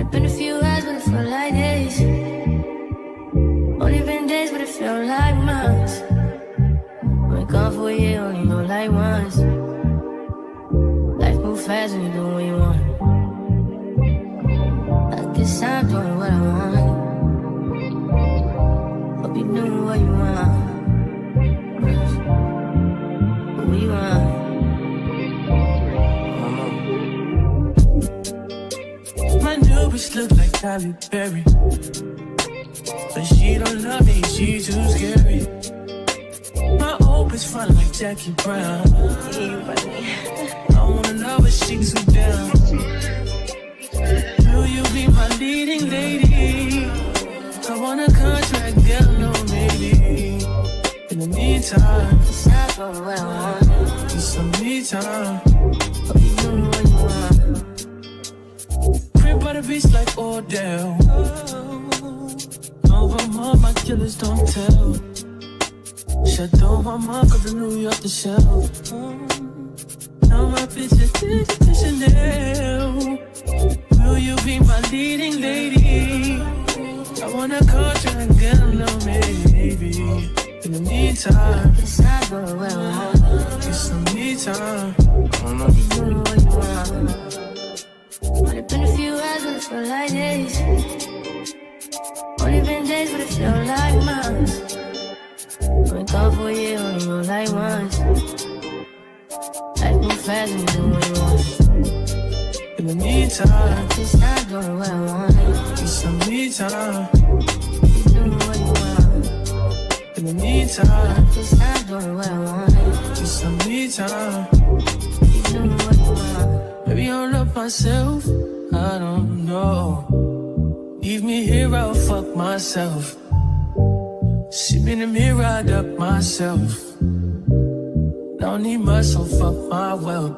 it been a few hours, but it felt like days. Only been days, but it felt like months. Been gone for a year, only know like once. Life move fast when you do what you want. I guess I'm doing what I want. Hope you doing what you want. What you want? My new bitch look like Halle Berry, but she don't love me, she too scary. My old bitch fun like Jackie Brown. I wanna love her, she too down. Will you be my leading lady? I want a contract, girl, no maybe. In the meantime, It's not going what I want. need some me time. Hope you doing what you want. Crib by the beach like Odell. Over my killers don't tell. Shadow my mark of the New York the shelf. Now my bitch is to Chanel. Will you be my leading lady? I want a contract, girl, no maybe. In the meantime, It's not going what I want. get some me time. Hope you doing what you want. But it been a few hours, but it felt like days. Only been days, but it felt like months. Been gone for a year, only know like once. Life move fast when you do what you want. In the meantime, It's not doing what I want. get some me time. You doing what you want. In the meantime, It's not doing what I want. get some me time. You doing what you want. Maybe I'll love myself, I don't know. Leave me here, I'll fuck myself. See me in the mirror, I duck myself. Don't need much, so fuck my wealth.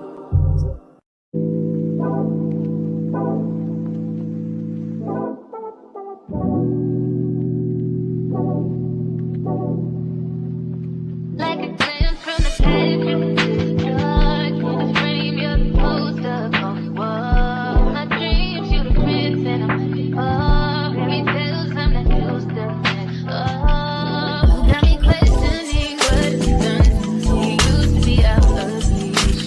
Like a glance from the past, dark in the frame, you're the poster on the wall. My dreams, you the prince, and I'm the pop. Fairy tales, I'm not used to that. Oh, you got me questioning what you've done. You used to be out of reach.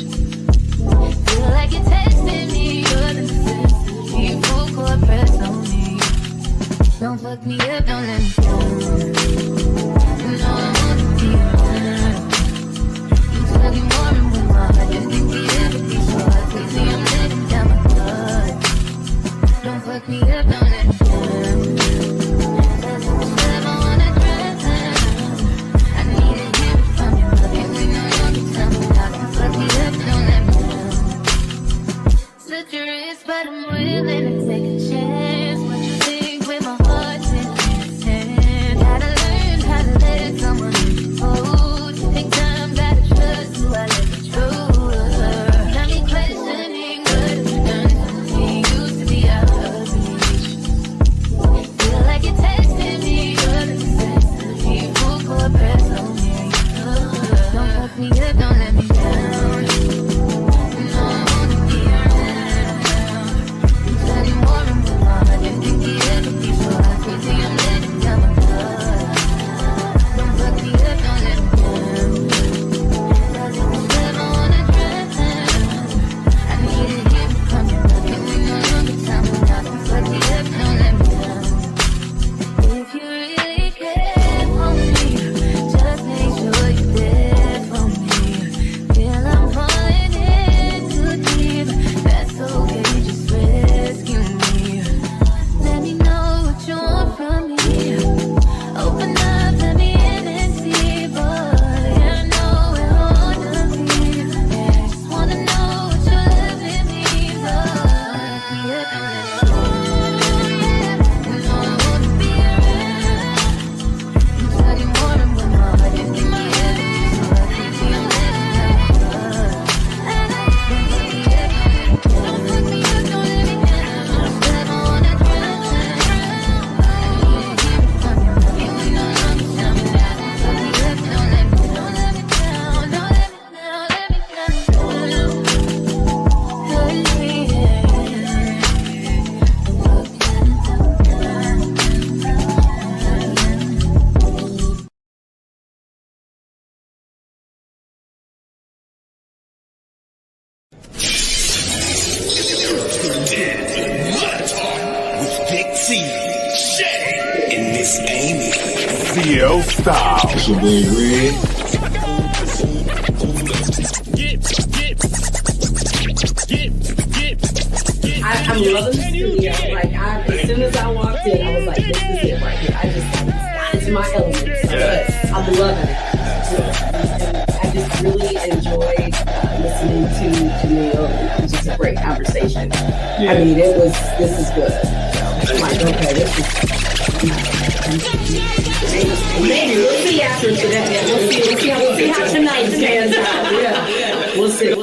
Radio style. It's your boy Red. I'm loving the studio. Like, as soon as I walked in, I was like, this is it right here. I just got into my element. But I'm loving it. I just really enjoyed listening to Jamil. It was just a great conversation. Yeah. I mean, this is good. I'm like, okay, this is. Maybe we'll see after today. We'll see how tonight stands out. Yeah. We'll see.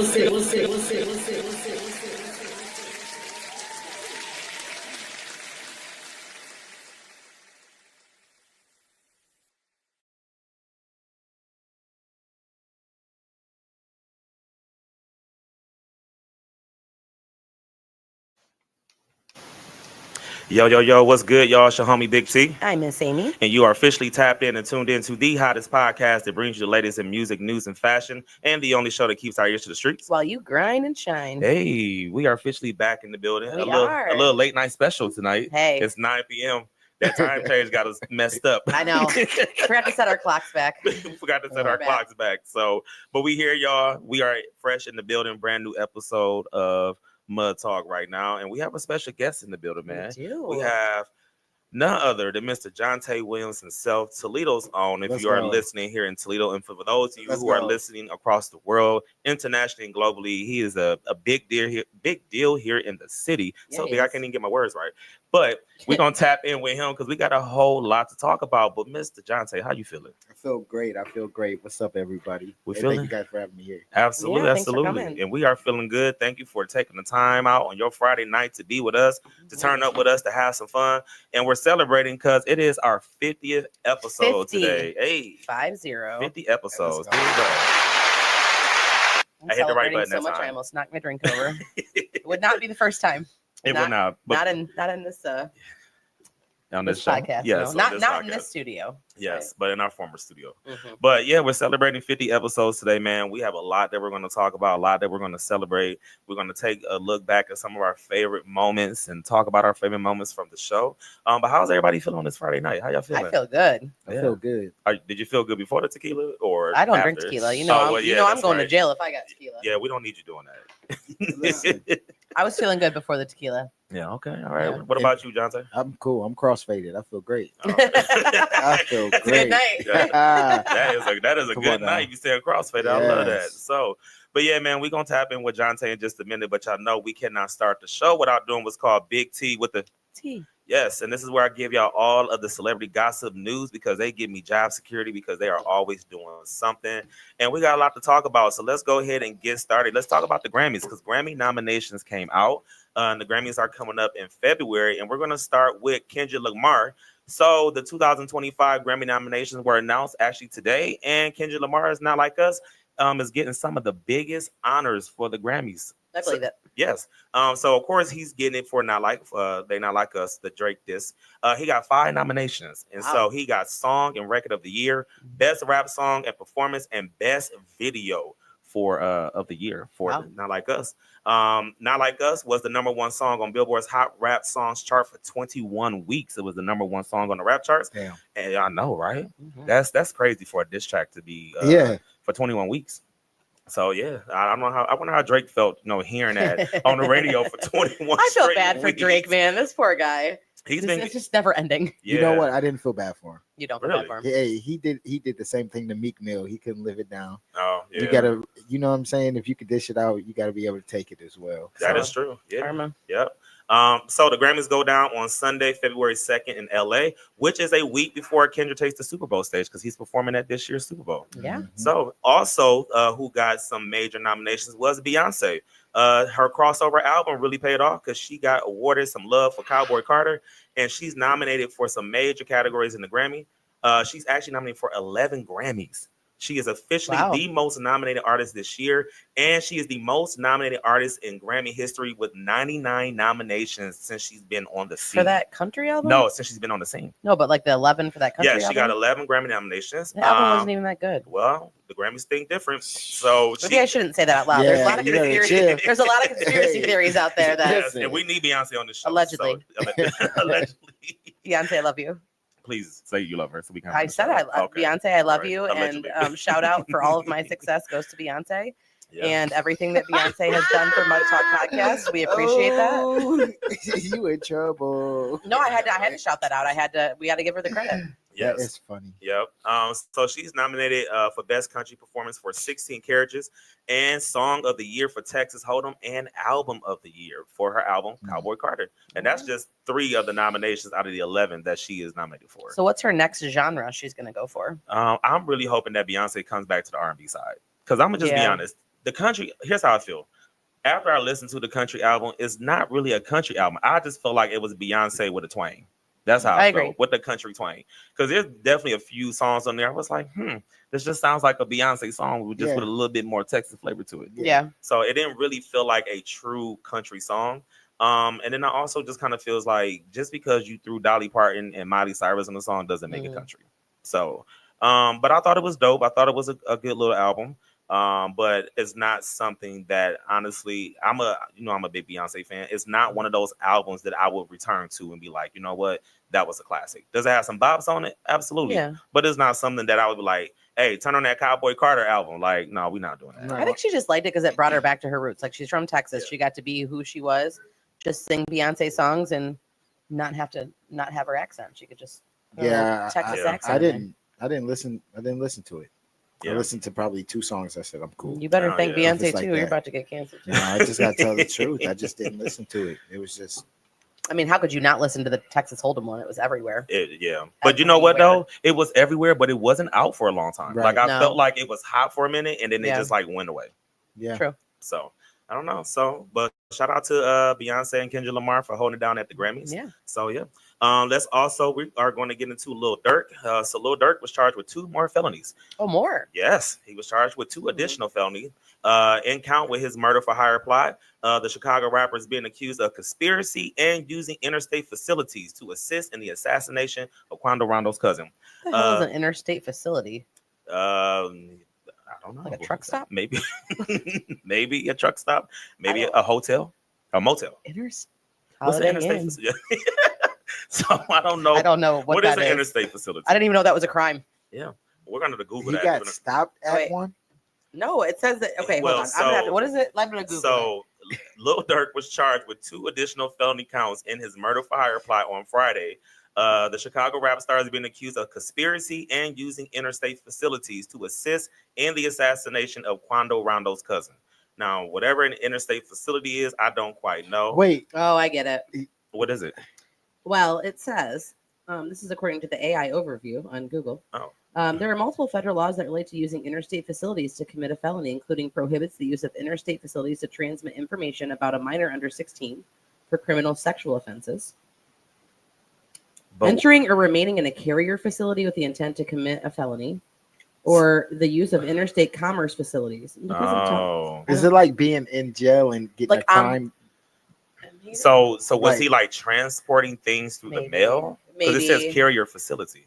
Yo, what's good, y'all? It's your homie Big T. I'm Miss Amy. And you are officially tapped in and tuned in to the hottest podcast that brings you the latest in music, news, and fashion, and the only show that keeps our ears to the streets. While you grind and shine. Hey, we are officially back in the building. We a are. little late night special tonight. Hey. It's 9 p.m. That time change got us messed up. I know. Forgot to set our clocks back. We forgot to set our bad. clocks back. So, but we here, y'all. We are fresh in the building. Brand new episode of Mud Talk right now. And we have a special guest in the building, man. We do. We have none other than Mr. Jonte Williams himself, Toledo's own. If Let's you are go. listening here in Toledo, and for those of you Let's who are go. listening across the world, internationally and globally, he is a big deal here in the city. So big, I Yes. can't even get my words right. But we're gonna tap in with him because we got a whole lot to talk about. But Mr. Jonte, how you feeling? I feel great. What's up, everybody? We Hey, feeling- thank you guys for having me here. Absolutely, Yeah, thanks for absolutely. coming. And we are feeling good. Thank you for taking the time out on your Friday night to be with us, to turn up with us, to have some fun. And we're celebrating because it is our 50th episode 50. today. Hey, 50. 50 episodes. Let's go. Here we go. I'm I hit the right celebrating button so that much time. I almost knocked my drink over. It would not be the first time. It will not. But Not in this on this this show. podcast. Yes, no. on Not in podcast. this studio. Yes, but in our former studio. Mhm. But yeah, we're celebrating 50 episodes today, man. We have a lot that we're going to talk about, a lot that we're going to celebrate. We're going to take a look back at some of our favorite moments and talk about our favorite moments from the show. But how's everybody feeling on this Friday night? How y'all feeling? I feel good. I feel good. Did you feel good before the tequila or I don't drink after? tequila. You Oh, know, well, I'm, yeah, I'm that's going right. to jail if I got tequila. Yeah, we don't need you doing Listen. that. I was feeling good before the tequila. Yeah, okay. All right. Yeah. What about you, Jonte? I'm cool. I'm crossfaded. I feel great. Oh. I feel That's a great. good night. that is a Come good on now. night. You stay crossfade. I love that. Yes. So, but yeah, man, we're gonna tap in with Jonte in just a minute. But y'all know we cannot start the show without doing what's called Big T with the Tea. yes. And this is where I give y'all all of the celebrity gossip news because they give me job security because they are always doing something. And we got a lot to talk about. So let's go ahead and get started. Let's talk about the Grammys because Grammy nominations came out. And the Grammys are coming up in February, and we're going to start with Kendrick Lamar. So the 2025 Grammy nominations were announced actually today, and Kendrick Lamar is Not Like Us is getting some of the biggest honors for the Grammys. I believe it. Yes. So of course he's getting it for Not Like They Not Like Us, the Drake disc. He got 5 nominations, and so he got Song and Record of the Year, Best Rap Song and Performance, and Best Video for of the year for Not Like Us. Not Like Us was the #1 song on Billboard's Hot Rap Songs chart for 21 weeks. It was the #1 song on the rap charts. Damn. And I know, right? Mhm. That's crazy for a diss track to be Yeah. for 21 weeks. So yeah, I wonder how Drake felt, hearing that on the radio for 21. I feel straight bad for weeks. Drake, man. This poor guy. He's It's been just never ending. yeah. You know what? I didn't feel bad for him. You don't feel Really? bad for him. Hey, he did the same thing to Meek Mill. He couldn't live it down. Oh yeah, You gotta, you know what I'm saying? If you could dish it out, you gotta be able to take it as well. that So, is true. Yeah. Karma. Yep. So the Grammys go down on Sunday, February 2nd in LA, which is a week before Kendrick takes the Super Bowl stage because he's performing at this year's Super Bowl. Yeah. mhm. So also who got some major nominations was Beyonce. Her crossover album really paid off because she got awarded some love for Cowboy Carter, and she's nominated for some major categories in the Grammy. She's actually nominated for 11 Grammys. She is officially Wow. the most nominated artist this year, and she is the most nominated artist in Grammy history with 99 nominations since she's been on the scene. For that country album? No, since she's been on the scene. No, but like the 11 for that country Yeah, album? she got 11 Grammy nominations. The album wasn't even that good. Well, the Grammys think different. So Maybe I shouldn't say that out loud. There's a Yeah, lot of you gotta conspiracy. chill. There's a lot of conspiracy Hey. theories out there that yes, and we need Beyonce on the show. Allegedly. So, allegedly. Beyonce, I love you. Please say you love her so we can. I said I love Beyonce. I love All right. you, and Allegedly. shout out for all of my success goes to Beyonce Yeah. and everything that Beyonce has done for Mud Talk Podcast. We appreciate that. Oh, you in trouble. No, I had to shout that out. We had to give her the credit. Yes. That is funny. Yep. So she's nominated for Best Country Performance for 16 Carriages and Song of the Year for Texas Hold'em and Album of the Year for her album Cowboy Carter. And that's just 3 of the nominations out of the 11 that she is nominated for. So what's her next genre she's going to go for? I'm really hoping that Beyonce comes back to the R&B side. Because I'm going to just be Yeah. honest. The country, here's how I feel. After I listened to the country album, it's not really a country album. I just felt like it was Beyonce with a twang. That's how I agree. felt with the country twang. Because there's definitely a few songs on there. I was like, this just sounds like a Beyonce song with just with a little bit more Texas flavor to it. Yeah. So it didn't really feel like a true country song. And then I also just kind of feels like just because you threw Dolly Parton and Miley Cyrus in the song doesn't make it country. So, but I thought it was dope. I thought it was a good little album. But it's not something that honestly I'm a big Beyonce fan. It's not one of those albums that I will return to and be like, you know what, that was a classic. Does it have some bops on it? Absolutely. Yeah. But it's not something that I would be like, hey, turn on that Cowboy Carter album. Like, no, we're not doing that. No. I think she just liked it because it brought her back to her roots. Like she's from Texas. She got to be who she was, just sing Beyonce songs and not have her accent. She could just Texas accent. I didn't listen to it. Yeah. I listened to probably 2 songs. I said I'm cool. You better Oh, thank yeah. Beyonce It's like too. You're that. about to get canceled. No, I just gotta tell the truth. I just didn't listen to it. It was just I mean, how could you not listen to the Texas Hold'em one? It was everywhere. But you know what though? It was everywhere, but it wasn't out for a long time. Right. Like I No. felt like it was hot for a minute and then it Yeah. just like went away. yeah. True. So I don't know. So, but shout out to Beyonce and Kendrick Lamar for holding it down at the Grammys. Yeah. So yeah. We are going to get into Lil Durk. So Lil Durk was charged with 2 more felonies. Oh, more. Yes, he was charged with 2 additional felonies. In count with his murder for hire plot. The Chicago rapper is being accused of conspiracy and using interstate facilities to assist in the assassination of Quando Rondo's cousin. What the hell is an interstate facility? I don't know. Like a truck stop? Maybe, maybe a truck stop. Maybe a hotel, a motel. Interstate. What's an Holiday interstate Inn. facility? So I don't know. I don't know what What is that an is. interstate facility? I didn't even know that was a crime. We're going to Google He that. got stopped at Wait. one. No, it says that. Okay, Well, hold on. I'm gonna have to, so- what is it? I'm gonna Google it. So Lil Durk was charged with 2 additional felony counts in his murder for hire plot on Friday. The Chicago rap star is being accused of conspiracy and using interstate facilities to assist in the assassination of Quando Rondo's cousin. Now, whatever an interstate facility is, I don't quite know. Wait, Oh, I get it. What is it? Well, it says, this is according to the AI overview on Google. Oh. There are multiple federal laws that relate to using interstate facilities to commit a felony, including prohibits the use of interstate facilities to transmit information about a minor under 16 for criminal sexual offenses. But Entering or remaining in a carrier facility with the intent to commit a felony, or the use of interstate commerce facilities. It doesn't tell- oh, is it like being in jail and getting Like, a crime? so was Like- he like transporting things through the Maybe. mail? Because it says carrier facility.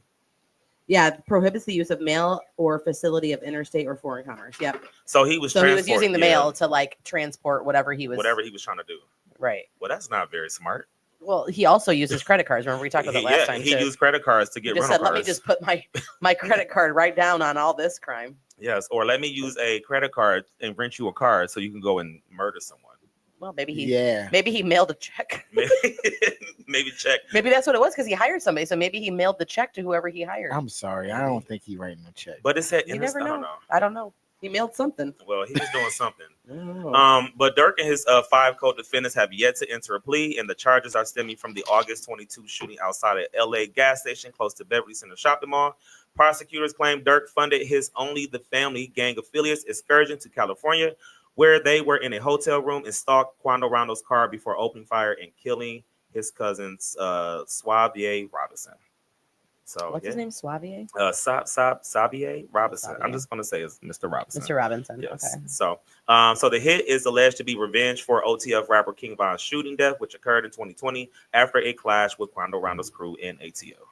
Yeah, it prohibits the use of mail or facility of interstate or foreign commerce. Yep. So he was So he was using the yeah, mail to like transport whatever he was. whatever he was trying to do. Right. Well, that's not very smart. Well, he also uses credit cards. Remember we talked about that last time. He too. used credit cards to He get just rental said, "Let me cars. just put my credit card right down on all this crime." Yes, or let me use a credit card and rent you a car so you can go and murder someone. Well, maybe Yeah. he mailed a check. Maybe check. Maybe that's what it was because he hired somebody. So maybe he mailed the check to whoever he hired. I'm sorry. I don't think he writing a check. But it said You never I don't know. know. I don't know. He mailed something. Well, he was doing something. Oh. But Durk and his 5 co-defendants have yet to enter a plea, and the charges are stemming from the August 22 shooting outside a LA gas station close to Beverly Center Shopping Mall. Prosecutors claim Durk funded his Only the Family gang affiliates excursion to California, where they were in a hotel room and stalked Quando Rondo's car before opening fire and killing his cousins, Suavier Robinson. So What's his name? Suavier? Sabier Robinson. I'm Sabier. just gonna say it's Mr. Robinson. Mr. Robinson. Yes. Okay. So the hit is alleged to be revenge for OTF rapper King Von's shooting death, which occurred in 2020 after a clash with Quando Rondo's crew in ATO.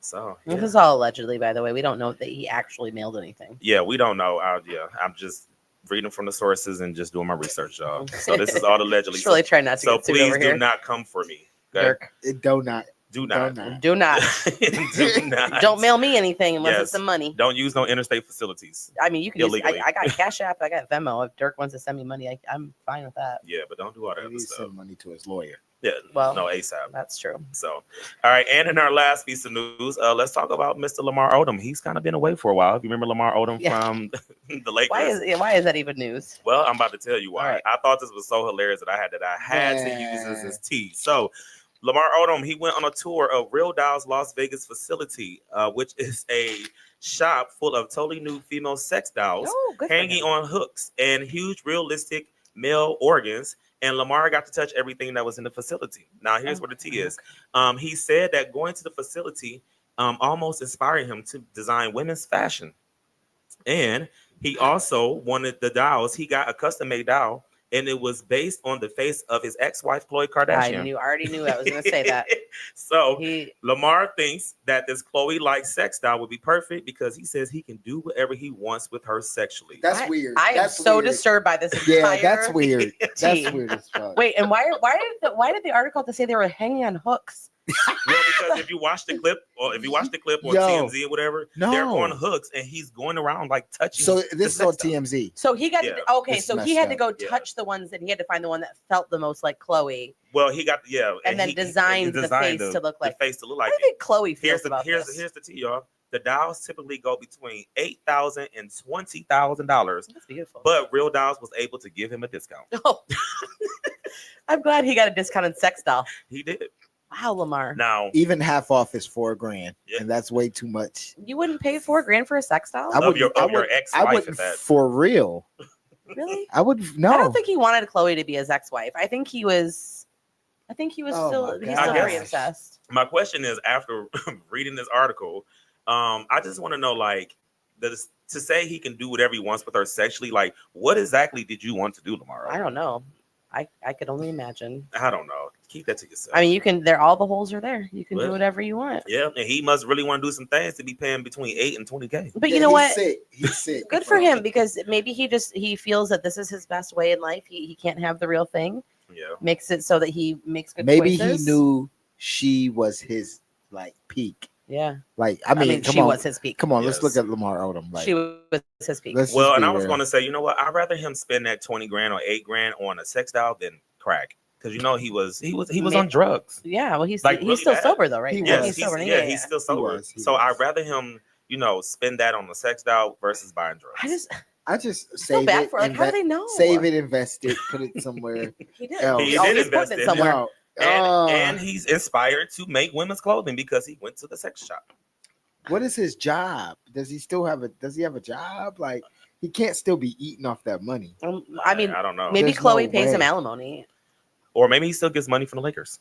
So This is all allegedly, by the way. We don't know that he actually mailed anything. yeah, we don't know. I'm just reading from the sources and just doing my research, y'all. So this is all allegedly. Just really try not to So get sued please over do here. not come for me. Okay? Dirk. It do not. Do not. Do not. Do not. Don't mail me anything unless Yes. it's some money. Don't use no interstate facilities. I mean, you can use. Illegally. I got Cash App. I got Venmo. If Dirk wants to send me money, I'm fine with that. Yeah, but don't do all that He other needs to stuff. send money to his lawyer. Yeah, Well, no ASAP. That's true. So, all right, and in our last piece of news, let's talk about Mr. Lamar Odom. He's kind of been away for a while. If you remember Lamar Odom Yeah. from the Lakers. Why is that even news? Well, I'm about to tell you why. All right. I thought this was so hilarious that I had to use this as tea. So, Lamar Odom, he went on a tour of Real Doll's Las Vegas facility, which is a shop full of totally nude female sex dolls Oh, good. hanging on hooks and huge realistic male organs. And Lamar got to touch everything that was in the facility. Now, here's where the tea is. He said that going to the facility almost inspired him to design women's fashion. And he also wanted the dolls. He got a custom-made doll, and it was based on the face of his ex-wife, Khloe Kardashian. I already knew I was going to say that. So He, Lamar thinks that this Chloe-like sex doll would be perfect because he says he can do whatever he wants with her sexually. That's I- weird. I am That's so weird. disturbed by this. Yeah, entire that's weird. That's tea. weird as fuck. Wait, and why did the article have to say they were hanging on hooks? Well, because if you watch the clip, or if you watch the clip on Yo. TMZ or whatever, they're No. on hooks and he's going around like touching. So the this is on sex doll. TMZ. So he got Yeah, okay. this So is he had to messed go Yeah. touch the ones that he had to find the one that felt the most like Chloe, Well, he got and then he designed the face to look like. the face to look How like do you it. think Chloe feels Here's about the this? tea, y'all. The dolls typically go between $8,000 and $20,000, That's beautiful. but Real Dolls was able to give him a discount. Oh. I'm glad he got a discounted sex doll. He did. Wow, Lamar, Now, Even half off is $4,000, Yeah. and that's way too much. you wouldn't pay $4,000 for a sex doll? I of your wouldn't- I ex-wife wouldn't at that. for real. Really? I would no. I don't think he wanted Chloe to be his ex-wife. I think he was. Oh still. my He's still very gosh. obsessed. My question is, after reading this article, I just want to know, like, to say he can do whatever he wants with her sexually, like, what exactly did you want to do tomorrow? I don't know. I could only imagine. I don't know. Keep that to yourself. I mean, you can. All the holes are there. You can Well, do whatever you want. yeah, and he must really want to do some things to be paying between $8,000 and $20,000. But Yeah, you know he's what? Sick. He's sick. Good for him because maybe he feels that this is his best way in life. He can't have the real thing. Yeah. Makes it so that he makes good Maybe choices. he knew she was his like peak. Yeah. Like I mean, come she on, was his peak. come on. Let's Yes. look at Lamar Odom. Like, She was his peak. let's Well, just and be I was real. going to say, you know what? I'd rather him spend that $20,000 or $8,000 on a sex doll than crack, because you know he was on drugs. Yeah. Well, he's Like, he's really still bad. sober though, right? He Yeah, was. Yes, he's sober. he's still sober. He So was. I'd rather him, spend that on the sex doll versus buying drugs. I just feel save bad it. for like, how do they know? Save it, invest it, put it somewhere. He did. else. He Always did putting invest it it. somewhere. No. And he's inspired to make women's clothing because he went to the sex shop. What is his job? Does he have a job? Like he can't still be eating off that money. I mean, I don't know. maybe There's Chloe no pays him way. alimony. Or maybe he still gets money from the Lakers.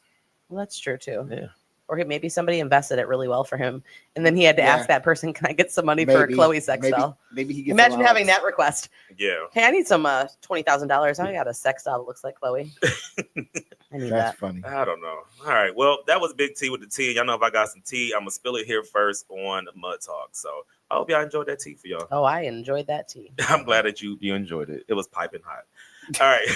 Well, that's true too. Yeah. Or maybe somebody invested it really well for him, and then he had to Yeah. ask that person, "Can I get some money for a Chloe sex doll?" Maybe he gets Imagine having allowance. that request. Yeah. Hey, I need some $20,000. I got a sex doll that looks like Chloe. I need That's that. funny. I don't know. All right. Well, that was Big T with the tea. Y'all know if I got some tea, I'm going to spill it here first on Mud Talk. So I hope y'all enjoyed that tea for y'all. Oh, I enjoyed that tea. I'm glad that you enjoyed it. It was piping hot. All right.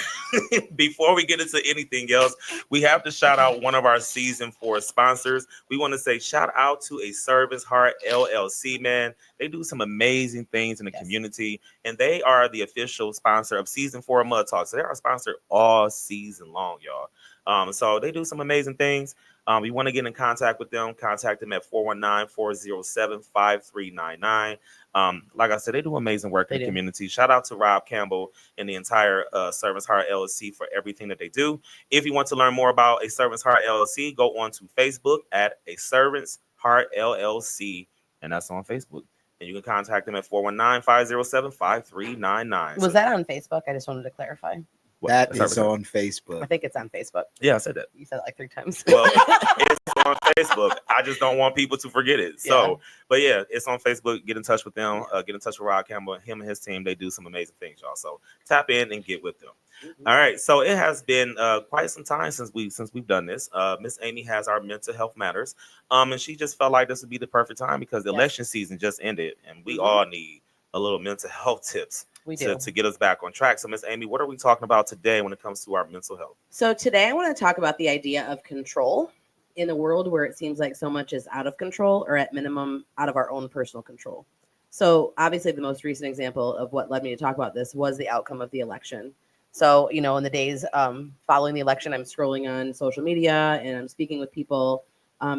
Before we get into anything else, we have to shout out one of our season 4 sponsors. We want to say shout out to A Servant's Heart LLC, man. They do some amazing things in the community, and they are the official sponsor of season 4 of Mud Talk. So they're our sponsor all season long, y'all. So they do some amazing things. You want to get in contact with them, contact them at 419-407-5399. Like I said, they do amazing work in the community. Shout out to Rob Campbell and the entire Servant's Heart LLC for everything that they do. If you want to learn more about A Servant's Heart LLC, go on to Facebook at A Servant's Heart LLC, and that's on Facebook. And you can contact them at 419-507-5399. Was that on Facebook? I just wanted to clarify. That Servant's is Heart. on Facebook. I think it's on Facebook. Yeah, I said that. You said it like 3 times. Well, it's on Facebook. I just don't want people to forget it. So, Yeah. but yeah, it's on Facebook. Get in touch with them. Get in touch with Rob Campbell. Him and his team, they do some amazing things, y'all. So tap in and get with them. All right. So it has been quite some time since we've done this. Miss Amy has our mental health matters. And she just felt like this would be the perfect time because the election season just ended, and we all need a little mental health tips. We do. To get us back on track. So, Miss Amy, what are we talking about today when it comes to our mental health? So today I want to talk about the idea of control in a world where it seems like so much is out of control, or at minimum out of our own personal control. So obviously the most recent example of what led me to talk about this was the outcome of the election. So, in the days following the election, I'm scrolling on social media and I'm speaking with people,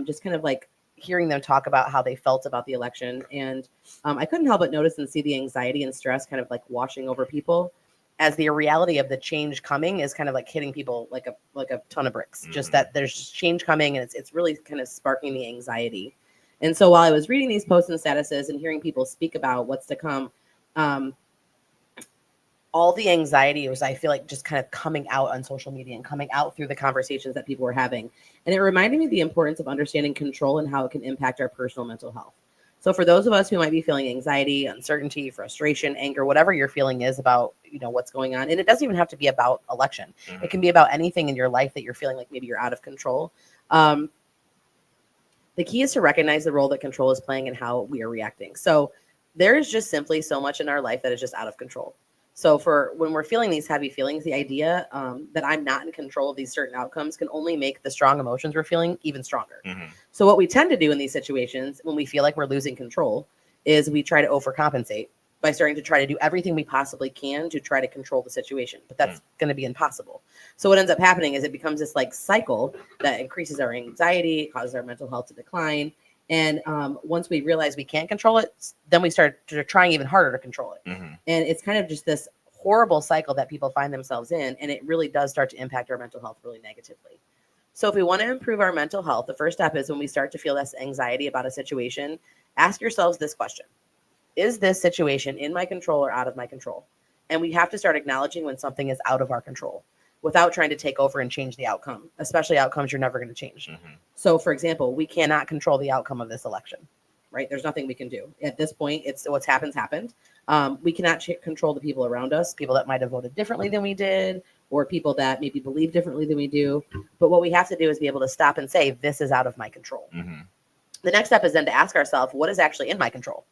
just kind of like hearing them talk about how they felt about the election. And I couldn't help but notice and see the anxiety and stress kind of like washing over people, as the reality of the change coming is kind of like hitting people like a ton of bricks. Just that there's change coming, and it's really kind of sparking the anxiety. And so while I was reading these posts and statuses and hearing people speak about what's to come, all the anxiety was, I feel like, just kind of coming out on social media and coming out through the conversations that people were having. And it reminded me of the importance of understanding control and how it can impact our personal mental health. So for those of us who might be feeling anxiety, uncertainty, frustration, anger, whatever your feeling is about, what's going on, and it doesn't even have to be about election. It can be about anything in your life that you're feeling like maybe you're out of control. The key is to recognize the role that control is playing and how we are reacting. So there is just simply so much in our life that is just out of control. So for when we're feeling these heavy feelings, the idea that I'm not in control of these certain outcomes can only make the strong emotions we're feeling even stronger. So what we tend to do in these situations when we feel like we're losing control is we try to overcompensate by starting to try to do everything we possibly can to try to control the situation. But that's going to be impossible. So what ends up happening is it becomes this like cycle that increases our anxiety, causes our mental health to decline. And once we realize we can't control it, then we start trying even harder to control it. And it's kind of just this horrible cycle that people find themselves in. And it really does start to impact our mental health really negatively. So if we want to improve our mental health, the first step is when we start to feel less anxiety about a situation, ask yourselves this question. Is this situation in my control or out of my control? And we have to start acknowledging when something is out of our control without trying to take over and change the outcome, especially outcomes you're never going to change. So, for example, we cannot control the outcome of this election, right? There's nothing we can do. At this point, it's what's happened. We cannot control the people around us, people that might have voted differently than we did, or people that maybe believe differently than we do. But what we have to do is be able to stop and say, this is out of my control. The next step is then to ask ourselves, what is actually in my control?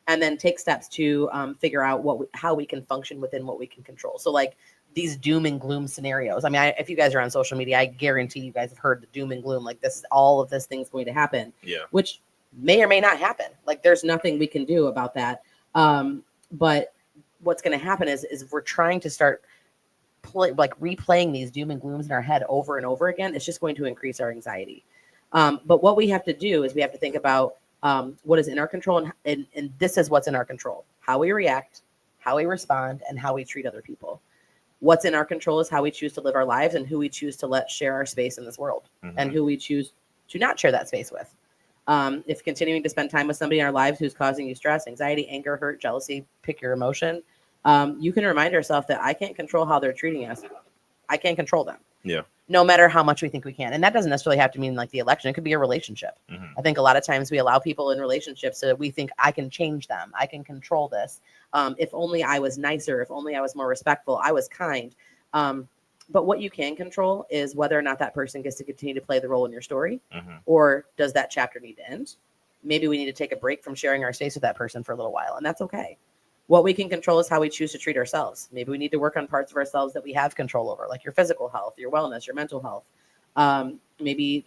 And then take steps to figure out how we can function within what we can control. So like these doom and gloom scenarios. I mean, if you guys are on social media, I guarantee you guys have heard the doom and gloom, like all of this thing's going to happen, which may or may not happen. Like there's nothing we can do about that. But what's going to happen is we're trying to start replaying these doom and glooms in our head over and over again. It's just going to increase our anxiety. But what we have to do is we have to think about what is in our control, and this is what's in our control: how we react, how we respond, and how we treat other people. What's in our control is how we choose to live our lives and who we choose to let share our space in this world, and who we choose to not share that space with. If continuing to spend time with somebody in our lives who's causing you stress, anxiety, anger, hurt, jealousy, pick your emotion, you can remind yourself that I can't control how they're treating us. I can't control them. No matter how much we think we can. And that doesn't necessarily have to mean like the election. It could be a relationship. I think a lot of times we allow people in relationships so that we think I can change them. I can control this. If only I was nicer, if only I was more respectful, I was kind. But what you can control is whether or not that person gets to continue to play the role in your story, or does that chapter need to end? Maybe we need to take a break from sharing our space with that person for a little while, and that's okay. What we can control is how we choose to treat ourselves. Maybe we need to work on parts of ourselves that we have control over, like your physical health, your wellness, your mental health. Maybe,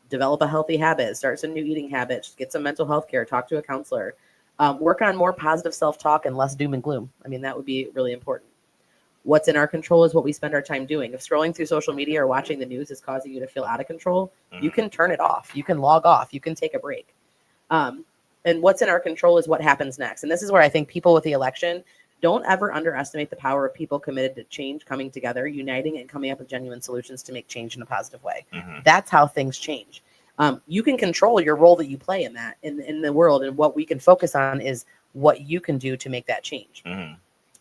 develop a healthy habit, start some new eating habits, get some mental health care, talk to a counselor, work on more positive self-talk and less doom and gloom. I mean, that would be really important. What's in our control is what we spend our time doing. If scrolling through social media or watching the news is causing you to feel out of control, you can turn it off. You can log off. You can take a break. And what's in our control is what happens next. And this is where I think people with the election, don't ever underestimate the power of people committed to change, coming together, uniting, and coming up with genuine solutions to make change in a positive way. That's how things change. You can control your role that you play in that, in the world. And what we can focus on is what you can do to make that change.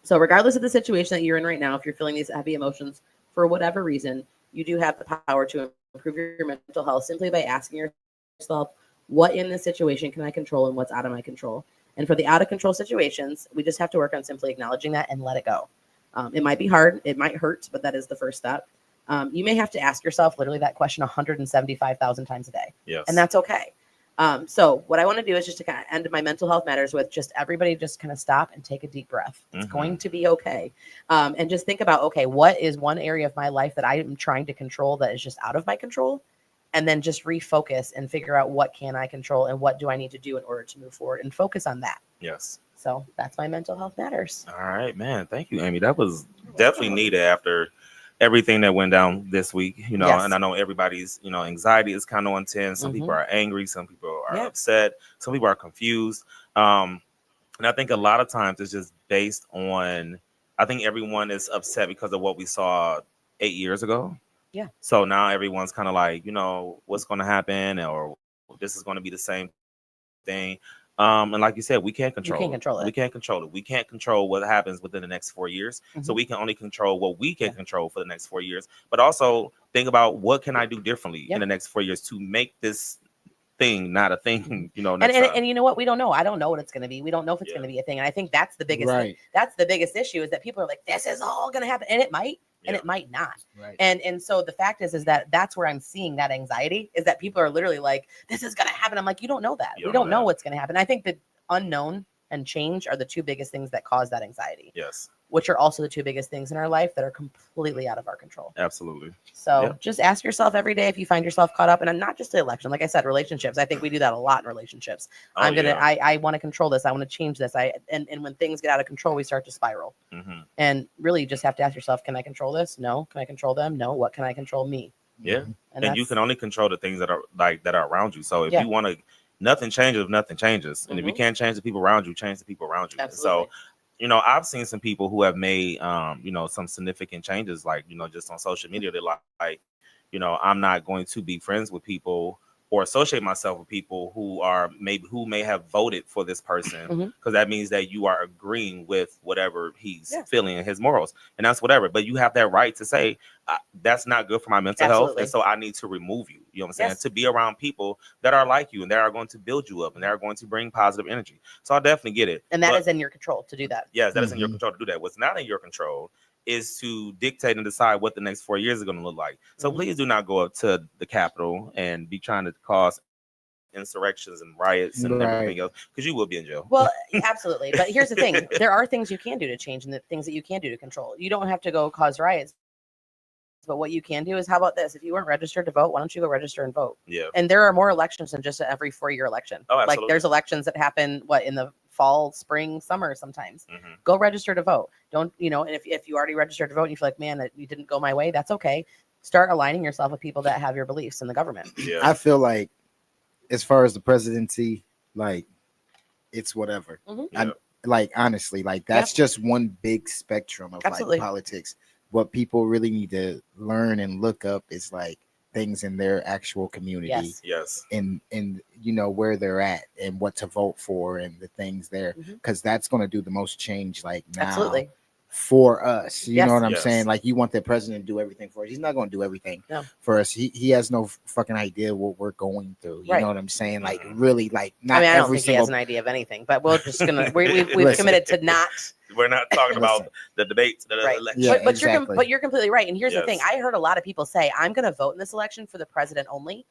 So regardless of the situation that you're in right now, if you're feeling these heavy emotions for whatever reason, you do have the power to improve your mental health simply by asking yourself, what in this situation can I control and what's out of my control? And for the out of control situations, we just have to work on simply acknowledging that and let it go. It might be hard. It might hurt, but that is the first step. You may have to ask yourself literally that question 175,000 times a day. And that's okay. So what I want to do is just to kind of end my mental health matters with just everybody just kind of stop and take a deep breath. It's going to be okay. And just think about, okay, what is one area of my life that I am trying to control that is just out of my control? and then just refocus and figure out what can I control and what do I need to do in order to move forward and focus on that. Yes. So that's my mental health matters. All right, man. Thank you, Amy. That was definitely needed after everything that went down this week, you know. Yes. And I know everybody's, you know, anxiety is kind of intense. Some people are angry, some people are upset, some people are confused. And I think a lot of times it's just based on, I think everyone is upset because of what we saw 8 years ago. Yeah. So now everyone's kind of like, you know, what's going to happen, or this is going to be the same thing. And like you said, we can't control. You can't control it. We can't control it. We can't control what happens within the next 4 years. So we can only control what we can control for the next 4 years. But also think about, what can I do differently in the next 4 years to make this thing not a thing, you know. And you know what? We don't know. I don't know what it's going to be. We don't know if it's going to be a thing. And I think that's the biggest thing. That's the biggest issue, is that people are like, this is all going to happen. And it might. And it might not. Right. And so the fact is that that's where I'm seeing that anxiety, is that people are literally like, this is going to happen. I'm like, you don't know that. We don't know what's going to happen. I think the unknown and change are the two biggest things that cause that anxiety. Yes. Which are also the two biggest things in our life that are completely out of our control. Absolutely. So just ask yourself every day if you find yourself caught up, and not just the election. Like I said, relationships. I think we do that a lot in relationships. I want to control this. I want to change this. And when things get out of control, we start to spiral. And really, you just have to ask yourself, can I control this? No. Can I control them? No. What can I control? Me. Yeah. And you can only control the things that are around you. So if you want to, nothing changes if nothing changes. And if you can't change the people around you, change the people around you. Absolutely. So, you know, I've seen some people who have made, you know, some significant changes, like, you know, just on social media. They're like, you know, I'm not going to be friends with people or associate myself with people who may have voted for this person, because that means that you are agreeing with whatever he's feeling in his morals, and that's whatever. But you have that right to say, that's not good for my mental health, and so I need to remove you. You know what I'm saying? To be around people that are like you and that are going to build you up and they are going to bring positive energy. So I definitely get it. And that is in your control to do that. Yes, that is in your control to do that. What's not in your control is to dictate and decide what the next 4 years are going to look like. So please do not go up to the Capitol and be trying to cause insurrections and riots and everything else, because you will be in jail. Well, absolutely. But here's the thing. There are things you can do to change and the things that you can do to control. You don't have to go cause riots. But what you can do is, how about this? If you weren't registered to vote, why don't you go register and vote? Yeah. And there are more elections than just every 4-year election. Oh, absolutely. Like there's elections that happen, in the fall, spring, summer sometimes. Go register to vote. Don't, you know, and if you already registered to vote and you feel like, man, that you didn't go my way, that's okay. Start aligning yourself with people that have your beliefs in the government. Yeah. I feel like, as far as the presidency, like, it's whatever. Like, honestly, like, that's just one big spectrum of like politics. What people really need to learn and look up is like things in their actual community. Yes. And you know, where they're at and what to vote for and the things there, because that's going to do the most change, like, now for us. You know what I'm saying? Like, you want the president to do everything for us. He's not going to do everything for us. He has no fucking idea what we're going through. You know what I'm saying? Like, really, like, not I don't every think he has an idea of anything, but we're just gonna we've committed to not. We're not talking about the debates, the election. Yeah, but you're completely right. And here's the thing: I heard a lot of people say, "I'm going to vote in this election for the president only.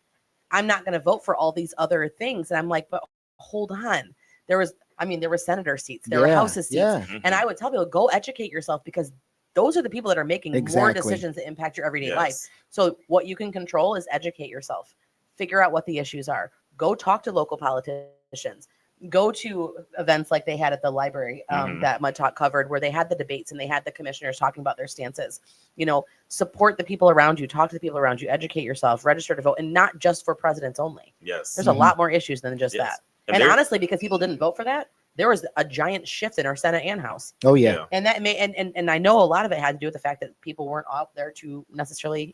I'm not going to vote for all these other things." And I'm like, "But hold on, there were senator seats, there were houses seats, and I would tell people, go educate yourself, because those are the people that are making more decisions that impact your everyday life. So what you can control is educate yourself, figure out what the issues are, go talk to local politicians." Go to events like they had at the library that Mud Talk covered, where they had the debates and they had the commissioners talking about their stances. You know, support the people around you, talk to the people around you, educate yourself, register to vote, and not just for presidents only. Yes. There's a lot more issues than just that. And honestly, because people didn't vote for that, there was a giant shift in our Senate and House. Oh, yeah. And that may and I know a lot of it had to do with the fact that people weren't out there to necessarily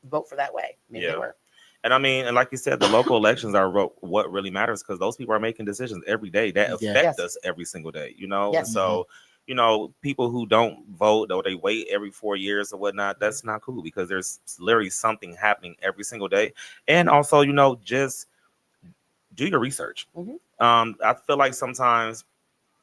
vote for that way. Maybe they were. And I mean, and like you said, the local elections are what really matters, because those people are making decisions every day that affect us every single day, you know? And so, you know, people who don't vote or they wait every 4 years or whatnot, that's not cool, because there's literally something happening every single day. And also, you know, just do your research. I feel like sometimes,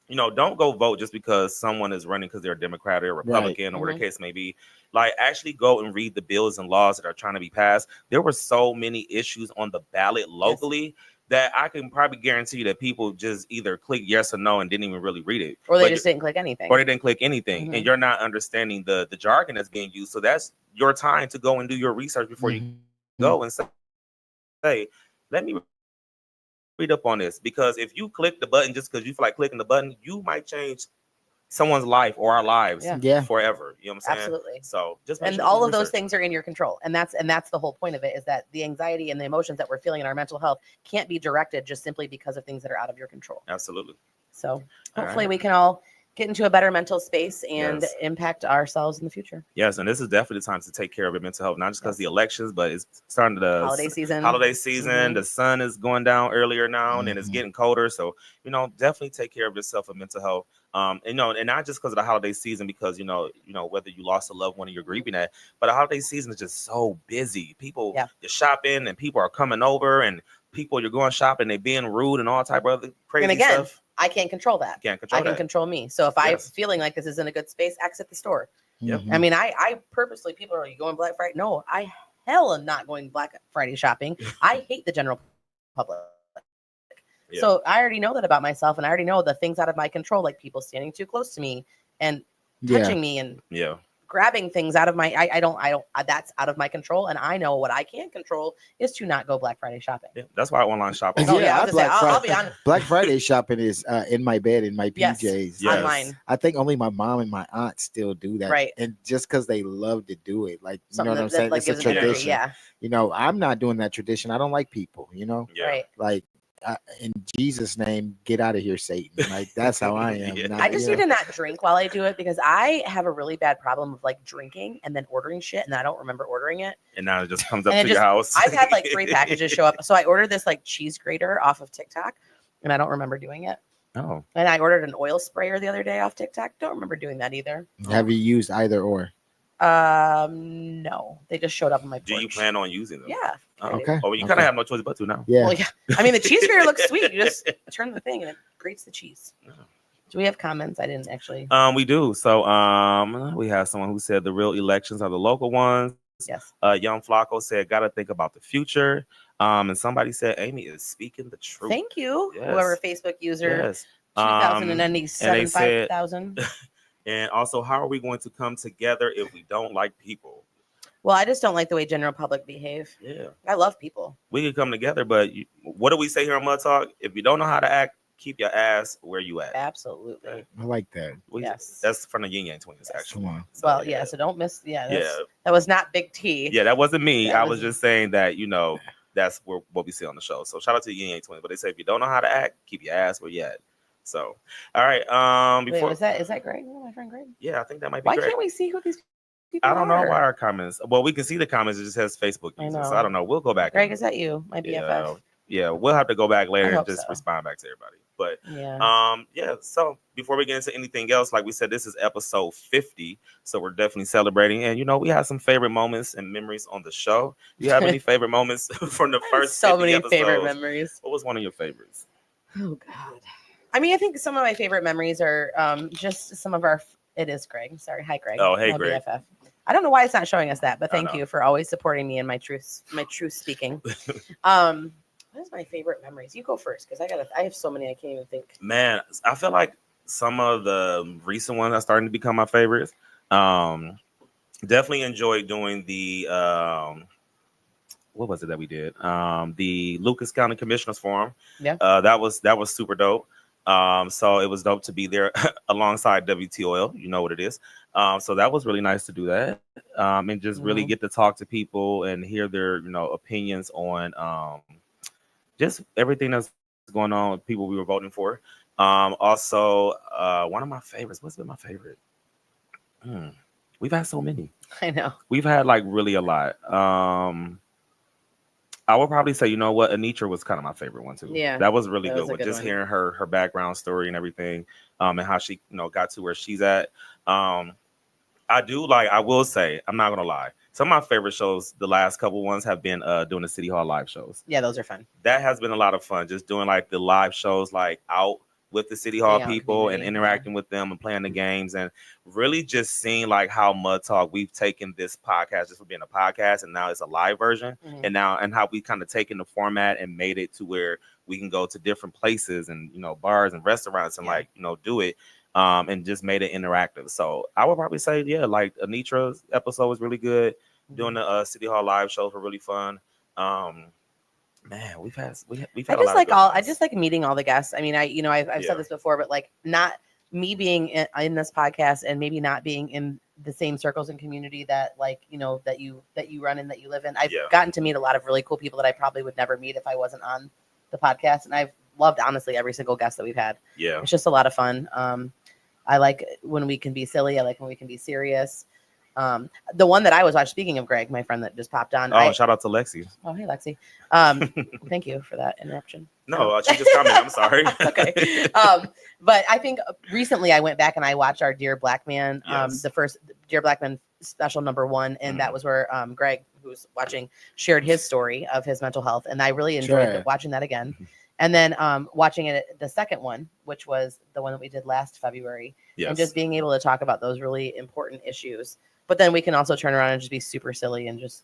you know, don't go vote just because someone is running because they're a Democrat or a Republican or whatever the case may be. Like, actually go and read the bills and laws that are trying to be passed. There were so many issues on the ballot locally that I can probably guarantee you that people just either click yes or no and didn't even really read it. Or they just didn't click anything. Or they didn't click anything. And you're not understanding the jargon that's being used. So that's your time to go and do your research before you go and say, say, let me read up on this, because if you click the button just because you feel like clicking the button, you might change someone's life or our lives forever. You know what I'm saying? Absolutely. So just and all of those things are in your control, and that's the whole point of it, is that the anxiety and the emotions that we're feeling in our mental health can't be directed just simply because of things that are out of your control. Absolutely. So hopefully we can all get into a better mental space and impact ourselves in the future. Yes, and this is definitely the time to take care of your mental health, not just because the elections, but it's starting the holiday season. Mm-hmm. The sun is going down earlier now, and it's getting colder. So, definitely take care of yourself and mental health. And not just because of the holiday season, because whether you lost a loved one or you're grieving that, but the holiday season is just so busy. People you're shopping, and people are coming over, and you're going shopping, they being rude and all type of other crazy stuff. I can't control that. I can control me. So if I'm feeling like this isn't a good space, exit the store. Yep. I mean, I purposely, people are, you going Black Friday? No, I hell am not going Black Friday shopping. I hate the general public. Yeah. So I already know that about myself, and I already know the things out of my control, like people standing too close to me and touching me and grabbing things out of my, I don't, that's out of my control. And I know what I can control is to not go Black Friday shopping. Yeah, that's why I online shopping. I'll be honest. Black Friday shopping is in my bed, in my PJs. Yes. Online. I think only my mom and my aunt still do that. Right. And just because they love to do it. Like, you know what I'm saying? Like, it's a tradition. Energy, yeah. I'm not doing that tradition. I don't like people, Right. Like, in Jesus' name, get out of here, Satan. Like, that's how I am. I just need to not drink while I do it, because I have a really bad problem of like drinking and then ordering shit, and I don't remember ordering it. And now it just comes up to your house. I've had like 3 packages show up. So I ordered this like cheese grater off of TikTok, and I don't remember doing it. Oh. And I ordered an oil sprayer the other day off TikTok. Don't remember doing that either. Have you used either or? No, they just showed up on my porch. Do you plan on using them? Yeah. Okay. Oh, well, you kind of have no choice but to now. Yeah. Well, yeah. I mean, the cheese grater looks sweet. You just turn the thing and it grates the cheese. Do we have comments? I didn't actually. We do. So we have someone who said the real elections are the local ones. Yes. Young Flacco said, "Gotta think about the future." And somebody said, "Amy is speaking the truth." Thank you, yes. Whoever Facebook user. Yes. 2097,5,000. And also, how are we going to come together if we don't like people? Well, I just don't like the way general public behave. Yeah. I love people. We can come together, but what do we say here on Mud Talk? If you don't know how to act, keep your ass where you at. Absolutely. Okay. I like that. Yes. That's from the Yin Yang Twins, actually. So, well, yeah. So don't miss. Yeah. That was not Big T. Yeah, that wasn't me. I was just saying that, that's what we see on the show. So shout out to the Yin Yang Twins. But they say if you don't know how to act, keep your ass where you at. So, all right. Before Wait, is that Greg? My friend Greg? Yeah, I think that might be. Why Greg. Can't we see who these people I don't know are? why our comments. Well, we can see the comments. It just has Facebook users, so I don't know. We'll go back. Greg, is that you? My BFF. Yeah, we'll have to go back later and just respond back to everybody. But yeah. So before we get into anything else, like we said, this is episode 50, so we're definitely celebrating. And we have some favorite moments and memories on the show. Do you have any favorite moments from the first? So many episodes? Favorite memories. What was one of your favorites? Oh God. I mean, I think some of my favorite memories are just some of our. It is Greg. Sorry, hi Greg. Oh, hey Greg. BFF. I don't know why it's not showing us that, but thank you for always supporting me in my truth speaking. What is my favorite memories? You go first, because I have so many I can't even think. Man, I feel like some of the recent ones are starting to become my favorites. Definitely enjoyed doing the what was it that we did? The Lucas County Commissioners Forum. Yeah. That was super dope. So it was dope to be there alongside WT Oil. You know what it is. So that was really nice to do that. And just really get to talk to people and hear their, opinions on just everything that's going on with people we were voting for. Also, one of my favorites. What's been my favorite? We've had so many. I know. We've had like really a lot. I would probably say, Anitra was kind of my favorite one too. Yeah, that was really good. With just one. Hearing her background story and everything, and how she, got to where she's at. I will say, I'm not gonna lie. Some of my favorite shows, the last couple ones, have been doing the City Hall live shows. Yeah, those are fun. That has been a lot of fun. Just doing like the live shows, like out with the City Hall people and interacting with them and playing the games, and really just seeing like how Mud Talk, we've taken this podcast just for being a podcast, and now it's a live version, and how we kind of taken the format and made it to where we can go to different places and bars and restaurants and do it. And just made it interactive. So I would probably say, like Anitra's episode was really good. Doing the City Hall live shows were really fun. Man, we've had I a lot just of like good all. I ones. just like meeting all the guests. I mean, I've said this before, but like not me being in this podcast and maybe not being in the same circles and community that like that you run in, that you live in. I've gotten to meet a lot of really cool people that I probably would never meet if I wasn't on the podcast, and I've loved honestly every single guest that we've had. Yeah, it's just a lot of fun. I like when we can be silly. I like when we can be serious. The one that I was watching, speaking of Greg, my friend that just popped on. Shout out to Lexi. Oh, hey, Lexi. Thank you for that interruption. No, she just commented. I'm sorry. Okay. But I think recently I went back and I watched our Dear Black Man, the first Dear Black Man special #1. And that was where Greg, who's watching, shared his story of his mental health. And I really enjoyed watching that again. And then watching it, the second one, which was the one that we did last February, and just being able to talk about those really important issues. But then we can also turn around and just be super silly and just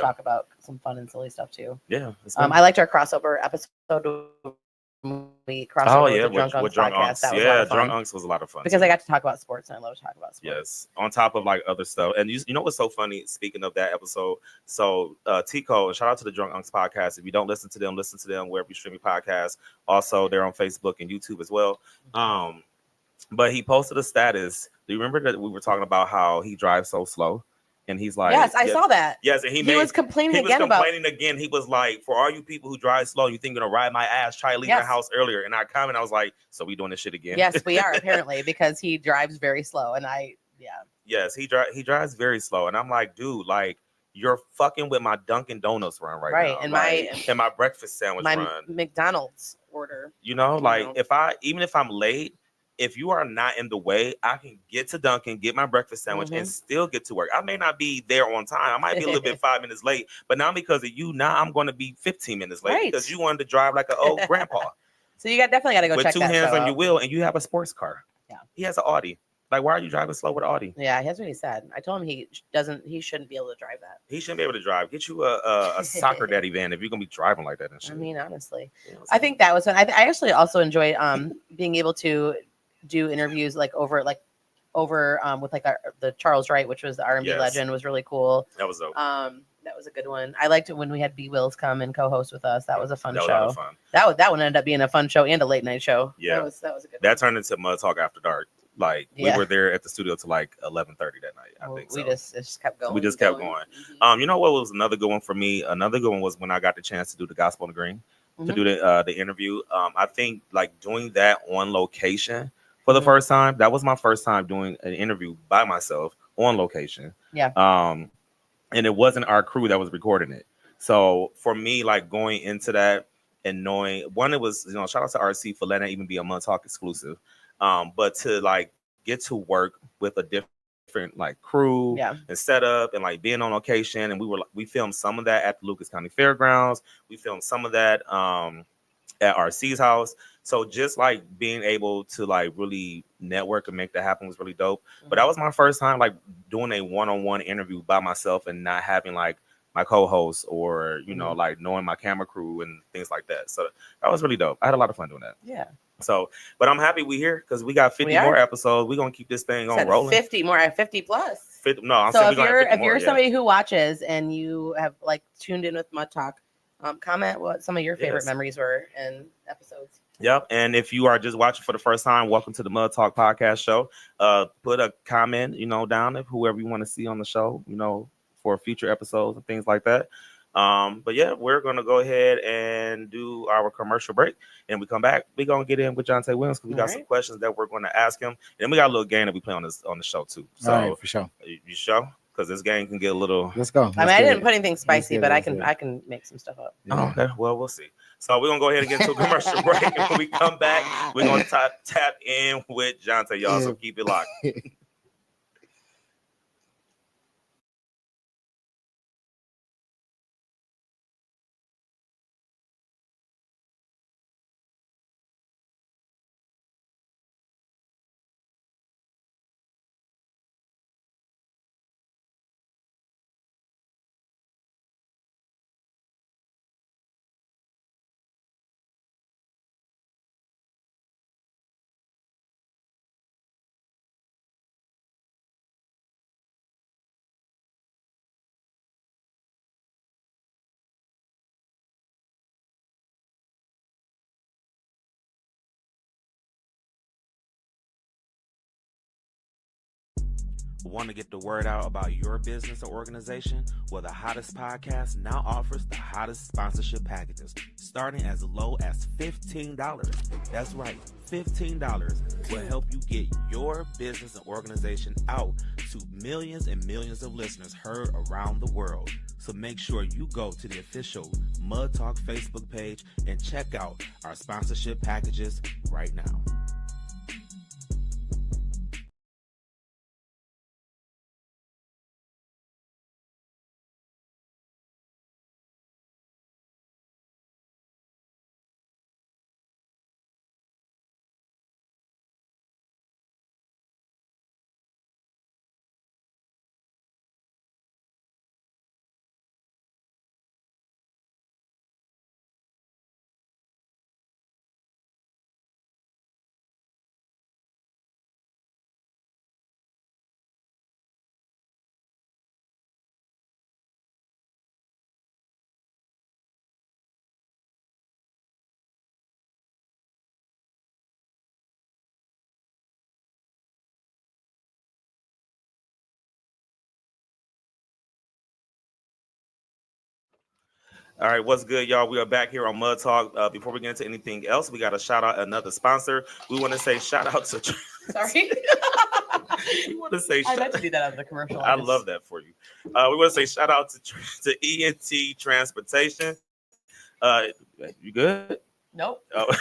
talk about some fun and silly stuff too. Yeah. I liked our crossover episode. We crossed over with the Drunk Unks podcast. That was a lot of fun. Drunk Unks was a lot of fun because too. I got to talk about sports, and I love to talk about sports. Yes, on top of like other stuff. And you know what's so funny? Speaking of that episode, so Tico, shout out to the Drunk Unks podcast. If you don't listen to them wherever you stream your podcast. Also, they're on Facebook and YouTube as well. But he posted a status. Do you remember that we were talking about how he drives so slow? And he's like, yes, I saw that. Yes, and he was complaining again. He was like, for all you people who drive slow, you think you're gonna ride my ass, try to leave the house earlier. And I commented, I was like, so we doing this shit again? Yes, we are apparently, because he drives very slow. And yes, he drives very slow. And I'm like, dude, like you're fucking with my Dunkin' Donuts run right now. And my breakfast sandwich run. McDonald's order. Even if I'm late, if you are not in the way, I can get to Dunkin', get my breakfast sandwich, and still get to work. I may not be there on time. I might be a little bit 5 minutes late, but not because of you. Now I'm going to be 15 minutes late because you wanted to drive like an old grandpa. So you definitely got to go with check that with 2 hands on out. your wheel, and you have a sports car. Yeah, he has an Audi. Like, why are you driving slow with an Audi? Yeah, that's what he said. I told him he shouldn't be able to drive that. He shouldn't be able to drive. Get you a soccer daddy van if you're gonna be driving like that and shit. I mean, honestly, I think that was fun. I actually also enjoyed being able to do interviews over with like the Charles Wright, which was the R&B legend, was really cool. That was dope. That was a good one. I liked it when we had B Wills come and co-host with us. That was a fun show. Was a lot of fun. That one ended up being a fun show and a late night show. Yeah, that was a good. That turned into Mud Talk After Dark. Like we were there at the studio till like 11:30 that night. I think we just kept going. We just kept going. You know what was another good one for me? Another good one was when I got the chance to do the Gospel on the Green, to do the interview. I think like doing that on location for the first time. That was my first time doing an interview by myself on location. Yeah. And it wasn't our crew that was recording it. So for me, like going into that and knowing it was, shout out to RC for letting it even be a Mud Talk exclusive. But to like get to work with a different like crew and setup and like being on location, and we filmed some of that at the Lucas County Fairgrounds. We filmed some of that at RC's house. So just like being able to like really network and make that happen was really dope. But that was my first time like doing a one-on-one interview by myself and not having like my co-host or like knowing my camera crew and things like that. So that was really dope. I had a lot of fun doing that. Yeah. So, but I'm happy we're here because we got 50 more episodes. We're gonna keep this thing on rolling. 50 more, 50 plus. 50, no, I'm so saying if you're somebody who watches and you have like tuned in with Mud Talk, comment what some of your favorite memories were in episodes. Yep. And if you are just watching for the first time, welcome to the Mud Talk podcast show. Put a comment, down of whoever you want to see on the show, for future episodes and things like that. But yeah, we're gonna go ahead and do our commercial break, and we come back. We're gonna get in with Jonte Williams because we got some questions that we're gonna ask him, and then we got a little game that we play on the show too. So for sure, you sure? Because this game can get a little. Let's go. I didn't put anything spicy, but I can make some stuff up. Yeah. Okay, well we'll see. So we're gonna go ahead and get into a commercial break, and when we come back, we're gonna tap in with Jonte, y'all. So keep it locked. Want to get the word out about your business or organization? Well, the Hottest Podcast now offers the hottest sponsorship packages, starting as low as $15. That's right, $15 will help you get your business and organization out to millions and millions of listeners heard around the world. So make sure you go to the official Mud Talk Facebook page and check out our sponsorship packages right now. All right, what's good, y'all? We are back here on Mud Talk. Before we get into anything else, we got to shout out another sponsor. We want to say shout out to. Sorry. We want to say. I meant to do that on the commercial. I love that for you. We want to say shout out to ENT Transportation. You good? Nope. Oh.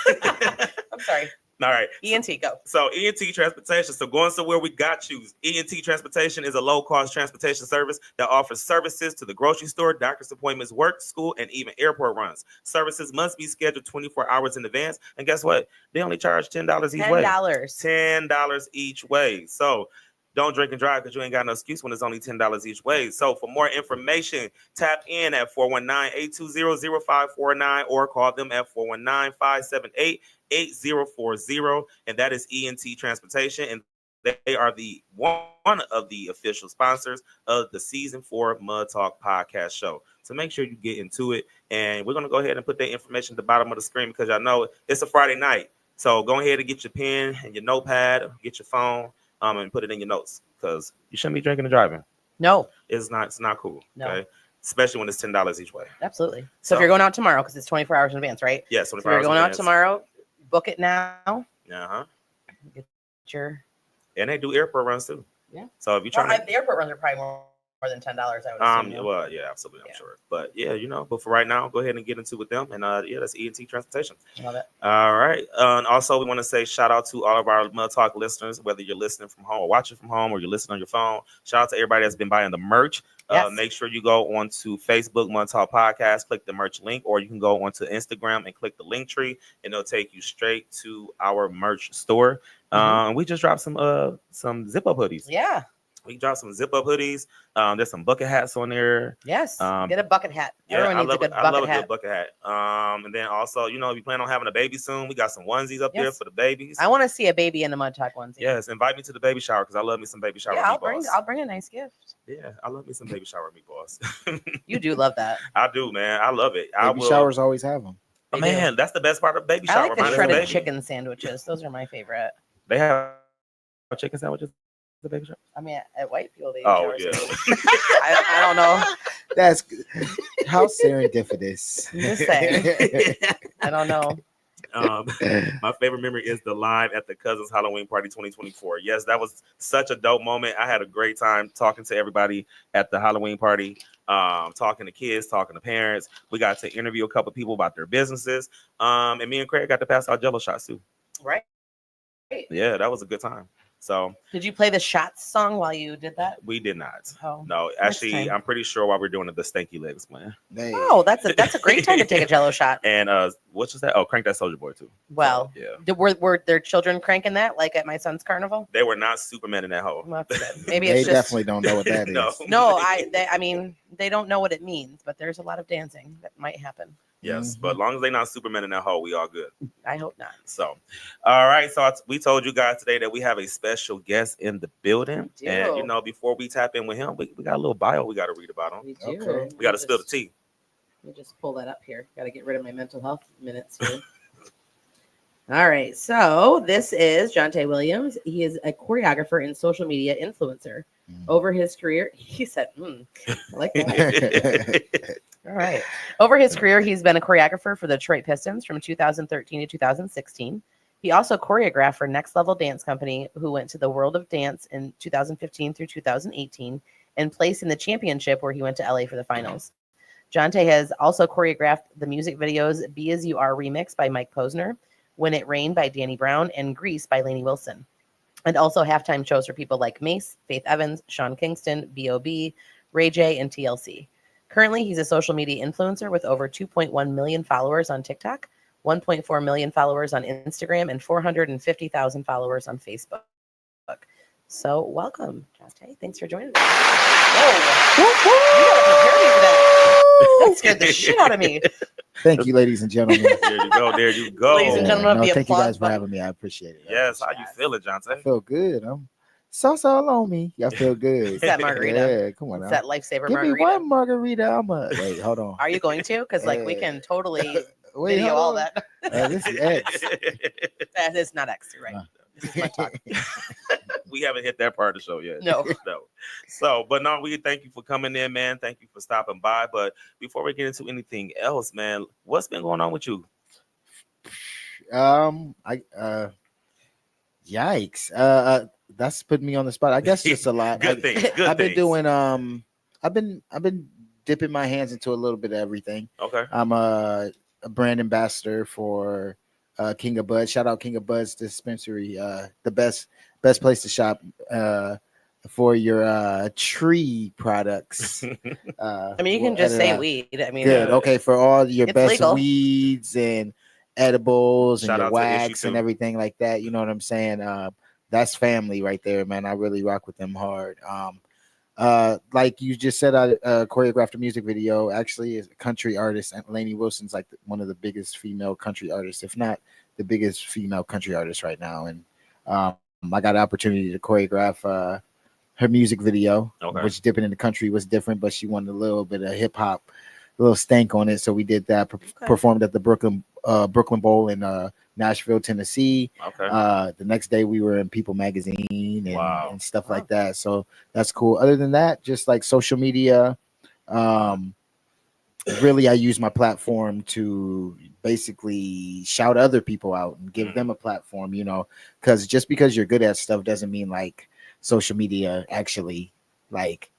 I'm sorry. All right. ENT, go. So ENT Transportation. So going somewhere we got you. ENT Transportation is a low-cost transportation service that offers services to the grocery store, doctor's appointments, work, school, and even airport runs. Services must be scheduled 24 hours in advance. And guess what? They only charge $10 each way. $10 each way. So don't drink and drive because you ain't got no excuse when it's only $10 each way. So for more information, tap in at 419-820-0549 or call them at 419-578-8040. And that is ENT Transportation. And they are the one of the official sponsors of the season 4 Mud Talk podcast show. So make sure you get into it. And we're going to go ahead and put that information at the bottom of the screen because y'all know it's a Friday night. So go ahead and get your pen and your notepad, get your phone. And put it in your notes because you shouldn't be drinking and driving. No, it's not cool. No. Okay, especially when it's $10 each way. Absolutely. So if you're going out tomorrow, because it's 24 hours in advance, right? Yes. Yeah, so if you're going out tomorrow, book it now. Get your. And they do airport runs too. Yeah. So if you try, the airport runs are probably more than $10. I would assume. Well, yeah, absolutely, I'm sure. But yeah, but for right now, go ahead and get into with them. And that's ENT Transportation. Love it. All right. And also, we want to say shout out to all of our Mud Talk listeners, whether you're listening from home or watching from home or you're listening on your phone. Shout out to everybody that's been buying the merch. Yes. Make sure you go onto Facebook, Mud Talk Podcast, click the merch link, or you can go onto Instagram and click the link tree, and it'll take you straight to our merch store. We just dropped some zip up hoodies. Yeah. We dropped some zip up hoodies. There's some bucket hats on there. Yes. Get a bucket hat. Yeah, Everyone needs a good bucket hat. A good bucket hat. And then also, if you plan on having a baby soon, we got some onesies up there for the babies. I want to see a baby in the Mud Talk onesie. Yes, invite me to the baby shower because I love me some baby shower meatballs. I'll bring a nice gift. Yeah, I love me some baby shower meatballs. You do love that. I do, man. I love it. Baby showers always have them. Oh, man, that's the best part of baby shower. I like the shredded chicken sandwiches. Those are my favorite. They have chicken sandwiches. The baby shower? I mean, at white people, they. Oh yeah. I don't know. That's how serendipitous. I'm just saying. I don't know. My favorite memory is the live at the Cousins Halloween Party 2024. Yes, that was such a dope moment. I had a great time talking to everybody at the Halloween party, talking to kids, talking to parents. We got to interview a couple people about their businesses. And me and Craig got to pass out Jello shots too. Right. Yeah, that was a a time. So, did you play the Shots song while you did that? We did not. Oh, no, actually, I'm pretty sure while we're doing it, the Stanky Legs playing. Oh, that's a great time to take a Jello shot. And what's that? Oh, Crank That Soldier Boy too. Well, so, yeah. Were their children cranking that like at my son's carnival? They were not Superman in that hole. Well, that's good. Maybe they it's just... definitely don't know what that is. No, I mean they don't know what it means, but there's a lot of dancing that might happen. Yes, but as long as they're not Superman in that hole, we all good. I hope not. So, all right. So we told you guys today that we have a special guest in the building, and before we tap in with him, we got a little bio we got to read about him. We do. Okay. We got to spill the tea. Let me just pull that up here. Got to get rid of my mental health minutes here. All right. So this is Jonte Williams. He is a choreographer and social media influencer. Over his career, he said, I like that. All right. Over his career, he's been a choreographer for the Detroit Pistons from 2013 to 2016. He also choreographed for Next Level Dance Company, who went to the World of Dance in 2015 through 2018 and placed in the championship where he went to LA for the finals. Jonte has also choreographed the music videos Be As You Are Remix by Mike Posner, When It Rained by Danny Brown, and Grease by Lainey Wilson. And also halftime shows for people like Mace, Faith Evans, Sean Kingston, B.O.B., Ray J, and TLC. Currently, he's a social media influencer with over 2.1 million followers on TikTok, 1.4 million followers on Instagram, and 450,000 followers on Facebook. So welcome, Jonte. Thanks for joining us. Whoa. You gotta prepare me for that. That scared the shit out of me. Thank you, ladies and gentlemen. There you go. Ladies and gentlemen, the thank you guys applause for having me. I appreciate it. Yes, how you feeling, Jonte? I feel good. I'm so on me. I feel good. It's that margarita. Yeah, come on It's now. that lifesaver Give margarita. me one margarita. Wait, hold on. Are you going to? Because we can totally Wait, video hold all on. that. This is X. It's not X, you're right. This is my talk. We haven't hit that part of the show yet. No. So, but no, we thank you for coming in, man. Thank you for stopping by. But before we get into anything else, man, what's been going on with you? Yikes. That's putting me on the spot. I guess just a lot. Good things. I've been doing I've been dipping my hands into a little bit of everything. Okay. I'm a brand ambassador for King of Buds. Shout out King of Buds Dispensary. The best place to shop for your tree products. I mean, you can just say weed. I mean, good. Okay, for all your best legal. weeds and edibles and Shout your out to wax Issue and too. everything like that. You know what I'm saying? That's family right there, man. I really rock with them hard. Like you just said, I choreographed a music video. Actually, is a country artist, and Lainey Wilson's like one of the biggest female country artists, if not the biggest female country artist right now. And I got an opportunity to choreograph her music video, which dipping in the country was different, but she wanted a little bit of hip hop, a little stank on it, so we did that. Performed at the Brooklyn Bowl in Nashville, Tennessee. The next day we were in People Magazine and stuff like that. So that's cool. Other than that, just like social media, really I use my platform to basically shout other people out and give them a platform, you know, because just because you're good at stuff doesn't mean like social media actually like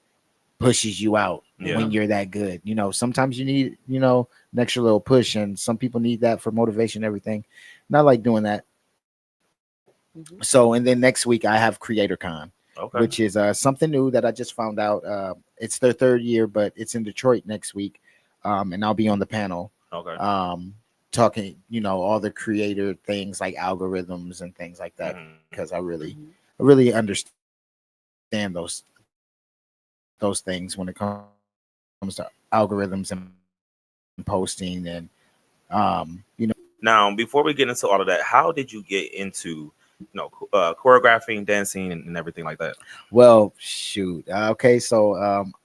pushes you out when you're that good. You know, sometimes you need, you know, an extra little push, and some people need that for motivation and everything. Not like doing that. So, and then next week I have CreatorCon, which is something new that I just found out. It's their third year, but it's in Detroit next week. And I'll be on the panel. Talking, you know, all the creator things like algorithms and things like that, because I really understand those things when it comes to algorithms and posting and you know. Now, before we get into all of that, how did you get into, you know, choreographing, dancing, and everything like that? Well, shoot. Okay, so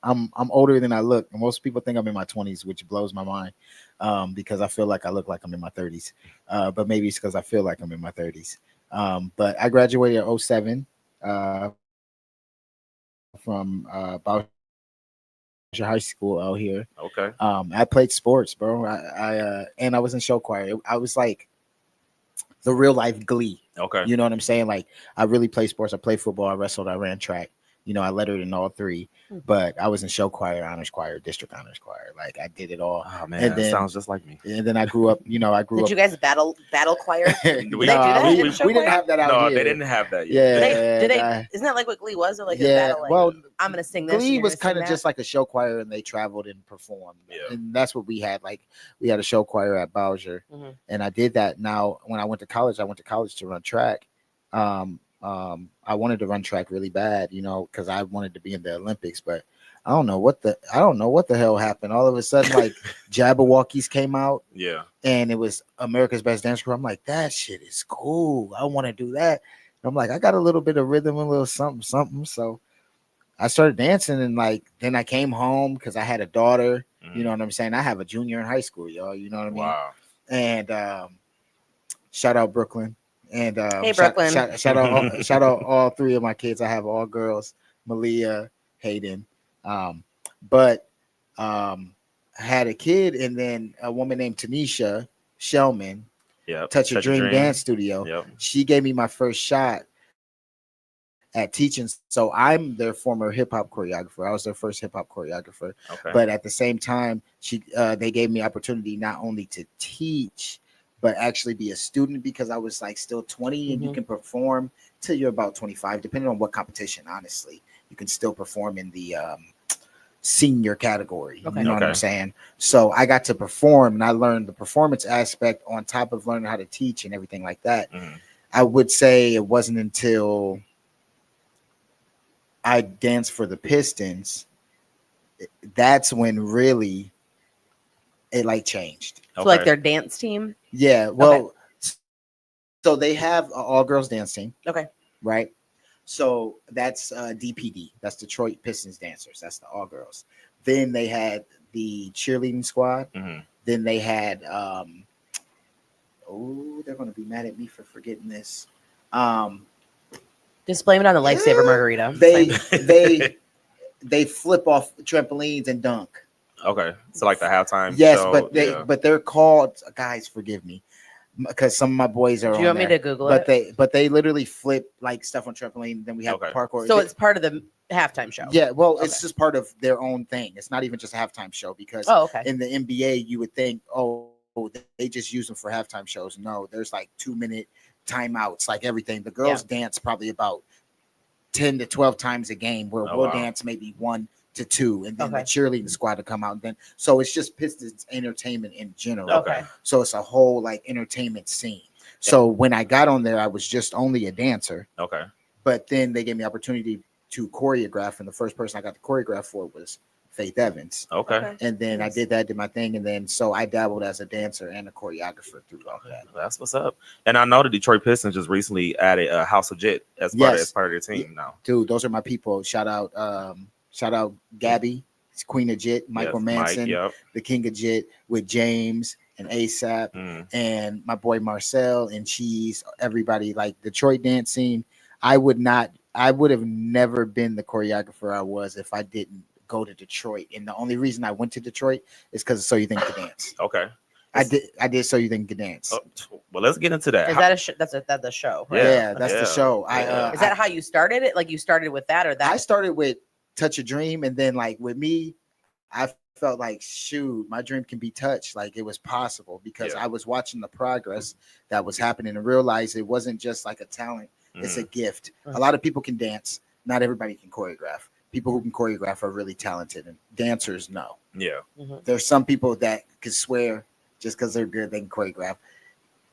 I'm older than I look. Most people think I'm in my 20s, which blows my mind, because I feel like I look like I'm in my 30s. But maybe it's because I feel like I'm in my 30s. But I graduated at 07 from Boucher High School out here. I played sports, bro. I was in show choir. I was like the real life Glee. You know what I'm saying? Like, I really play sports. I played football, I wrestled, I ran track. You know, I lettered in all three, but I was in show choir, honors choir, district honors choir. Like, I did it all. Oh man, and then, sounds just like me. And then I grew up, you know, Did you guys battle choir? we didn't have that out No, here. they didn't have that yet. Yeah. Isn't that like what Glee was? Or like a yeah, battle, like, well, I'm going to sing this. Glee was kind of just like a show choir, and they traveled and performed. And that's what we had. Like, we had a show choir at Boucher, and I did that. Now, when I went to college to run track. I wanted to run track really bad, you know, because I wanted to be in the Olympics, but I don't know what the hell happened. All of a sudden, like Jabberwockies came out, and it was America's Best Dance Crew. I'm like, that shit is cool. I want to do that. And I'm like, I got a little bit of rhythm, a little something. So I started dancing, and like then I came home because I had a daughter. You know what I'm saying? I have a junior in high school, y'all. You know what I mean? Wow. And shout out Brooklyn. And hey, Brooklyn. Shout out all three of my kids. I have all girls. Malia, Hayden. But had a kid, and then a woman named Tanisha Shellman, Touch Your Dream Dance Studio. Yep. She gave me my first shot at teaching. So I'm their former hip hop choreographer. I was their first hip hop choreographer. Okay. But at the same time, they gave me opportunity not only to teach, but actually be a student, because I was like still 20 and you can perform till you're about 25, depending on what competition, honestly. You can still perform in the senior category. You know what I'm saying? So I got to perform, and I learned the performance aspect on top of learning how to teach and everything like that. I would say it wasn't until I danced for the Pistons that's when really it like changed. So like their dance team? Yeah. Well, so they have an all girls dance team. Okay. Right. So that's DPD. That's Detroit Pistons Dancers. That's the all girls. Then they had the cheerleading squad. Then they had they're going to be mad at me for forgetting this. Just blame it on the Lifesaver Margarita. They flip off trampolines and dunk. Okay, so like the halftime. Yes, show, but they're called, guys, forgive me, because some of my boys are. Do you want me to Google it? But they literally flip like stuff on trampoline. Then we have parkour. So it's part of the halftime show. Yeah, well, it's just part of their own thing. It's not even just a halftime show, because in the NBA you would think, they just use them for halftime shows. No, there's like 2-minute timeouts, like everything. The girls dance probably about 10 to 12 times a game, where we'll dance maybe 1 to 2, and then the cheerleading squad to come out. And then so it's just Pistons entertainment in general. So it's a whole like entertainment scene. So when I got on there, I was just only a dancer. But then they gave me opportunity to choreograph, and the first person I got to choreograph for was Faith Evans. And then I did my thing, and then so I dabbled as a dancer and a choreographer throughout that. That's what's up. And I know the Detroit Pistons just recently added House of Jet as part of their team now. Dude, those are my people. Shout out Gabby, Queen of Jit, Michael Manson, the King of Jit, with James and ASAP, and my boy Marcel and Cheese. Everybody, like Detroit dance scene. I would have never been the choreographer I was if I didn't go to Detroit. And the only reason I went to Detroit is because So You Think You Can Dance. I did So You Think You Can Dance. Well, let's get into that. Is that that's the show? Right? Yeah, that's the show. Is that how you started it? Like you started with that, or that? I started with Touch a Dream, and then like with me, I felt like, shoot, my dream can be touched. Like it was possible, because I was watching the progress that was happening and realized it wasn't just like a talent. It's a gift. A lot of people can dance. Not everybody can choreograph. People who can choreograph are really talented, and dancers know. There's some people that could swear just because they're good, they can choreograph,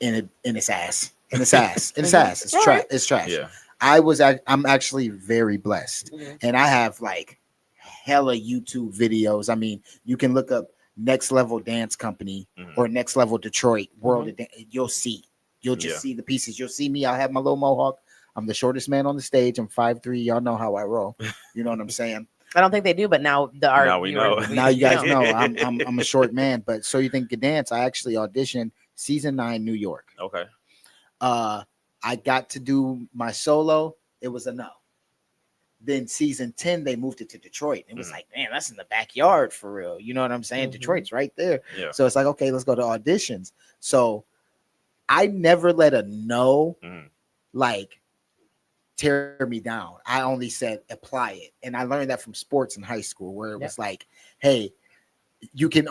and it's ass. And it's ass. It's ass. It's trash. It's trash. I'm actually very blessed, and I have like hella YouTube videos. I mean, you can look up Next Level Dance Company or Next Level Detroit World of Dance. You'll see. You'll just see the pieces. You'll see me. I'll have my little mohawk. I'm the shortest man on the stage. I'm 5'3". Y'all know how I roll. You know what I'm saying? I don't think they do, but now we know. Now you guys know I'm a short man. But So You Think You Can Dance, I actually auditioned season 9, New York. I got to do my solo. It was a no. Then season 10, they moved it to Detroit. It was like, man, that's in the backyard for real. You know what I'm saying? Detroit's right there. So it's like, okay, let's go to auditions. So I never let a no like tear me down. I only said apply it. And I learned that from sports in high school, where it was like, hey, you can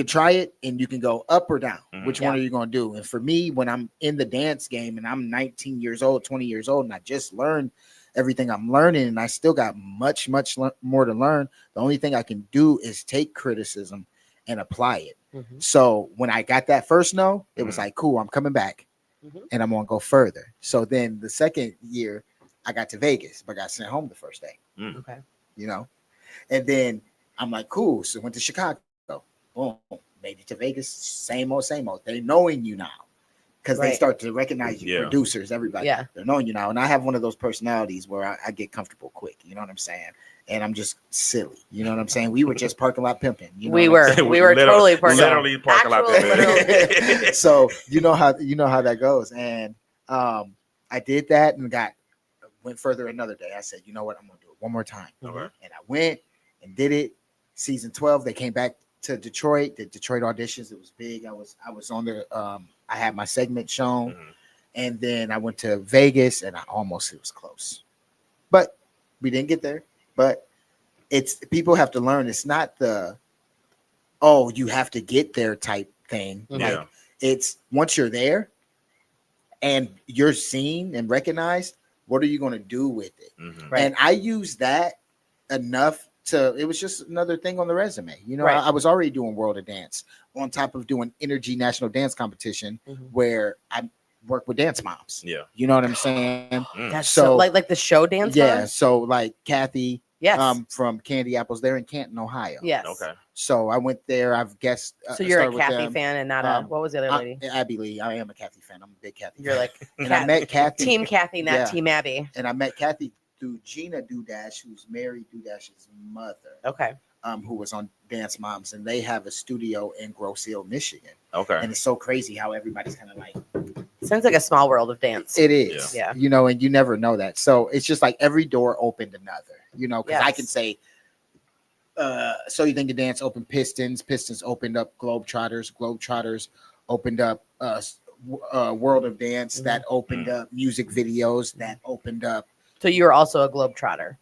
try it and you can go up or down. Which one are you going to do? And for me, when I'm in the dance game and I'm 19 years old, 20 years old, and I just learned everything I'm learning, and I still got much more to learn, the only thing I can do is take criticism and apply it. So when I got that first no, it was like, cool, I'm coming back and I'm going to go further. So then the second year I got to Vegas, but got sent home the first day. You know, and then I'm like, cool. So went to Chicago. Boom. Made it to Vegas. Same old. They knowing you now, because they start to recognize you. Producers, everybody. They're knowing you now. And I have one of those personalities where I get comfortable quick. You know what I'm saying? And I'm just silly. You know what I'm saying? We were just parking lot pimping. You know we were totally literally parking lot pimping. So you know how that goes. And I did that and went further another day. I said, you know what, I'm gonna do it one more time. Okay. And I went and did it. Season 12, they came back to Detroit, the Detroit auditions. It was big. I was on the I had my segment shown, and then I went to Vegas, and it was close, but we didn't get there. But it's people have to learn. It's not the you have to get there type thing. Like it's once you're there and you're seen and recognized, what are you going to do with it? Right. And I use that enough. It was just another thing on the resume. You know, Right. I was already doing World of Dance on top of doing Energy National Dance Competition, where I work with dance moms. Yeah. You know what I'm saying? That's so like the show dance. Yeah. moms? So like Kathy Yes. from Candy Apples, they're in Canton, Ohio. Yes. Okay. So I went there. I've guessed. So you're a started with Kathy them. fan and not a what was the other lady? Abby Lee. I am a Kathy fan. I'm a big Kathy You're fan. like and I met Kathy. Team Kathy, not Yeah. Team Abby. And I met Kathy through Gina Dudash, who's Mary Dudash's mother. Okay. Who was on Dance Moms, and they have a studio in Grosse Hill, Michigan. Okay. And it's so crazy how everybody's kind of like, Sounds like a small world of dance. it is, Yeah. you know, and you never know that. So it's just like every door opened another, you know, because I Yes. can say, So You Think You Dance opened Pistons, Pistons opened up Globetrotters, Globetrotters opened up World of Dance, that opened up music videos, that opened up. So you were also a Globetrotter.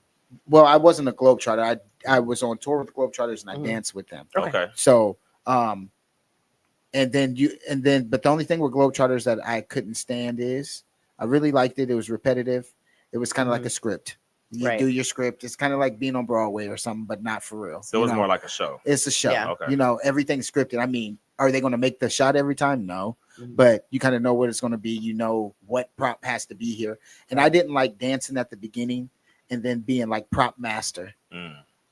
Well, I wasn't a Globetrotter. I was on tour with the Globetrotters and I danced with them. Okay. So, but the only thing with Globetrotters that I couldn't stand is I really liked it. It was repetitive. It was kind of like a script. You Right. do your script. It's kind of like being on Broadway or something, but not for real. So it was more like a show. It's a show. Yeah. Okay. You know, everything's scripted. I mean, are they going to make the shot every time? No. Mhm. But you kind of know what it's going to be. You know what prop has to be here. And I didn't like dancing at the beginning and then being like prop master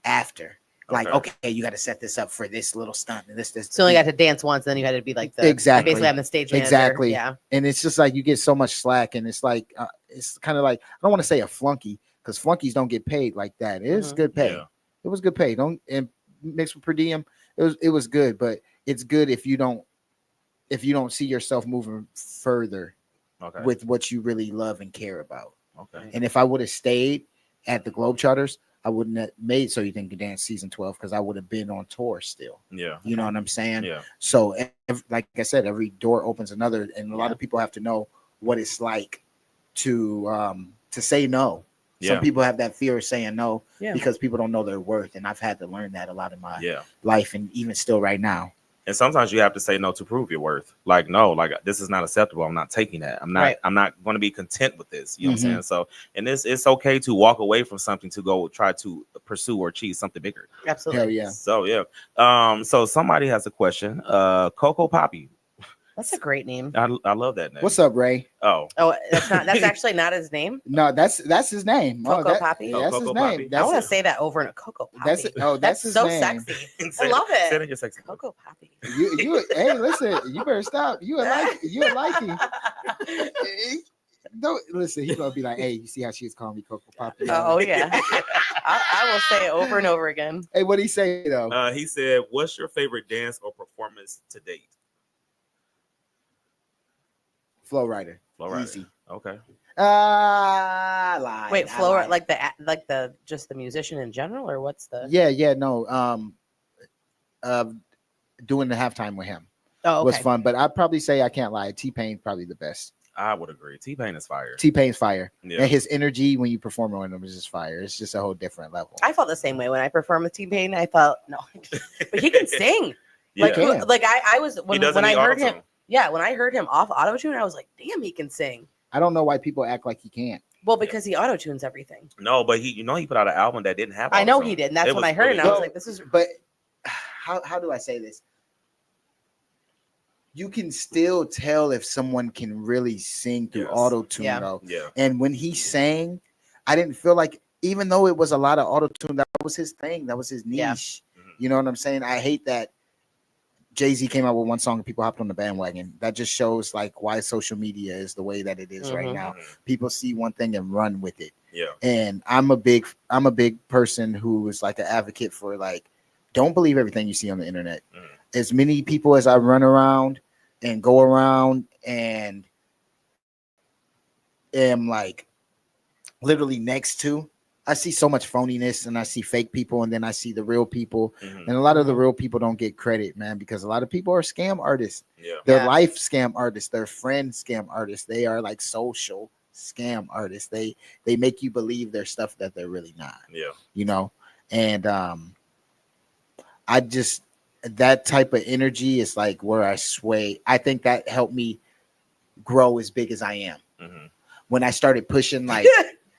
after. Like, okay, you got to set this up for this little stunt and this. So you only got to dance once, then you had to be like the Exactly. basically I'm the stage manager. Exactly. Yeah. And it's just like you get so much slack, and it's like it's kind of like I don't want to say a flunky because flunkies don't get paid like that. It is good pay. Yeah. It was good pay. Don't and mixed with per diem. It was good, but it's good if you don't see yourself moving further with what you really love and care about. Okay. And if I would have stayed at the Globetrotters, I wouldn't have made So You Think You Dance season 12 because I would have been on tour still. Yeah. You know what I'm saying? Yeah. So, like I said, every door opens another, and a lot of people have to know what it's like to say no. Yeah. Some people have that fear of saying no Yeah. because people don't know their worth, and I've had to learn that a lot in my Yeah. life, and even still right now. And sometimes you have to say no to prove your worth. Like, no, like this is not acceptable. I'm not taking that. I'm not. Right. I'm not going to be content with this. You know what I'm saying? So, and it's okay to walk away from something to go try to pursue or achieve something bigger. Absolutely. Hell yeah. So yeah. So somebody has a question. Coco Poppy. That's a great name. I love that name. What's up, Ray? Oh, That's actually not his name. No, that's his name. Coco Poppy? Oh, That's Coco his Poppy. name. I That's want to it. say that over in a Coco Poppy. That's it. Oh, that's his so name. sexy. Say I love it. Say it in your sexy. Coco Poppy. You hey, listen, you better stop. You a likey. No, listen, he's gonna be like, hey, you see how she's calling me Coco Poppy? Oh yeah. I will say it over and over again. Hey, what'd he say though? He said, "What's your favorite dance or performance to date?" Flow Rider. Flow Rider. Easy. Okay. I lied. Wait, I Flo, lied. like the just the musician in general, or what's the? Yeah, no. Doing the halftime with him Oh, was okay. fun, but I'd probably say I can't lie. T-Pain probably the best. I would agree. T-Pain is fire. T-Pain's fire, Yeah. and his energy when you perform with him is just fire. It's just a whole different level. I felt the same way when I performed with T-Pain. I felt no, but he can sing. Like, Yeah. like I was He when doesn't I need heard him. auto-tune. Yeah, when I heard him off auto-tune, I was like, damn, he can sing. I don't know why people act like he can't. Well, because he auto-tunes everything. No, but he put out an album that didn't have. I know auto-tune. he did, and that's It when was I heard it, really and I was good. like, this is But how do I say this? You can still tell if someone can really sing through Yes. auto tune Yeah. though. Yeah. And when he sang, I didn't feel like, even though it was a lot of auto tune, that was his thing. That was his niche. Yeah. Mhm. You know what I'm saying? I hate that Jay-Z came out with one song and people hopped on the bandwagon. That just shows like why social media is the way that it is right Mhm. now. Mhm. People see one thing and run with it. Yeah. And I'm a big person who is like an advocate for like, don't believe everything you see on the internet. Mhm. As many people as I run around and go around and am like literally next to, I see so much phoniness, and I see fake people, and then I see the real people. And a lot of the real people don't get credit, man, because a lot of people are scam artists. They're life scam artists, they're friend scam artists, they are like social scam artists. They make you believe they're stuff that they're really not. You know, and I just, that type of energy is like where I sway. I think that helped me grow as big as I am. When I started pushing, like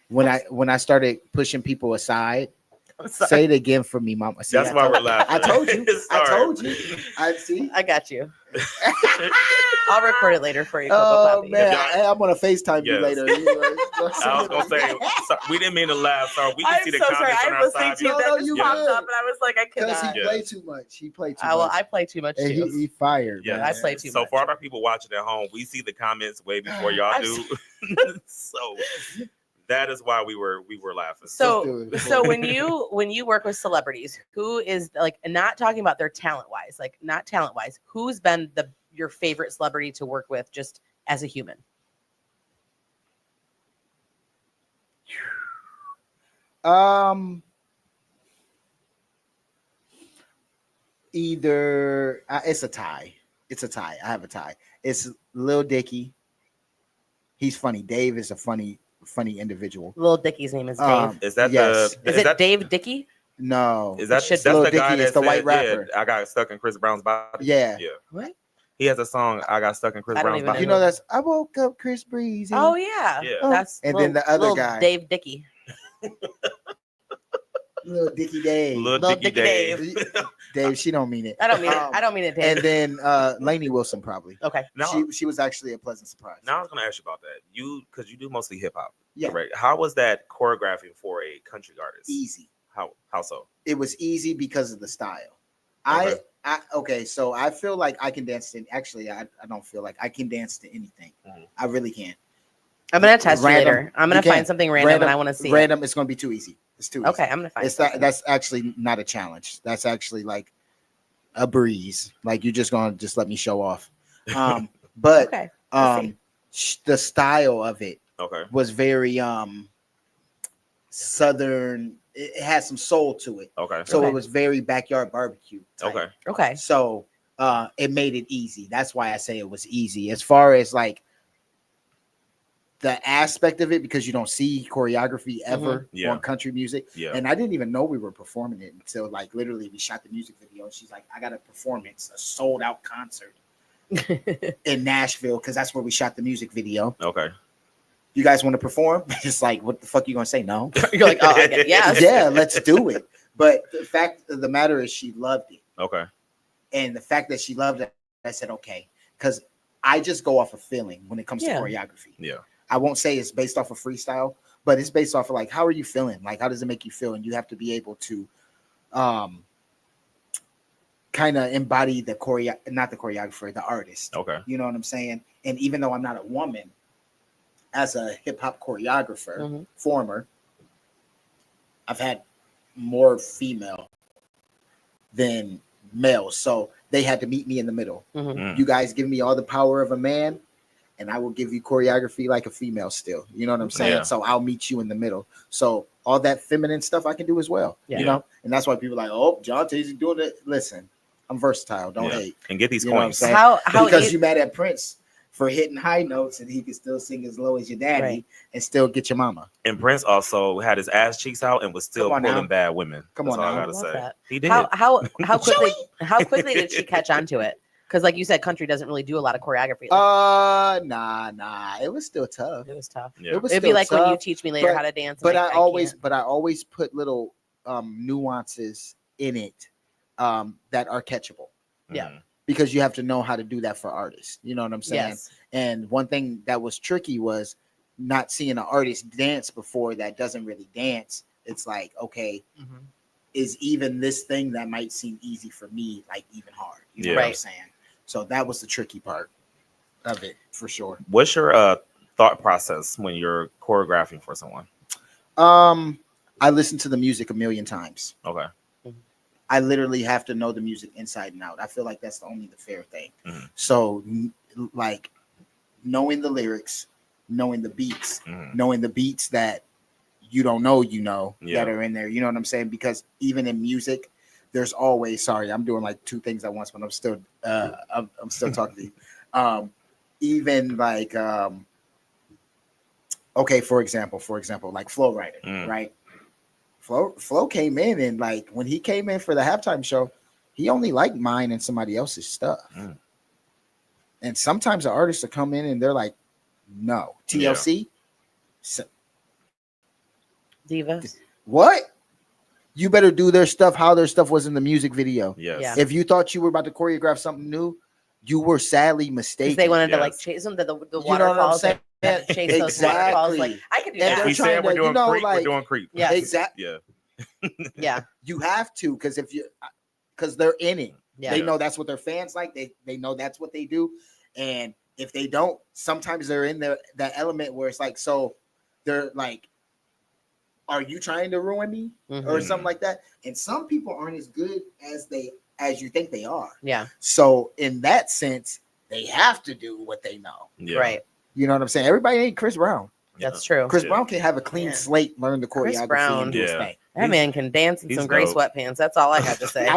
when I started pushing people aside. Say it again for me, Mama. See, that's why we're laughing. I told you. I told you. I see. I got you. I'll record it later for you. Oh man, I'm gonna FaceTime you later. I was gonna say we didn't mean to laugh. Sorry, we can see the comments on our side. You popped up, and I was like, I cannot. Because he played too much. He played too much. Well, I play too much too. He fired. Yeah, I play too much. So for our people watching at home, we see the comments way before y'all do. So that is why we were laughing. So when you work with celebrities, who is like, not talking about their talent wise, like not talent wise, who's been your favorite celebrity to work with just as a human? Either it's a tie. I have a tie. It's Lil Dicky. He's funny. Dave is a funny individual. Lil Dicky's name is Dave. Is that is it Dave Dicky? No. Is that's the guy that's the white rapper? I got stuck in Chris Brown's body. Yeah. What? He has a song, I got stuck in Chris Brown's body. You know, that's I woke up Chris Breezy. Oh yeah. That's then the other guy, Dave Dicky. Little Dicky Dave. Little Dicky Dave. Dave, she don't mean it. I don't mean it. I don't mean it, Dave. And then Lainey Wilson probably. Okay. Now, she was actually a pleasant surprise. Now I was gonna ask you about that. Because you do mostly hip hop. Yeah. Right. How was that choreographing for a country artist? Easy. How so? It was easy because of the style. Okay. So I feel like I can dance to, actually I don't feel like I can dance to anything. I really can. I'm gonna test random, later. I'm gonna find something random and I want to see random. It's gonna be too easy. It's too easy. Okay, I'm gonna find that's actually not a challenge. That's actually like a breeze. Like you're just gonna let me show off. But okay. The style of it was very southern. It had some soul to it. So it was very backyard barbecue type. Okay. So it made it easy. That's why I say it was easy. As far as like the aspect of it, because you don't see choreography ever on country music. And I didn't even know we were performing it until like literally we shot the music video. And she's like, I got a performance, a sold out concert in Nashville, because that's where we shot the music video. You guys want to perform? It's like, what the fuck you gonna say? No. You're like, oh, yeah, let's do it. But the fact of the matter is she loved it. And the fact that she loved it, I said, okay, because I just go off of feeling when it comes to choreography. I won't say it's based off of freestyle, but it's based off of like, how are you feeling? Like, how does it make you feel? And you have to be able to kind of embody the not the choreographer, the artist. You know what I'm saying? And even though I'm not a woman, as a hip hop choreographer, former, I've had more female than male. So they had to meet me in the middle. You guys give me all the power of a man, and I will give you choreography like a female still. You know what I'm saying? So I'll meet you in the middle. So all that feminine stuff I can do as well. You know? And that's why people are like, oh, John Tazy doing it. Listen, I'm versatile. Don't hate. And get these points. How because you mad at Prince for hitting high notes and he can still sing as low as your daddy and still get your mama. And Prince also had his ass cheeks out and was still pulling bad women. Come That's on, all now. I gotta say. That. He did. How quickly did she catch on to it? Because like you said, country doesn't really do a lot of choreography. Nah. It was still tough. It was tough. Yeah. It'd be like when you teach me later how to dance. But I always put little nuances in it that are catchable. Yeah. Because you have to know how to do that for artists. You know what I'm saying? Yes. And one thing that was tricky was not seeing an artist dance before that doesn't really dance. It's like, okay, is even this thing that might seem easy for me, like even hard? You know what I'm saying? So that was the tricky part of it for sure. What's your thought process when you're choreographing for someone? I listen to the music a million times. I literally have to know the music inside and out. I feel like that's the fair thing. So like knowing the lyrics, knowing the beats, knowing the beats that you don't know, Yeah. that are in there. You know what I'm saying? Because even in music, there's always, sorry, I'm doing like two things at once, but I'm still talking to you. Even like, okay, for example, like Flo Rida, right? Flo came in, and like when he came in for the halftime show, he only liked mine and somebody else's stuff. And sometimes the artists will come in and they're like, no, TLC. Divas. What? You better do their stuff how their stuff was in the music video. Yes. Yeah. If you thought you were about to choreograph something new, you were sadly mistaken. They wanted to like chase them to the waterfalls. Saying? Chase those waterfalls. Like I could do And that. they're We trying said we're to, doing creep. like, We're doing creep. Yeah. Exactly. Yeah. Yeah. You have to, because they're in it. Yeah. They know that's what their fans like. They know that's what they do. And if they don't, sometimes they're in there that element where it's like, so they're like, are you trying to ruin me or something like that? And some people aren't as good as you think they are. Yeah. So in that sense, they have to do what they know. Yeah. Right. You know what I'm saying? Everybody ain't Chris Brown. That's true. Chris Brown can have a clean slate, learn the choreography. Chris Brown. And do his thing. That man can dance in some gray dope. sweatpants. That's all I have to say.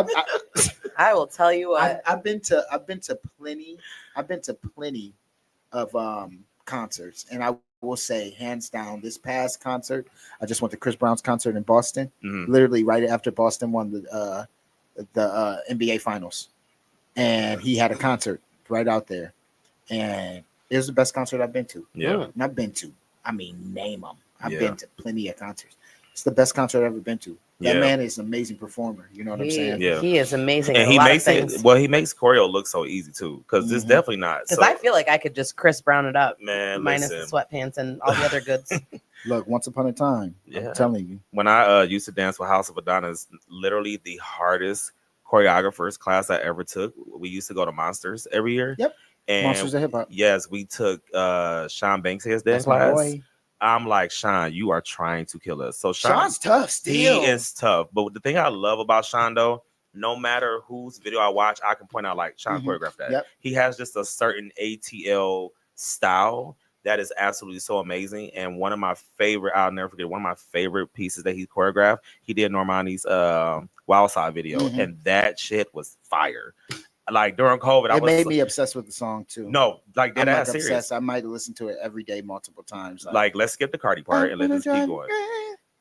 I will tell you what. I've been to plenty of concerts, and I will say hands down, this past concert, I just went to Chris Brown's concert in Boston, literally right after Boston won the NBA Finals, and he had a concert right out there, and it was the best concert I've been to. Yeah, and I've been to, I mean, name them. I've been to plenty of concerts. It's the best concert I've ever been to. That man is an amazing performer. You know what I'm saying? Yeah, he is amazing. And he makes it. Well, he makes choreo look so easy too, because it's definitely not. Because I feel like I could just Chris Brown it up, man, minus the sweatpants and all the other goods. Look, once upon a time, I'm telling you. When I used to dance with House of Adonis, literally the hardest choreographers class I ever took. We used to go to Monsters every year. Yep. And Monsters of Hip Hop. Yes, we took Sean Banks' dance class. I'm like, Sean, you are trying to kill us. So Sean's tough still. He is tough. But the thing I love about Sean, though, no matter whose video I watch, I can point out like Sean choreographed that. Yep. He has just a certain ATL style that is absolutely so amazing. And one of my favorite, I'll never forget, one of my favorite pieces that he choreographed, he did Normani's Wild Side video. And that shit was fire. Like during COVID, it made me obsessed with the song too. No, like that. I'm Serious. Obsessed. I might listen to it every day, multiple times. Like let's skip the Cardi part and let's keep going.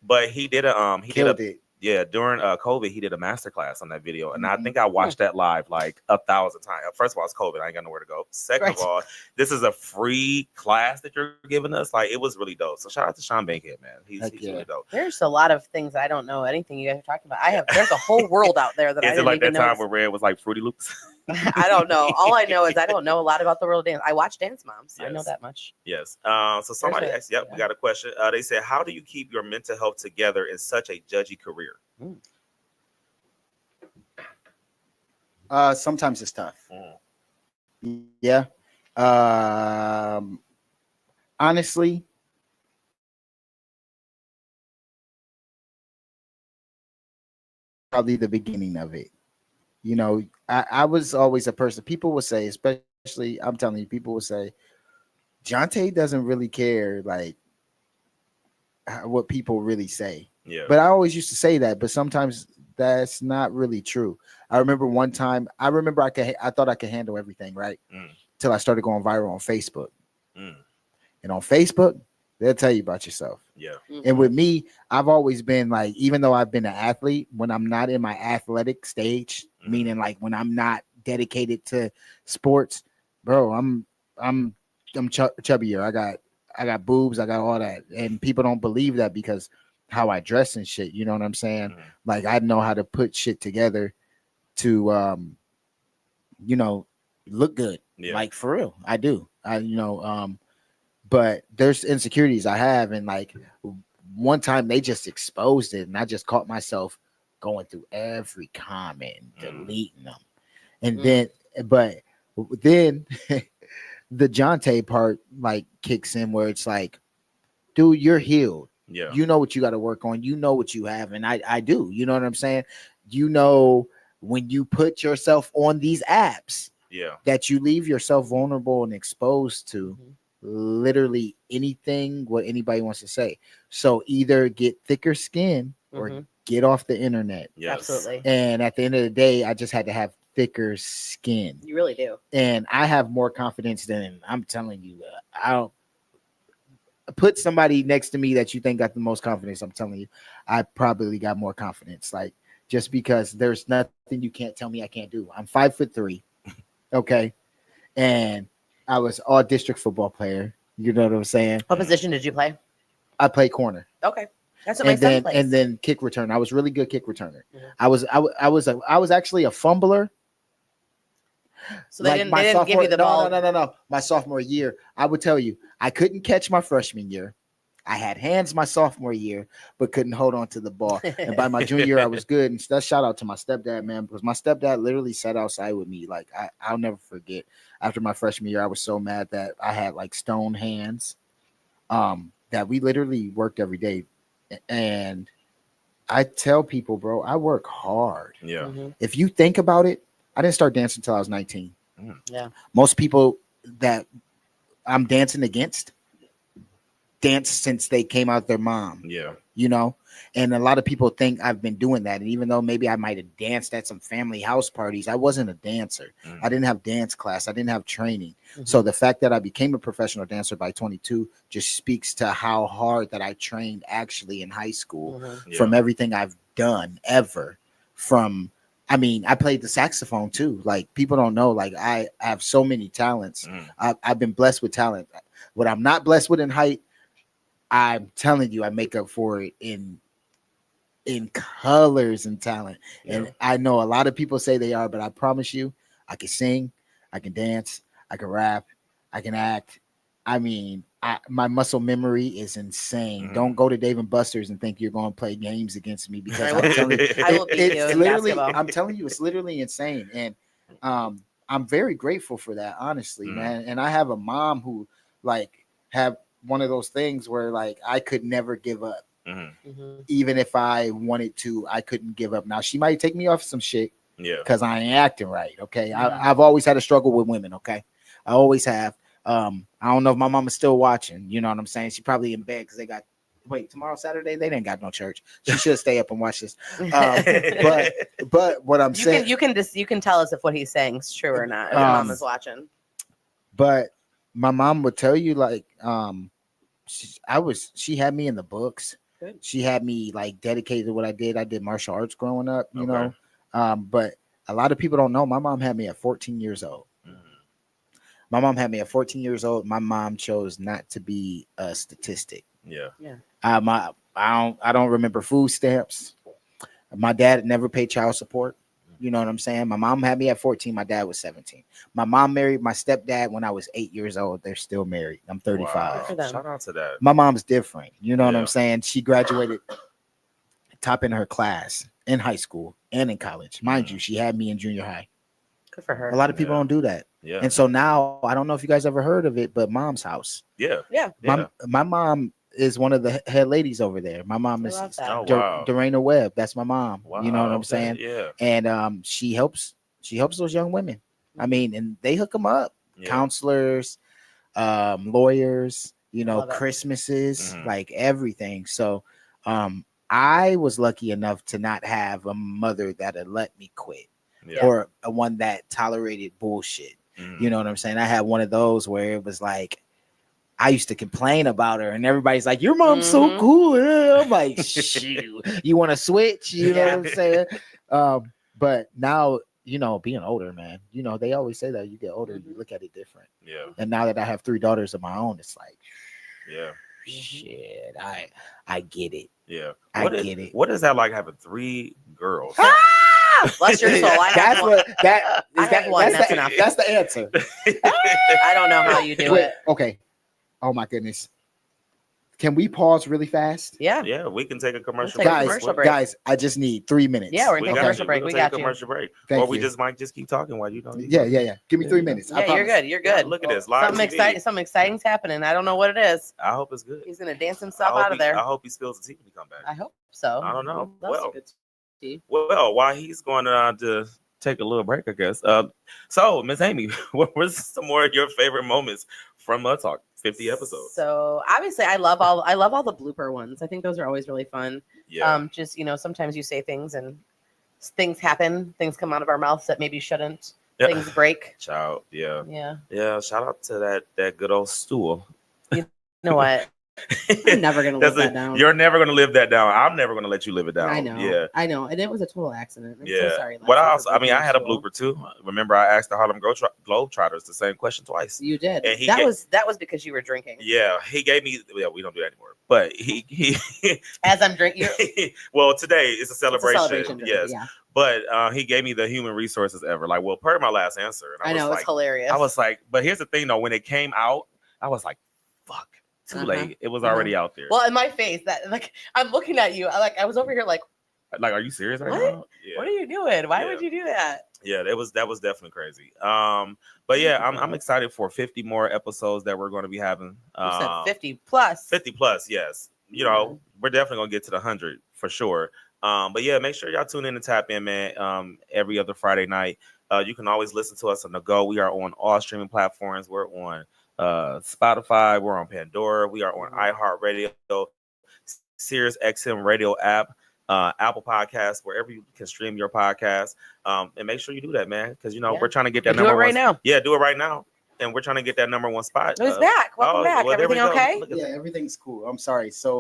But he did a killed it. Yeah, during COVID, he did a masterclass on that video, and I think I watched that live like 1,000 times. First of all, it's COVID; I ain't got nowhere to go. Second of all, this is a free class that you're giving us. Like, it was really dope. So shout out to Sean Bankhead, man. He's really dope. There's a lot of things I don't know. Anything you guys are talking about, there's a whole world out there that I didn't like even that know. time where Red was like Fruity Loops? I don't know. All I know is I don't know a lot about the world of dance. I watch Dance Moms. Yes. I know that much. Yes. So somebody asked, we got a question. They said, how do you keep your mental health together in such a judgy career? Sometimes it's tough. Yeah. Honestly, probably the beginning of it. You know, I was always a person, people would say, especially, I'm telling you, people would say, Jonte doesn't really care, like, what people really say. Yeah. But I always used to say that, but sometimes that's not really true. I remember one time, I thought I could handle everything, right? Till I started going viral on Facebook. And on Facebook, they'll tell you about yourself. Yeah. And with me, I've always been like, even though I've been an athlete, when I'm not in my athletic stage, meaning like when I'm not dedicated to sports, bro, I'm chubbier. I got boobs, I got all that. And people don't believe that because how I dress and shit. You know what I'm saying? Like, I know how to put shit together to look good. Like, for real. I do. But there's insecurities I have, and like one time they just exposed it, and I just caught myself going through every comment, deleting them. And then the Jonte part like kicks in where it's like, dude, you're healed. Yeah. You know what you got to work on. You know what you have. And I do. You know what I'm saying? You know, when you put yourself on these apps, that you leave yourself vulnerable and exposed to, literally anything what anybody wants to say. So either get thicker skin or get off the internet. Yes. Absolutely. And at the end of the day, I just had to have thicker skin. You really do. And I have more confidence than, I'm telling you, I don't put somebody next to me that you think got the most confidence. I'm telling you, I probably got more confidence. Like, just because there's nothing you can't tell me I can't do. I'm 5'3", okay, and I was all district football player. You know what I'm saying? What position did you play? I played corner. Okay, that's what my son plays. And then kick return. I was really good kick returner. I was actually a fumbler. So they didn't give you the ball. No. My sophomore year, I would tell you, I couldn't catch my freshman year. I had hands my sophomore year, but couldn't hold on to the ball. And by my junior year, I was good. And that shout out to my stepdad, man, because my stepdad literally sat outside with me. Like, I'll never forget. After my freshman year, I was so mad that I had like stone hands. That we literally worked every day. And I tell people, bro, I work hard. Yeah. If you think about it, I didn't start dancing until I was 19. Yeah. Most people that I'm dancing against dance since they came out their mom. Yeah. You know, and a lot of people think I've been doing that. And even though maybe I might have danced at some family house parties, I wasn't a dancer. I didn't have dance class. I didn't have training. So the fact that I became a professional dancer by 22 just speaks to how hard that I trained actually in high school from everything I've done ever. I mean, I played the saxophone too. Like, people don't know, like, I have so many talents. I've been blessed with talent. What I'm not blessed with in height, I'm telling you, I make up for it in colors and talent. And I know a lot of people say they are, but I promise you, I can sing, I can dance, I can rap, I can act. I mean, my muscle memory is insane. Don't go to Dave and Buster's and think you're going to play games against me, because I'm telling you, it's literally, I'm telling you, it's literally insane. And I'm very grateful for that, honestly, man. And I have a mom who, like, have one of those things where, like, I could never give up. Even if I wanted to, I couldn't give up. Now, she might take me off some shit because I ain't acting right. Okay. I've always had a struggle with women. Okay. I always have. I don't know if my mom is still watching. You know what I'm saying? She probably in bed because tomorrow Saturday, they didn't got no church. She should stay up and watch this. But what I'm saying, you can tell us if what he's saying is true or not. If your mom is watching. But my mom would tell you, like, she had me in the books. Good. She had me, like, dedicated to what I did. I did martial arts growing up, you know. But a lot of people don't know, my mom had me at 14 years old. My mom had me at 14 years old. My mom chose not to be a statistic. I don't remember food stamps. My dad never paid child support. You know what I'm saying? My mom had me at 14. My dad was 17. My mom married my stepdad when I was 8 years old. They're still married. I'm 35. Wow. Shout out to that. My mom's different. You know what I'm saying? She graduated top in her class in high school and in college. Mind you, she had me in junior high. Good for her. A lot of people don't do that. And so now, I don't know if you guys ever heard of it, but Mom's House. My mom is one of the head ladies over there. My mom is Dorena Webb. That's my mom. You know what I'm saying? And she helps those young women. I mean, and they hook them up. Counselors, lawyers, you know, Christmases, like everything. So I was lucky enough to not have a mother that had let me quit. Or a one that tolerated bullshit. You know what I'm saying? I had one of those where it was like, I used to complain about her, and everybody's like, "Your mom's so cool." I'm like, "Shoot, you want to switch?" You know what I'm saying? But now, you know, being older, man, you know, they always say that you get older, you look at it different. And now that I have 3 daughters of my own, it's like, shit, I get it. I get it. What is that like having 3 girls? Bless your soul. That's the answer. I don't know how you do it. Okay. Oh my goodness. Can we pause really fast? Yeah, we can take a commercial break. Guys, I just need 3 minutes. Yeah, we're gonna take a commercial break. We got you. Commercial break. Thank or we you. just might just keep talking while you don't. Yeah. Give me 3 minutes. Yeah, you're good. You're good. Look at this. Live Something exciting's happening. I don't know what it is. I hope it's good. He's gonna dance himself out of there. I hope he spills the tea when he comes back. I hope so. I don't know. Well, while he's going to take a little break, I guess. So, Miss Amy, what were some more of your favorite moments from Talk 50 episodes. So obviously, I love all the blooper ones. I think those are always really fun. Yeah. Just sometimes you say things and things happen, things come out of our mouths that maybe shouldn't. Things break. Child. Yeah. Yeah. Shout out to that good old stool. You know what? I'm never gonna live that down. You're never gonna live that down. I'm never gonna let you live it down. I know. Yeah. I know. And it was a total accident. I'm so sorry. But I had a blooper too. Remember, I asked the Harlem Globetrotters the same question twice. You did. And that was because you were drinking. Yeah, he gave me. Yeah, we don't do that anymore. But he as I'm drinking. Well, today is a celebration. Yes. Yeah. But he gave me the human resources ever. Like, well, per my last answer. And I know, it's hilarious. I was like, but here's the thing though, when it came out, I was like, fuck. Too late. It was already out there. Well, in my face, that like I'm looking at you. I was over here like, are you serious right now? Yeah. What are you doing? Why would you do that? Yeah, that was definitely crazy. But yeah, I'm excited for 50 more episodes that we're going to be having. You said 50 plus. 50 plus, yes. We're definitely gonna get to the 100 for sure. But yeah, make sure y'all tune in and tap in, man. Every other Friday night. You can always listen to us on the go. We are on all streaming platforms. We're on Spotify, we're on Pandora, we are on iHeartRadio, Sirius XM radio app, Apple Podcasts, wherever you can stream your podcast. And make sure you do that, man, because we're trying to get that number one. Do it right now. Yeah, do it right now. And we're trying to get that number one spot. He's back. Welcome back. Everything okay? Yeah, everything's cool. I'm sorry. So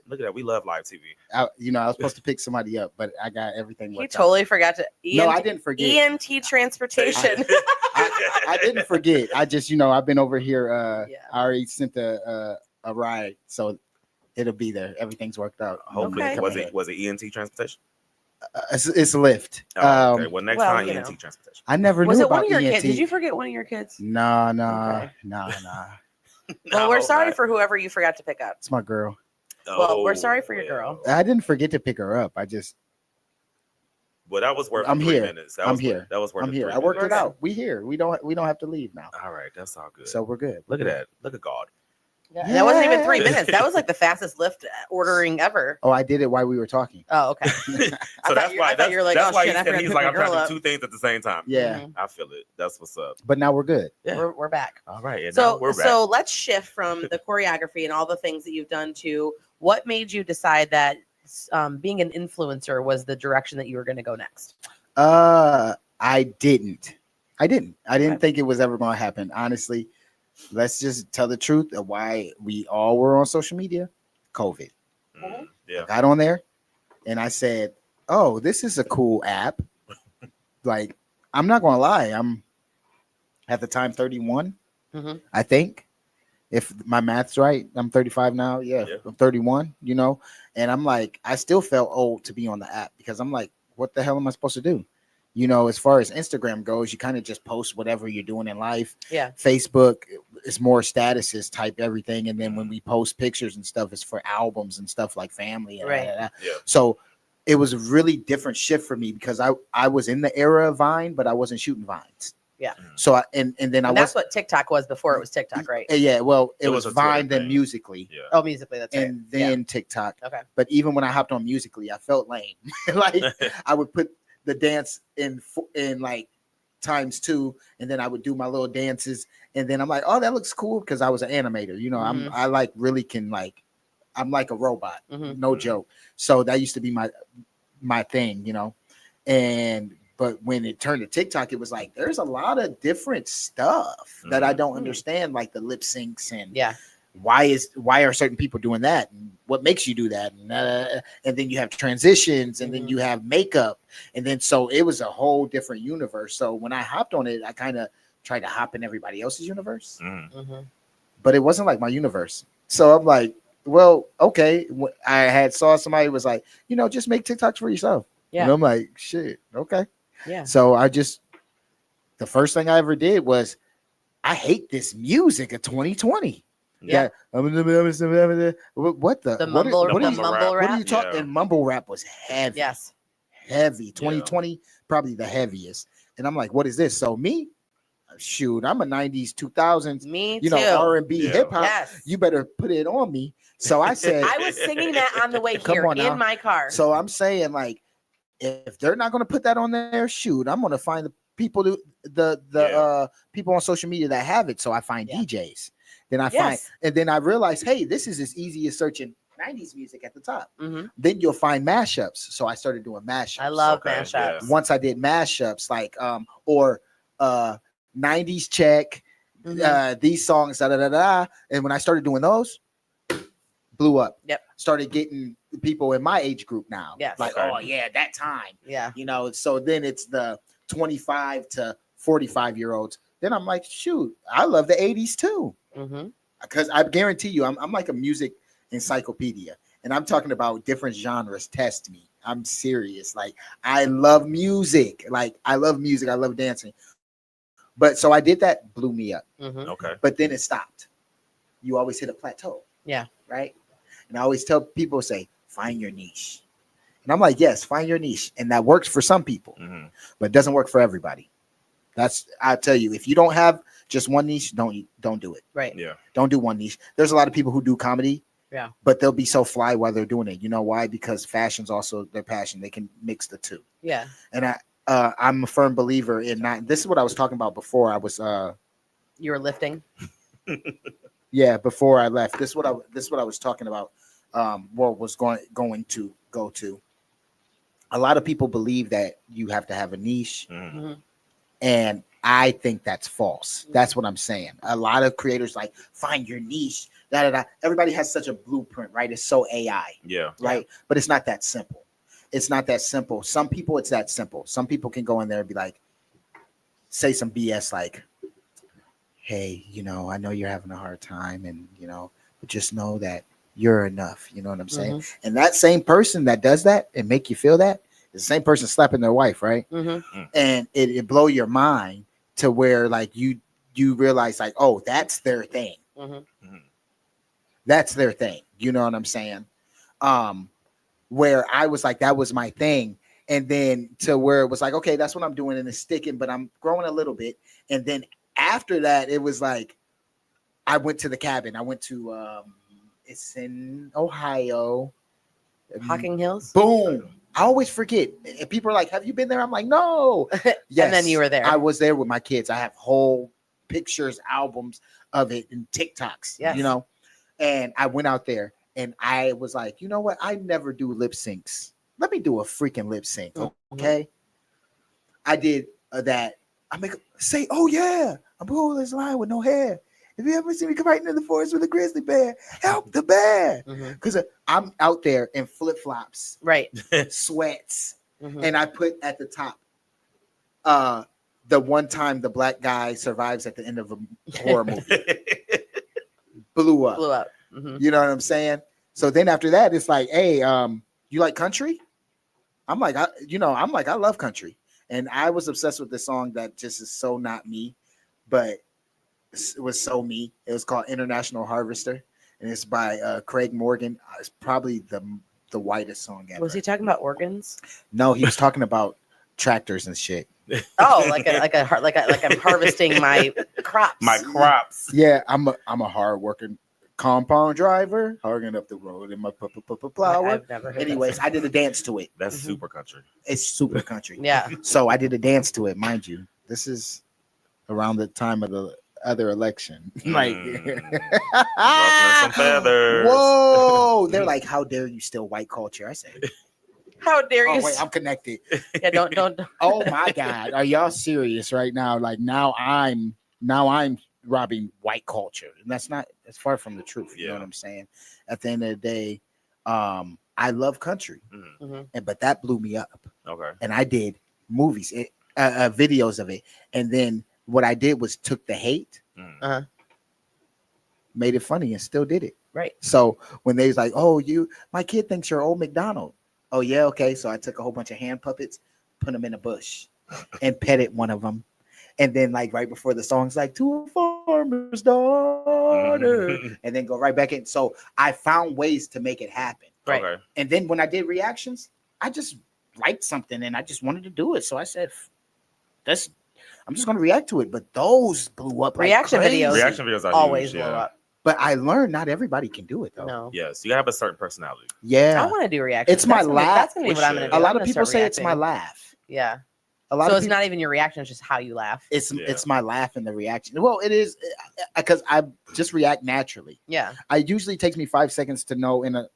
look at that. We love live TV. I was supposed to pick somebody up, but I got everything. He totally forgot to. No, I didn't forget. ENT transportation. I didn't forget. I just, I've been over here. I already sent a ride, so it'll be there. Everything's worked out. Hopefully, was it ENT transportation? It's a Lift. Okay. Well, next time ENT transportation. I never was knew it about one of your ENT. kids? Did you forget one of your kids? Nah. Well, we're sorry for whoever you forgot to pick up. It's my girl. Well, we're sorry for your girl. I didn't forget to pick her up. Well, that was worth. I'm 3 here. minutes. I'm here. That was worth. I'm here. I worked it out. We here. We don't have to leave now. All right, that's all good. So we're good. Look at that. Look at God. Yeah. That wasn't even 3 minutes. That was like the fastest Lyft ordering ever. Oh, I did it while we were talking. Oh, okay. So that's why you're like, that's why he's like, I'm trying to do 2 things at the same time. Yeah, I feel it. That's what's up. But now we're good. Yeah. We're back. All right. And so now we're back. So let's shift from the choreography and all the things that you've done to what made you decide that being an influencer was the direction that you were going to go next. I didn't think it was ever going to happen. Honestly, let's just tell the truth of why we all were on social media. COVID. Yeah. I got on there and I said, oh, this is a cool app. Like, I'm not going to lie. I'm at the time 31, I think. If my math's right, I'm 35 now. Yeah, I'm 31, and I'm like, I still felt old to be on the app because I'm like, what the hell am I supposed to do? As far as Instagram goes, you kind of just post whatever you're doing in life. Yeah. Facebook is more statuses type everything. And then when we post pictures and stuff, it's for albums and stuff like family. And right. Yeah. So it was a really different shift for me because I was in the era of Vine, but I wasn't shooting Vines. Yeah. So that's what TikTok was before it was TikTok, right? Yeah. Well, it was Vine, then Musically. Yeah. Oh, Musically. That's right. And then TikTok. Okay. But even when I hopped on Musically, I felt lame. Like I would put the dance in like ×2, and then I would do my little dances, and then I'm like, oh, that looks cool because I was an animator. I like really can like, I'm like a robot, no joke. So that used to be my thing, but when it turned to TikTok, it was like there's a lot of different stuff that I don't understand, like the lip syncs and why are certain people doing that and what makes you do that, and then you have transitions, and then you have makeup, and then so it was a whole different universe. So when I hopped on it, I kind of tried to hop in everybody else's universe, but it wasn't like my universe. So I'm like, well, okay. I saw somebody was like, just make TikToks for yourself. Yeah. And I'm like, shit, okay. Yeah. So the first thing I ever did was, I hate this music of 2020. Yeah. What the mumble rap? What are you talking? Yeah. And mumble rap was heavy. Yes. Heavy. 2020, probably the heaviest. And I'm like, what is this? So me, shoot, I'm a 90s, 2000s. Me too. R&B, hip hop. Yes. You better put it on me. So I said, I was singing that on the way here in my car. So I'm saying, like, if they're not going to put that on there, shoot, I'm going to find the people, the people on social media that have it. So I find DJs. Then I find, and then I realized, hey, this is as easy as searching 90s music at the top. Then you'll find mashups. So I started doing mashups. I love mashups. Once I did mashups, like or 90s check, these songs, da da da da. And when I started doing those, blew up. Yep. Started getting people in my age group now. Yes. Like, oh yeah, that time. Yeah. You know, so then it's the 25 to 45-year-olds. Then I'm like, shoot, I love the 80s too. Because I guarantee you, I'm like a music encyclopedia. And I'm talking about different genres. Test me. I'm serious. Like, I love music. Like, I love music. I love dancing. But so I did that, blew me up. Okay. But then it stopped. You always hit a plateau. Yeah. Right. And I always tell people, say, find your niche. And I'm like, yes, find your niche. And that works for some people, but it doesn't work for everybody. I tell you, if you don't have just one niche, don't do it. Right. Yeah. Don't do one niche. There's a lot of people who do comedy. Yeah. But they'll be so fly while they're doing it. You know why? Because fashion's also their passion. They can mix the two. Yeah. And I'm a firm believer in not. This is what I was talking about before I was. You were lifting. Yeah, before I left. This is what I was talking about. What was going to go to. A lot of people believe that you have to have a niche, and I think that's false. That's what I'm saying. A lot of creators like find your niche. Da, da, da. Everybody has such a blueprint, right? It's so AI. Yeah. Right. But it's not that simple. It's not that simple. Some people, it's that simple. Some people can go in there and be like, say some BS like, hey, you know, I know you're having a hard time, and but just know that you're enough. You know what I'm saying? And that same person that does that and make you feel that is the same person slapping their wife, right? And it blow your mind to where like you realize like, oh, that's their thing. That's their thing. You know what I'm saying? Where I was like, that was my thing. And then to where it was like, okay, that's what I'm doing and it's sticking, but I'm growing a little bit. And then after that, it was like, I went to the cabin. I went to, it's in Ohio. Hocking Hills. Boom. I always forget. And people are like, have you been there? I'm like, no. Yes. And then you were there. I was there with my kids. I have whole pictures, albums of it, and TikToks, and I went out there and I was like, you know what? I never do lip syncs. Let me do a freaking lip sync. Okay. I did that. I say, oh yeah, I'm holding this line with no hair. If you ever see me come right into the forest with a grizzly bear, help the bear. Because I'm out there in flip flops, right? Sweats. And I put at the top, the one time the black guy survives at the end of a horror movie. Blew up. You know what I'm saying? So then after that, it's like, hey, you like country? I'm like, I love country. And I was obsessed with this song that just is so not me, but it was so me. It was called International Harvester, and it's by Craig Morgan. It's probably the whitest song ever. Was he talking about organs? No, he was talking about tractors and shit. Oh, like I'm harvesting my crops. My crops. Yeah, I'm a hard working compound driver, hogging up the road in my plower. I've never heard Anyways, I did a dance to it. That's super country. It's super country. Yeah. So I did a dance to it, mind you. This is around the time of the other election. Like, ruffling some feathers. Whoa! They're like, "How dare you steal white culture?" I said, "How dare you?" Oh wait, I'm connected. Yeah, don't. Oh my God, are y'all serious right now? Like now I'm robbing white culture, and that's far from the truth. You know what I'm saying? At the end of the day, I love country, but that blew me up. Okay, and I did movies, videos of it, and then what I did was took the hate, made it funny, and still did it. Right. So when they was like, "Oh, my kid thinks you're Old McDonald." Oh yeah, okay. So I took a whole bunch of hand puppets, put them in a bush, and petted one of them. And then, like right before the song's like "To a Farmer's Daughter," and then go right back in. So I found ways to make it happen. Right. Okay. And then when I did reactions, I just liked something and I just wanted to do it. So I said, I'm just going to react to it. But those blew up. Reaction like crazy. videos are always huge, blow up. But I learned not everybody can do it though. No. Yes, you gotta have a certain personality. Yeah. I want to do reactions. It's my laugh. That's gonna be what I'm gonna do. A lot I'm of gonna people start say it's my reacting. laugh. Yeah. A lot So of it's people, not even your reaction; it's just how you laugh. it's my laugh and the reaction. Well, it is because I just react naturally. Yeah. It usually takes me 5 seconds to know It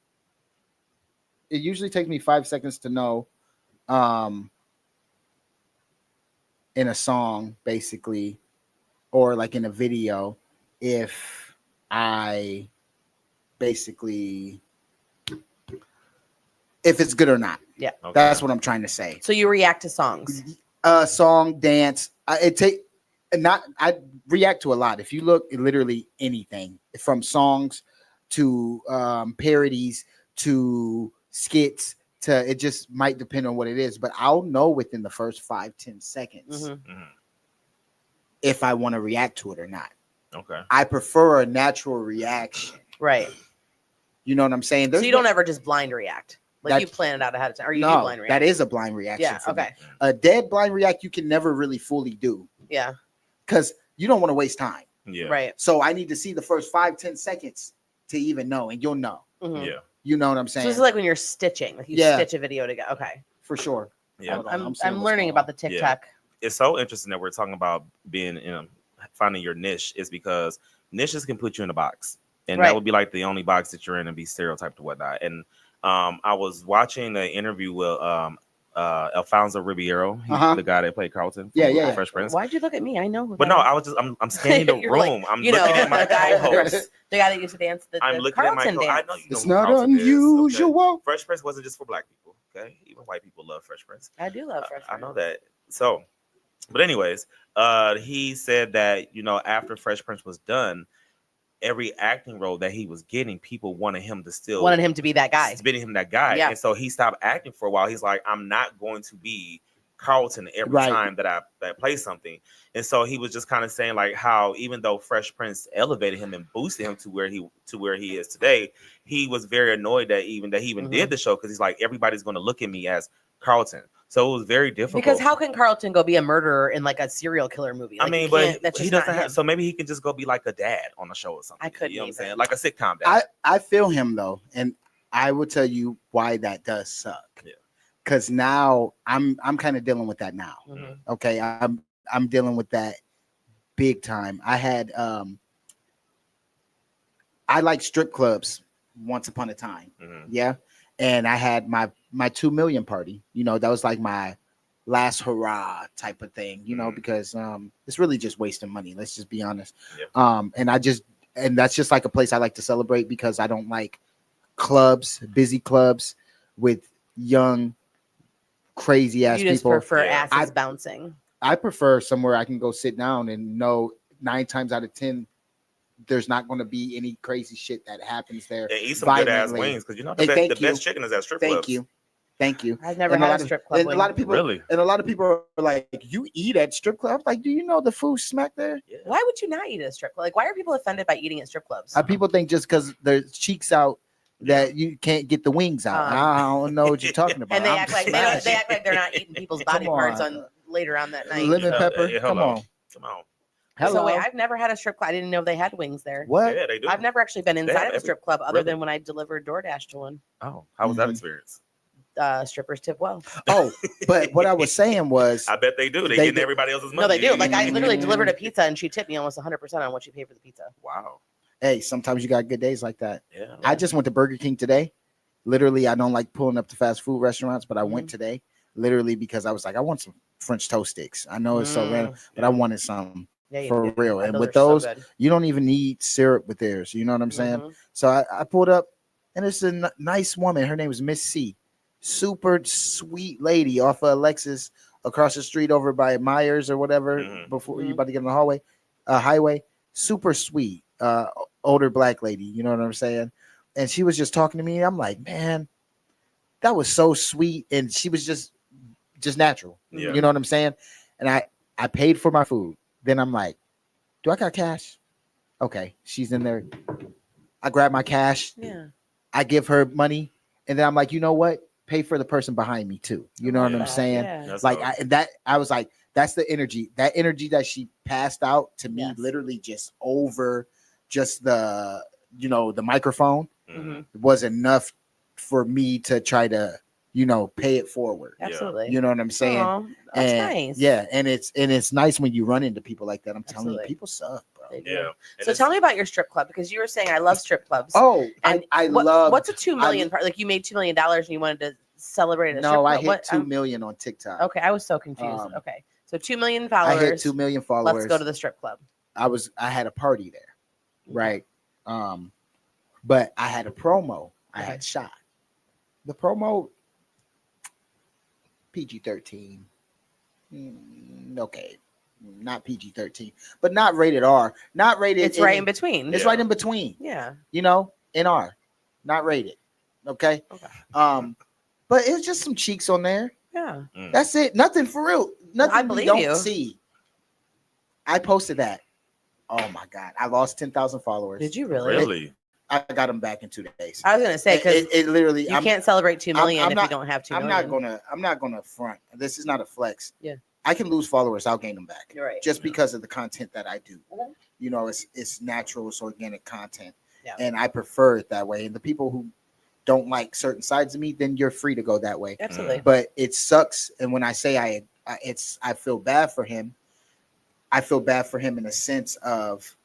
usually takes me 5 seconds to know, in a song, basically, or like in a video, if I basically if it's good or not. Yeah. Okay. That's what I'm trying to say. So you react to songs. Song, dance. I react to a lot. If you look at literally anything from songs to parodies to skits to, it just might depend on what it is, but I'll know within the first 5-10 seconds if I want to react to it or not. Okay. I prefer a natural reaction. Right. You know what I'm saying? So you don't ever just blind react. Like you plan it out ahead of time, or you do no, blind react. that is a blind reaction. Yeah. for me. Okay. A dead blind react you can never really fully do Yeah. because you don't want to waste time. Yeah. Right. So I need to see the first 5-10 seconds to even know, and you'll know. Mhm. Yeah. You know what I'm saying? So this is like when you're stitching, like you Yeah. stitch a video together. Okay. For sure. Yeah. Hold on, I'm seeing what's learning going about on. the TikTok. It's so interesting that we're talking about being finding your niche, is because niches can put you in a box, and Right. that would be like the only box that you're in and be stereotyped or whatnot. And I was watching an interview with Alfonso Ribeiro, the guy that played Carlton from Yeah. Fresh Prince. Why'd you look at me? I know. Who But that no, is. I was just I'm scanning the You're like, room. I'm you looking know, at my the guy, co-host. the guy that used to dance the I'm looking at my Carlton I dance. know you know It's who not Carlton is, okay? unusual. Fresh Prince wasn't just for black people, okay? Even white people love Fresh Prince. I do love Fresh I Prince. know that. So, but anyways, he said that after Fresh Prince was done, every acting role that he was getting, people wanted him to still Wanted him to be that guy. Yeah. And so he stopped acting for a while. He's like, I'm not going to be Carlton every Right. time that I play something. And so he was just kind of saying like how even though Fresh Prince elevated him and boosted him to where he is today, he was very annoyed that he even did the show, because he's like, everybody's going to look at me as Carlton. So it was very difficult. Because how can Carlton go be a murderer in like a serial killer movie? Like, I mean, you but can't- that's he just doesn't not have. him. So maybe he can just go be like a dad on a show or something. I couldn't You know what I'm either. saying? Like a sitcom dad. I feel him though, and I will tell you why that does suck. Yeah. Because now I'm kind of dealing with that now. Mhm. Okay, I'm dealing with that big time. I had I like strip clubs once upon a time. Mhm. Yeah. And I had my 2 million party. That was like my last hurrah type of thing, because it's really just wasting money. Let's just be honest. Yeah. And that's just like a place I like to celebrate, because I don't like busy clubs with young, crazy ass You just people. prefer Yeah. asses bouncing. I prefer somewhere I can go sit down and know 9 times out of 10 there's not going to be any crazy shit that happens there. And eat some good ass violently. wings, because Hey, the best chicken is at strip clubs. Thank you. I've never And had a strip club. and a lot of people Really? and a lot of people are like, you eat at strip clubs? Like, do you know the food smack there? Yeah. Why would you not eat at a strip club? Like, why are people offended by eating at strip clubs? People think just because there's cheeks out that you can't get the wings out. I don't know what you're talking about. And they I'm act like smashed. they act like they're not eating people's body Come parts on. on later on that night. Lemon pepper. Yeah, Come hello. on. Come on. Hello. So wait, I've never had a strip club. I didn't know they had wings there. What? Yeah, they do. I've never actually been have inside of a every- strip club other Really? than when I delivered DoorDash to one. Oh, how was that Mhm. experience? Strippers tip well. Oh, but what I was saying was I bet they do. They They getting do. everybody else's money. No, they do. Like I literally delivered a pizza and she tipped me almost 100% on what she paid for the pizza. Wow. hey, sometimes you got good days like that. Yeah. I just went to Burger King today. Literally, I don't like pulling up to fast food restaurants, but I went today literally because I was like, I want some French toast sticks. I know it's so random, but I wanted some Yeah, you for do. real. And with are so those, good. you don't even need syrup with theirs. You know what I'm saying? Mhm. So I pulled up, and it's a nice woman. Her name is Miss C. Super sweet lady off of Alexis across the street over by Myers or whatever. Mhm. Before you about to get on the highway. Super sweet, older black lady. You know what I'm saying? And she was just talking to me. I'm like, man, that was so sweet, and she was just natural. Yeah. You know what I'm saying? And I paid for my food. Then I'm like, do I got cash? Okay, she's in there. I grab my cash. Yeah. I give her money, and then I'm like, you know what? Pay for the person behind me too. You know what I'm saying? Yeah. That's Like dope. I was like, that's the energy. That energy that she passed out to me, Yes. literally just over just the the microphone Mhm. was enough for me to try to pay it forward. Absolutely. You know what I'm saying? Aw, that's And nice. yeah, and it's nice when you run into people like that. I'm telling you, Absolutely. people suck, bro. They do. Yeah. And So it's- tell me about your strip club, because you were saying I love strip clubs. Oh, and I love. what's a 2 million part? Like you made $2 million and you wanted to celebrate a strip No, I club? hit What? 2 million on TikTok. Okay, I was so confused. Um, Okay, so 2 million I followers. hit 2 million followers. Let's go to the strip club. I had a party there, right? But I had a promo. I Okay. had shot the promo. PG-13. Okay, not PG-13, but not rated R. Not rated. It's right in between. It's right in between. Yeah. In R, not rated. Okay. Okay. But it's just some cheeks on there. Yeah. That's it. Nothing for real. Nothing I we believe don't you. see. I posted that. Oh my God. I lost 10,000 followers. Did you really? Really? I got them back in 2 days. I was gonna say because it literally you can't celebrate 2 million I'm if not- you don't have 2 I'm million. not gonna front. This is not a flex. Yeah. I can lose followers, I'll gain them back. You're right. Just because of the content that I do. Mhm. It's natural, it's organic content. Yeah. And I prefer it that way. And the people who don't like certain sides of me, then you're free to go that way. Absolutely. But it sucks. And when I say I feel bad for him, I feel bad for him in a sense of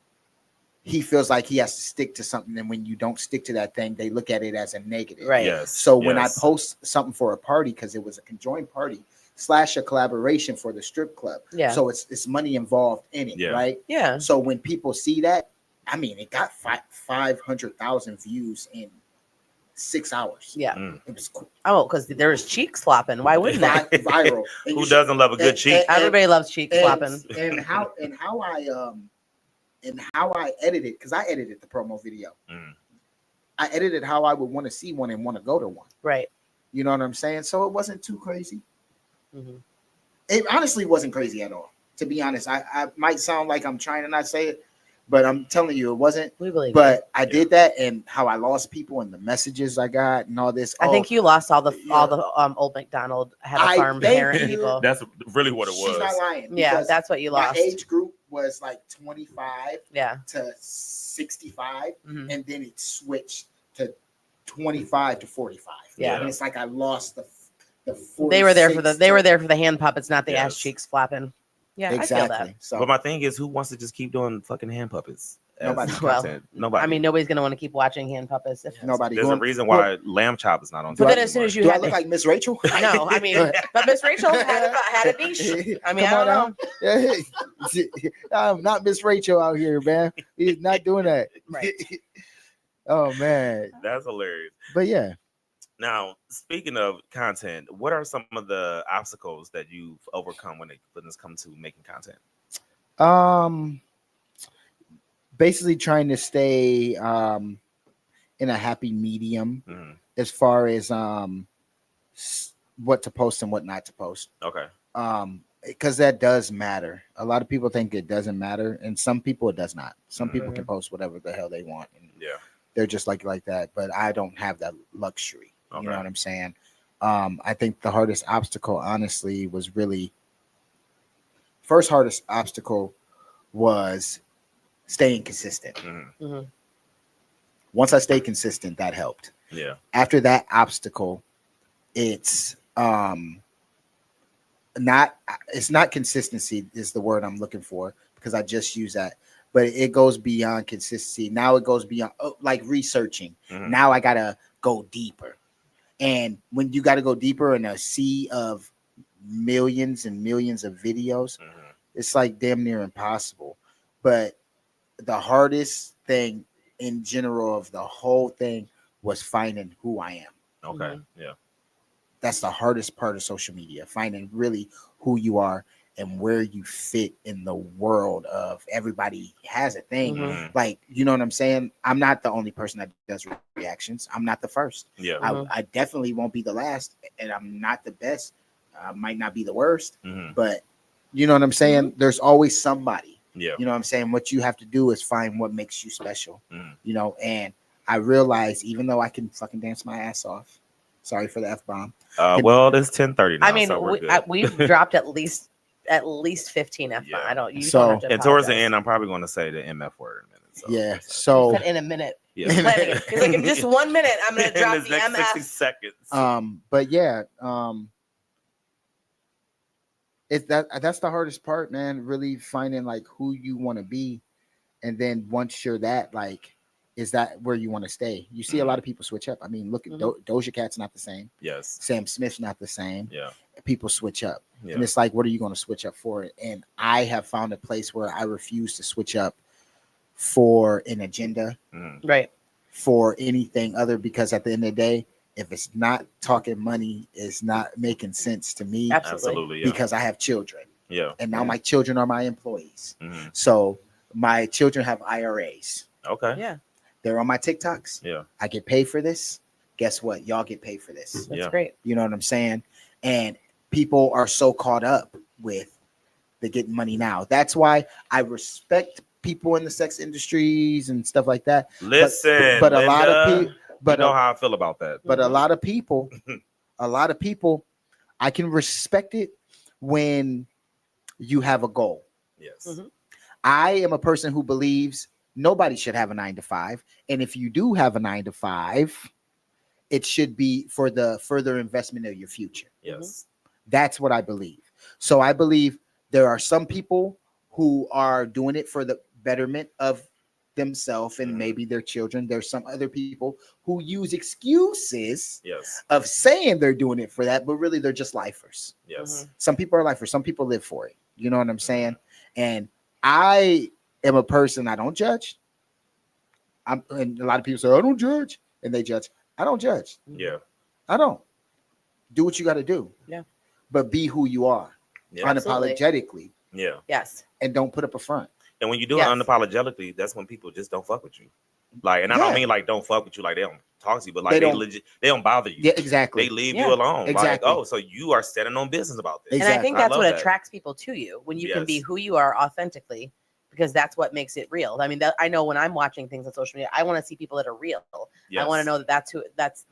he feels like he has to stick to something, and when you don't stick to that thing, they look at it as a negative. Right. Yes. So when I yes. post something for a party, because it was a conjoined party / a collaboration for the strip club, Yeah. so it's money involved in it, Yeah. right? Yeah. So when people see that, I mean, it got 500,000 views in 6 hours. Yeah. It was cool. Oh, because there's cheek slopping. Why wouldn't that? Viral. And Who you should- doesn't love a good and- cheek? and- Everybody loves cheek slopping. and how I edited, because I edited the promo video. I edited how I would want to see one and want to go to one. Right. You know what I'm saying? So it wasn't too crazy. Mhm. It honestly wasn't crazy at all. To be honest, I might sound like I'm trying to not say it, but I'm telling you, it wasn't. We believe. But I did that, and how I lost people and the messages I got and all this. I think you lost all the yeah. old McDonald had a I farm thank parent you. people. That's really what it She's not was. lying. Yeah, because that's what you my lost. age group was like 25 Yeah. to 65, Mhm. and then it switched to 25 to 45. Yeah. And it's like I lost the They were there for 46 the hand puppets, not the ass Yes. cheeks flapping. Yeah, I feel exactly. that. So But my thing is, who wants to just keep doing fucking hand puppets? as Nobody. Well, content? Nobody. I mean, nobody's gonna want to keep watching hand puppets. If nobody. there's a Going- reason why Lamb Chop is not on. But TV then as soon as anymore. you Do I had look like Miss Rachel? no, I mean, but Miss Rachel had a niche. I mean, Come I on don't know. I'm not Miss Rachel out here, man. He's not doing that. Right. Oh man. That's hilarious. But yeah. Now, speaking of content, what are some of the obstacles that you've overcome when it's come to making content? Basically trying to stay in a happy medium Mhm. as far as what to post and what not to post. Okay. Because that does matter. A lot of people think it doesn't matter, and some people it does not. Some people can post whatever the hell they want, and Yeah. they're just like that. But I don't have that luxury. You know Okay. what I'm saying? I think the hardest obstacle, honestly, was really first hardest obstacle was staying consistent. Mhm. Once I stayed consistent, that helped. Yeah. After that obstacle, it's not consistency is the word I'm looking for, because I just use that, but it goes beyond consistency. Now it goes beyond like researching. Mhm. Now I gotta go deeper, and when you got to go deeper in a sea of millions and millions of videos, Mhm. it's like damn near impossible. But the hardest thing in general of the whole thing was finding who I am. Okay. Yeah. That's the hardest part of social media, finding really who you are and where you fit in the world of everybody has a thing. Mhm. Like, you know what I'm saying? I'm not the only person that does reactions. I'm not the first. Yeah. I definitely won't be the last, and I'm not the best. Might not be the worst, Mhm. but you know what I'm saying? There's always somebody. Yeah. You know what I'm saying? What you have to do is find what makes you special. Mhm. You know, and I realized even though I can fucking dance my ass off, sorry for the F-bomb. Well, it's 10:30 now. I mean, so we're good. we've dropped at least 15 F. Yeah. I don't. You So- don't have to And towards the apologize. end, I'm probably going to say the MF word in a minute. So Yeah. it's- So But in a minute. Yeah. He's planning it. He's like, in just 1 minute, I'm gonna drop in the the next MF. 60 seconds. But yeah, that's the hardest part, man. Really finding like who you want to be, and then once you're that, like, is that where you want to stay? You see a lot of people switch up. I mean, look at Doja Cat's not the same. Yes. Sam Smith's not the same. Yeah. People switch up, Yeah. and it's like, what are you going to switch up for? And I have found a place where I refuse to switch up for an agenda, Right. for anything other, because at the end of the day, if it's not talking money, it's not making sense to me. Absolutely. Yeah. Because I have children. Yeah. And now my children are my employees. Mhm. So my children have IRAs. Okay. Yeah. They're on my TikToks. Yeah. I get paid for this. Guess what? Y'all get paid for this. That's Yeah. great. You know what I'm saying? And people are so caught up with the getting money now. That's why I respect people in the sex industries and stuff like that. Listen, but a lot of Linda, people, but you know how I feel about that. but a lot of people, I can respect it when you have a goal. Yes. Mhm. I am a person who believes nobody should have a 9 to 5. And if you do have a 9 to 5, it should be for the further investment of your future. Yes. That's what I believe. So I believe there are some people who are doing it for the betterment of themselves and maybe their children. There's some other people who use excuses Yes. of saying they're doing it for that, but really they're just lifers. Yes. Some people are lifers. Some people live for it. You know what I'm saying? And I am a person, I don't judge. And a lot of people say, I don't judge. And they judge. I don't judge. Yeah. I don't. Do what you got to do. Yeah. But be who you are. Yeah. Absolutely. Unapologetically. Yeah. Yes. And don't put up a front. And when you do Yes. it unapologetically, that's when people just don't fuck with you. Like, and I don't Yeah. mean like don't fuck with you, like they don't talk to you, but like They they don't- legit, they don't bother you. Yeah, exactly. They leave Yeah. you alone. Exactly. Like, oh, so you are standing on business about this. And I think I that's love what that. attracts people to you when you can be Yes. who you are authentically, because that's what makes it real. I mean, I know when I'm watching things on social media, I want to see people that are real. I want to know that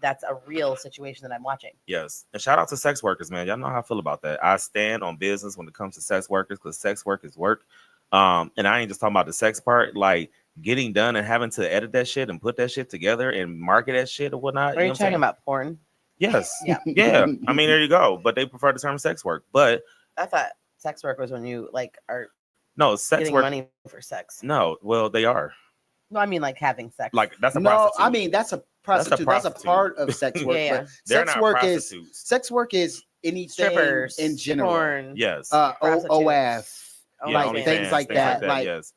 that's a real situation that I'm watching. Yes. And shout out to sex workers, man. Y'all know how I feel about that. I stand on business when it comes to sex workers because sex work is work. And I ain't just talking about the sex part, like getting done and having to edit that shit and put that shit together and market that shit or whatnot. Are you know what I'm talking saying? about porn? Yes. Yeah. Yeah. I mean, there you go. But they prefer the term sex work. But I thought sex work was when you like are no, sex getting work. money for sex. No, well, they are. No, I mean like having sex. Like that's a No, prostitute. I mean, that's a prostitute. That's a prostitute. part of sex work. Yeah. But they're sex not work is prostitutes. sex work is anything strippers in general. porn. Yes. prostitutes. OF, Yeah, like OnlyFans, things like that. Like yes.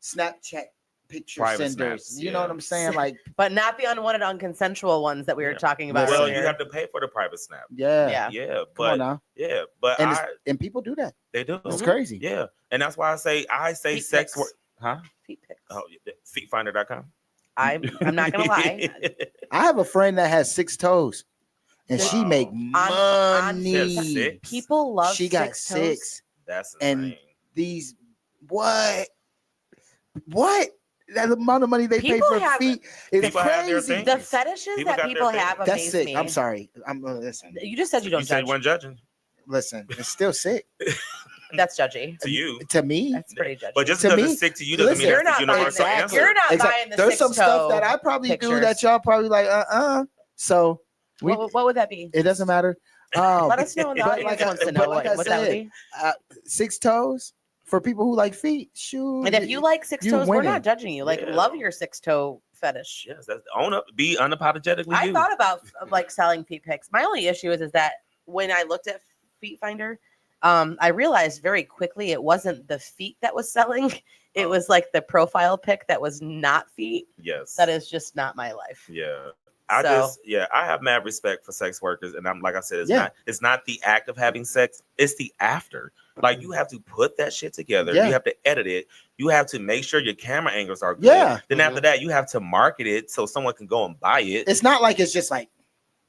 Snapchat picture Private senders. snaps, You know yeah. what I'm saying? Like, But not the unwanted, unconsensual ones that we were Yeah. talking about Well, earlier. you have to pay for the private snap. yeah. Yeah. Yeah, Come on but now. yeah, but And and people do that. they do. It's crazy. Yeah, and that's why I say Feet sex pics. work. Huh? Feet pics. Oh, yeah, feetfinder.com. I'm not gonna lie. I have a friend that has 6 toes, and she Wow. make on She has money. 6? People love. She got six toes. 6. That's And insane. These what that amount of money they pay People for have- feet is People have their crazy. thing. The fetishes People that got their people thing. have That's amaze sick. me. I'm sorry. I'm listen. You just said you don't You said judge. you weren't judging Listen, it's still sick That's judgy. to you, to me. That's pretty judgy. but just To because me, it's sick to you doesn't listen, mean You're that's not the buying universal that. answer. You're not Exactly. buying the There's six some stuff that toe I probably do pictures. that y'all probably like So we, What would that be? it doesn't matter. Let us know in the but audience like I- wants to but know like what I that would said, be. 6 toes for people who like feet. Shoot. And if you like six you toes, we're winning. not judging you. Like, Yeah. love your six toe fetish. Yes, that's own up. Be unapologetically I you. thought about like selling feet pics. My only issue is that when I looked at Feet Finder, I realized very quickly it wasn't the feet that was selling. It was like the profile pic that was not feet. Yes. That is just not my life. Yeah. So- I have mad respect for sex workers, and I'm like I said, Yeah. it's not the act of having sex, it's the after. Like you have to put that shit together, Yeah. you have to edit it, you have to make sure your camera angles are good. Yeah. Then after that, you have to market it so someone can go and buy it. It's not like it's just like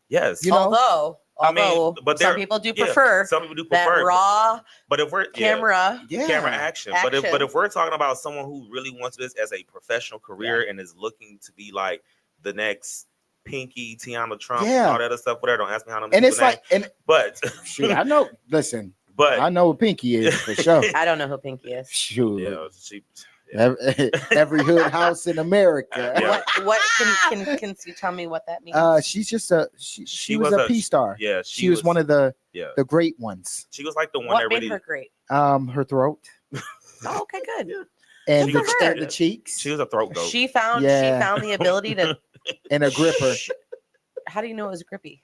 Yes. You know? Although I mean, but some there- people do yeah, prefer some people do that prefer, raw but if we're camera. yeah. camera action. But if Action. we're talking about someone who really wants this as a professional career and is looking to be like the next Pinky, Tiana Trump, Yeah. all that other stuff, whatever. Don't ask me how them And people it's like, name. and But shoot, I know. Listen, but I know what Pinky is for sure. I don't know who Pinky is. Shoot, yeah, she Every hood house in America. Yeah. What can you tell me what that means? She's just she was a P star. Yeah, she was one of the great ones. She was like the one what that made really her great? Her throat. Oh, okay, good. And Good for her. the cheeks. She was a throat goat. She found the ability to and a gripper. How do you know it was grippy?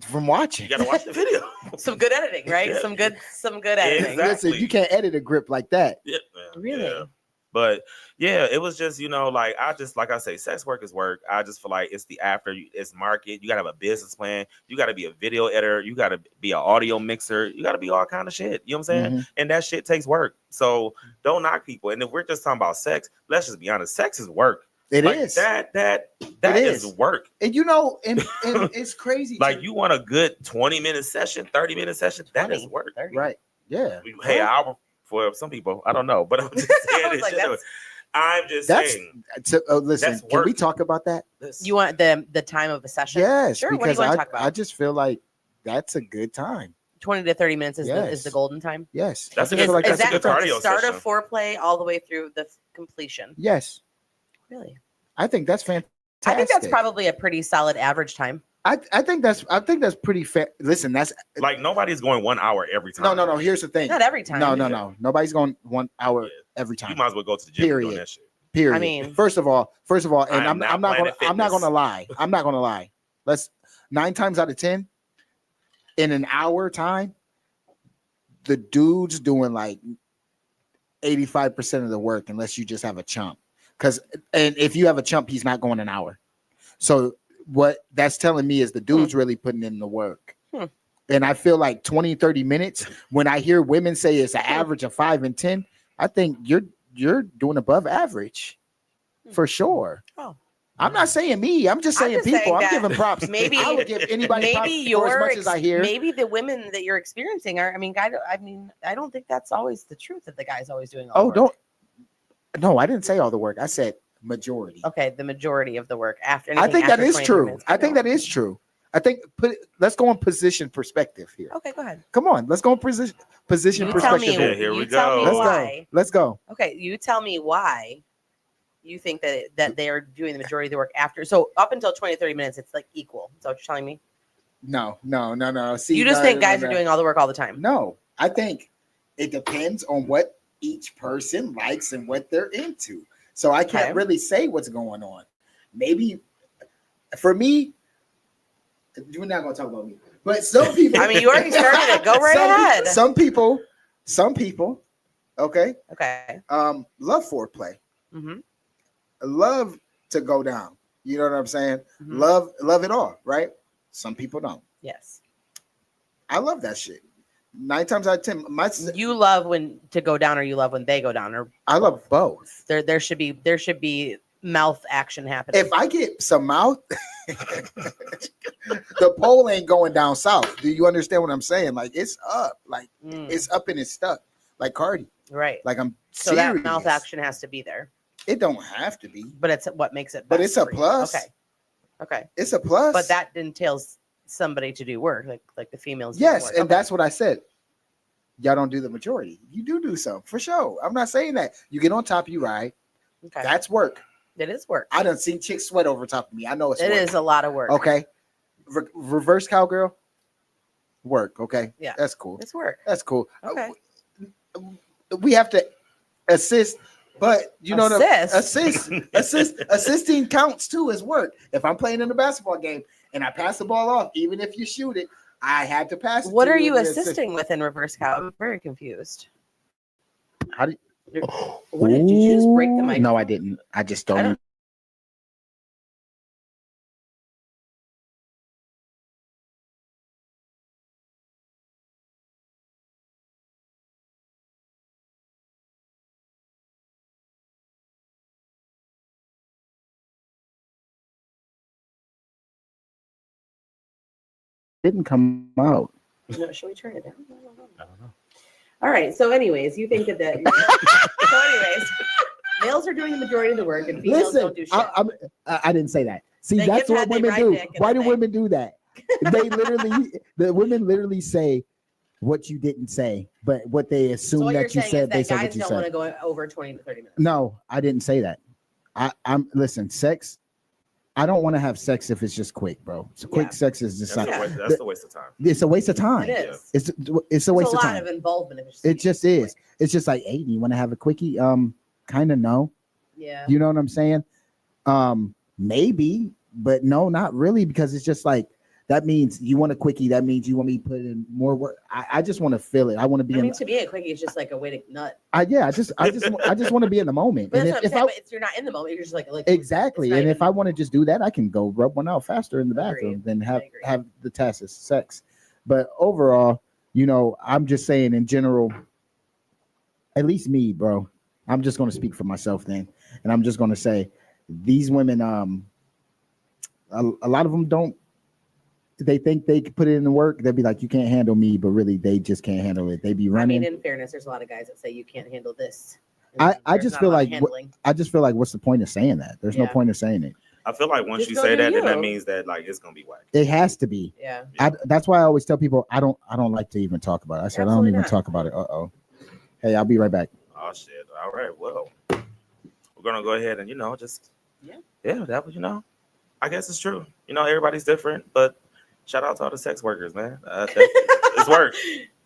From watching. You gotta watch the video. Some good editing, right? Yeah. Some good editing. Exactly. Listen, you can't edit a grip like that. Yeah, Really? yeah. But yeah, it was just, like I say, sex work is work. I just feel like it's the after, it's market. You gotta have a business plan. You gotta be a video editor. You gotta be an audio mixer. You gotta be all kind of shit. You know what I'm saying? And that shit takes work. So don't knock people. And if we're just talking about sex, let's just be honest. Sex is work. It is. That is work. And and it's crazy. Like you want a good 20-minute session, 30-minute session, that is work. 30. Right. Yeah. Hey, hour for some people, I don't know, but I'm just saying saying. Listen, can we talk about that? You want the time of a session? Yes, Sure. What do because you want to talk about? I just feel like that's a good time. 20 to 30 minutes is the golden time. Yes. That's a Is good that from cardio the start session. of foreplay all the way through the completion? Yes. Really? I think that's fantastic. I think that's probably a pretty solid average time. I think that's pretty fair. Listen, that's like nobody's going 1 hour every time. No. Here's the thing. Not every time. No. Nobody's going 1 hour every time. You might as well go to the gym and doing that shit. Period. I mean, first of all, and I'm not gonna lie. 9 times out of 10, in an hour time, the dude's doing like 85% of the work, unless you just have a chump. And if you have a chump, he's not going an hour. So what that's telling me is the dude's really putting in the work. And I feel like 20, 30 minutes, when I hear women say it's an average of 5 and 10, I think you're doing above average for sure. Oh. I'm not saying me. I'm just saying people. I'm giving props. Maybe I would give anybody props for as much as I hear. Maybe the women that you're experiencing are. I don't think that's always the truth that the guy's always doing all the work. No, I didn't say all the work. I said majority. Okay, the majority of the work after. I think that is true. Minutes. I think that is true. I think let's go on position perspective here. Okay, go ahead. Come on, let's go on position perspective. Yeah, here we go. Let's go. Okay, you tell me why you think that they are doing the majority of the work after. So up until 20 to 30 minutes, it's like equal. Is that what you're telling me? No. See, you just think guys are doing all the work all the time? No, I think it depends on what each person likes and what they're into. So I can't really say what's going on. Maybe for me, we're not going to talk about me, but some people. I mean, you already started it. Go right ahead. Some people. Okay. Love foreplay. Love to go down. You know what I'm saying? Love it all, right? Some people don't. Yes. I love that shit. 9 times out of 10, you love when to go down, or you love when they go down, or I love both. There should be mouth action happening. If I get some mouth, the pole ain't going down south. Do you understand what I'm saying? Like it's up, like it's up and it's stuck, like Cardi. Right. Like I'm so serious. that mouth action has to be there. It don't have to be, but it's what makes it. But it's a plus. Okay. It's a plus. But that entails somebody to do work, like the females. Yes, and that's what I said. Y'all don't do the majority. You do some for sure. I'm not saying that. You get on top, you ride. Okay. That's work. It is work. I done seen chicks sweat over top of me. I know it's work. It is a lot of work. Okay. Reverse cowgirl. Work. Okay. Yeah. That's cool. It's work. That's cool. Okay. We have to assist, but you know assisting counts too as work. If I'm playing in a basketball game and I pass the ball off, even if you shoot it, I had to pass it. What are you assisting with in reverse cow? I'm very confused. How do you? What did you just break the mic? No, I didn't. I just don't. Didn't come out. No, should we turn it down? I don't know. All right. So, anyways, you think that males are doing the majority of the work and females don't do shit. I didn't say that. See, that's what women do. Why do women do that? The women literally say, what you didn't say, but what they assume So what you're that you saying said is based that on what guys you don't want to said. go over 20 to 30 minutes. No, I didn't say that. I'm listen, sex. I don't want to have sex if it's just quick, bro. So quick sex is just that's a waste of time. It's a waste of time. It is. It's a There's waste a of lot time. of involvement. If it's It just is. It's just like, hey, you want to have a quickie? Kind of no. Yeah. You know what I'm saying? Maybe, but no, not really, because it's just like that means you want a quickie. That means you want me to put in more work. I just want to feel it. I want to be. I mean, to be a quickie is just like a way to nut. I just want to be in the moment. But And that's if what I'm I saying. But you're not in the moment. You're just like exactly, and if I want to just do that, I can go rub one out faster in the Agreed. bathroom than have the task of sex. But overall, you know, I'm just saying in general. At least me, bro. I'm just going to speak for myself then, and I'm just going to say these women. A lot of them don't. They think they could put it in the work. They'll be like, "You can't handle me," but really, they just can't handle it. They be running. I mean, in fairness, there's a lot of guys that say you can't handle this. I just feel like what's the point of saying that? There's no point of saying it. I feel like once Just you go say do that, then that you. means that like it's gonna be whack. It has to be. Yeah. That's why I always tell people I don't like to even talk about it. I said I don't Absolutely even not. talk about it. Hey, I'll be right back. Oh shit! All right, well, we're gonna go ahead and just that was I guess it's true. Everybody's different, but shout out to all the sex workers, man. It's work.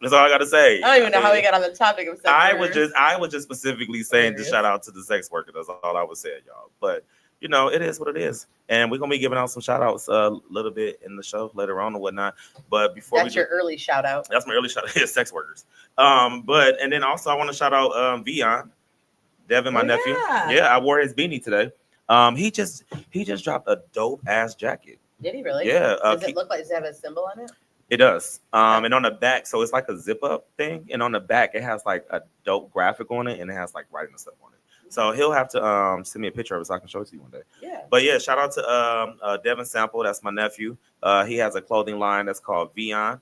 That's all I gotta say. I don't even know how we got on the topic of sex I workers. was just specifically saying to shout out to the sex worker. That's all I was saying, y'all. But it is what it is, and we're gonna be giving out some shout outs a little bit in the show later on or whatnot. But before That's your early shout out. that's my early shout out. Yeah, sex workers. And then also I want to shout out Vion, Devin, my nephew. Yeah, I wore his beanie today. He just dropped a dope ass jacket. Did he really? Yeah. Does it look like? Does it have a symbol on it? It does. And on the back, so it's like a zip up thing, and on the back it has like a dope graphic on it, and it has like writing and stuff on it. So he'll have to send me a picture of it so I can show it to you one day. Yeah. But yeah, shout out to Devin Sample. That's my nephew. He has a clothing line that's called Vion.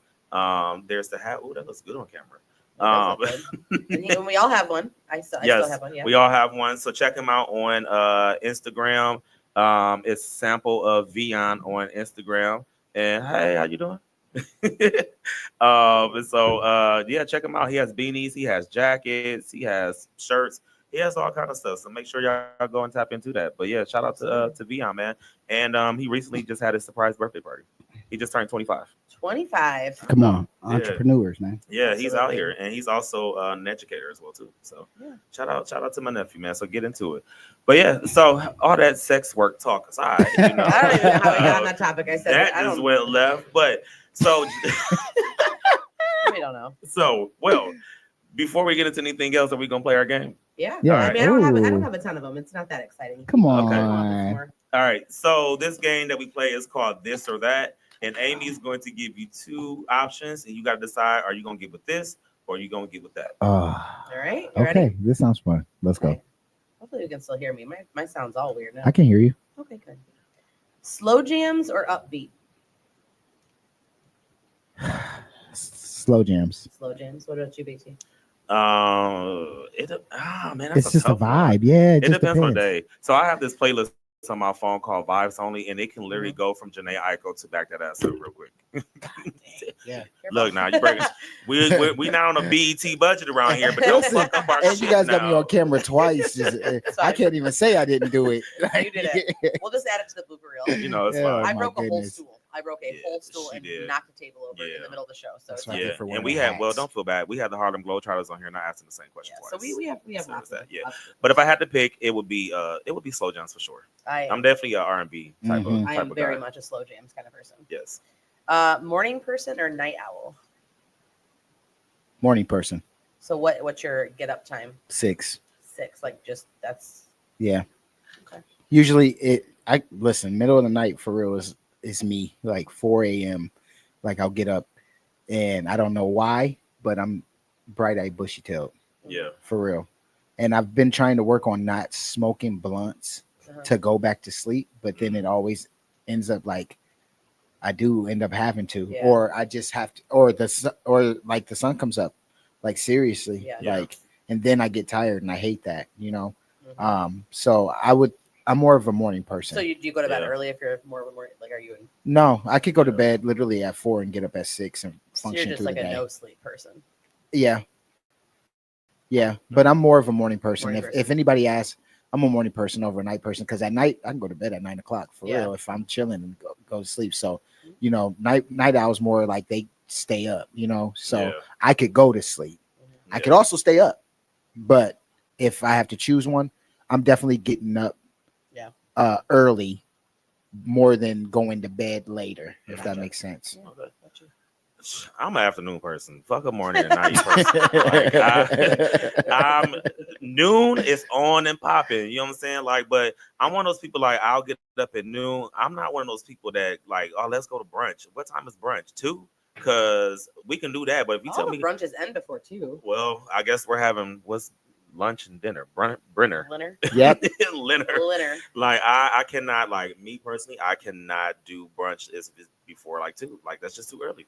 There's the hat. Oh, that looks good on camera. And we all have one. I still have one. Yeah. We all have one. So check him out on Instagram. It's Sample of Vion on Instagram. And hey, how you doing? Yeah, check him out. He has beanies, he has jackets, he has shirts, he has all kind of stuff. So make sure y'all go and tap into that. But yeah, shout out to Vion, man. And he recently just had his surprise birthday party. He just turned 25. 25. Come on, entrepreneurs, man. Yeah, he's out here, and he's also an educator as well too. So shout out to my nephew, man. So get into it. But yeah, so all that sex work talk aside, I don't even know how we got on that topic. I said that is where it left. But so we don't know. So before we get into anything else, are we gonna play our game? Yeah. Yeah. I mean, I don't have a ton of them. It's not that exciting. Come on. Okay. All right. So this game that we play is called This or That. And Amy is going to give you two options, and you got to decide: are you going to get with this, or are you going to get with that? All right. You Okay, ready? this sounds fun. Let's go. Hopefully, you can still hear me. My sound's all weird now. I can hear you. Okay, good. Slow jams or upbeat? Slow jams. Slow jams. What about you, BT? Man, It's just a vibe. Yeah, It depends on the day. So I have this playlist on my phone called Vibes Only, and it can literally go from Janae Aiko to Back That Ass Up real quick. Yeah. Look now, you break it. We not on a BET budget around here, but don't fuck up our And shit you guys got now. me on camera twice. I can't even say I didn't do it. You did it. We'll just add it to the blooper reel. It's Yeah. fine. I my broke a whole goodness. stool. I broke a whole stool and did. knocked the table over in Yeah. the middle of the show. So That's it's right. fine. did for one And of we the had hats. don't feel bad. We had the Harlem Globetrotters on here, and I asked them the same question Yeah, twice. so we have So lots it's that, of yeah. lots of- But if I had to pick, it would be slow jams for sure. I'm definitely a R&B type Mhm. of I type am of very guy. much a slow jams kind of person. Yes. Morning person or night owl? Morning person. So what's your get up time? 6. 6. Like just that's Yeah. Okay. Usually I listen, middle of the night for real is me, like 4 a.m. Like I'll get up and I don't know why, but I'm bright-eyed, bushy-tailed Yeah. for real. And I've been trying to work on not smoking blunts to go back to sleep, but then it always ends up like I do end up having to, Yeah. or I just have to, or the sun comes up, like seriously, Yeah. like, and then I get tired and I hate that, Mhm. So I'm more of a morning person. So do you go to bed Yeah. early if you're more of a morning? Like, are you in? No, I could go to bed literally at 4 and get up at 6 and So you're function just through like the a day. no sleep person. Yeah. Yeah. But I'm more of a morning person. Morning if person. if anybody asks, I'm a morning person over a night person because at night I can go to bed at 9 o'clock for Yeah. real if I'm chilling and go to sleep. So, you know, night owls more like they stay up, you know. So Yeah. I could go to sleep. I Yeah. could also stay up. But if I have to choose one, I'm definitely getting up early more than going to bed later, if that makes sense. Okay. I'm an afternoon person. Fuck a morning and night person. Like, I'm noon is on and popping. You know what I'm saying? Like, but I'm one of those people like I'll get up at noon. I'm not one of those people that like, oh, let's go to brunch. What time is brunch? 2? Because we can do that. But if you tell All me the brunches end before 2. well, I guess we're having what's lunch and dinner. Brenner. Leonard. Yep. Leonard. Like I cannot like me personally, I cannot do brunch is before like 2. Like that's just too early.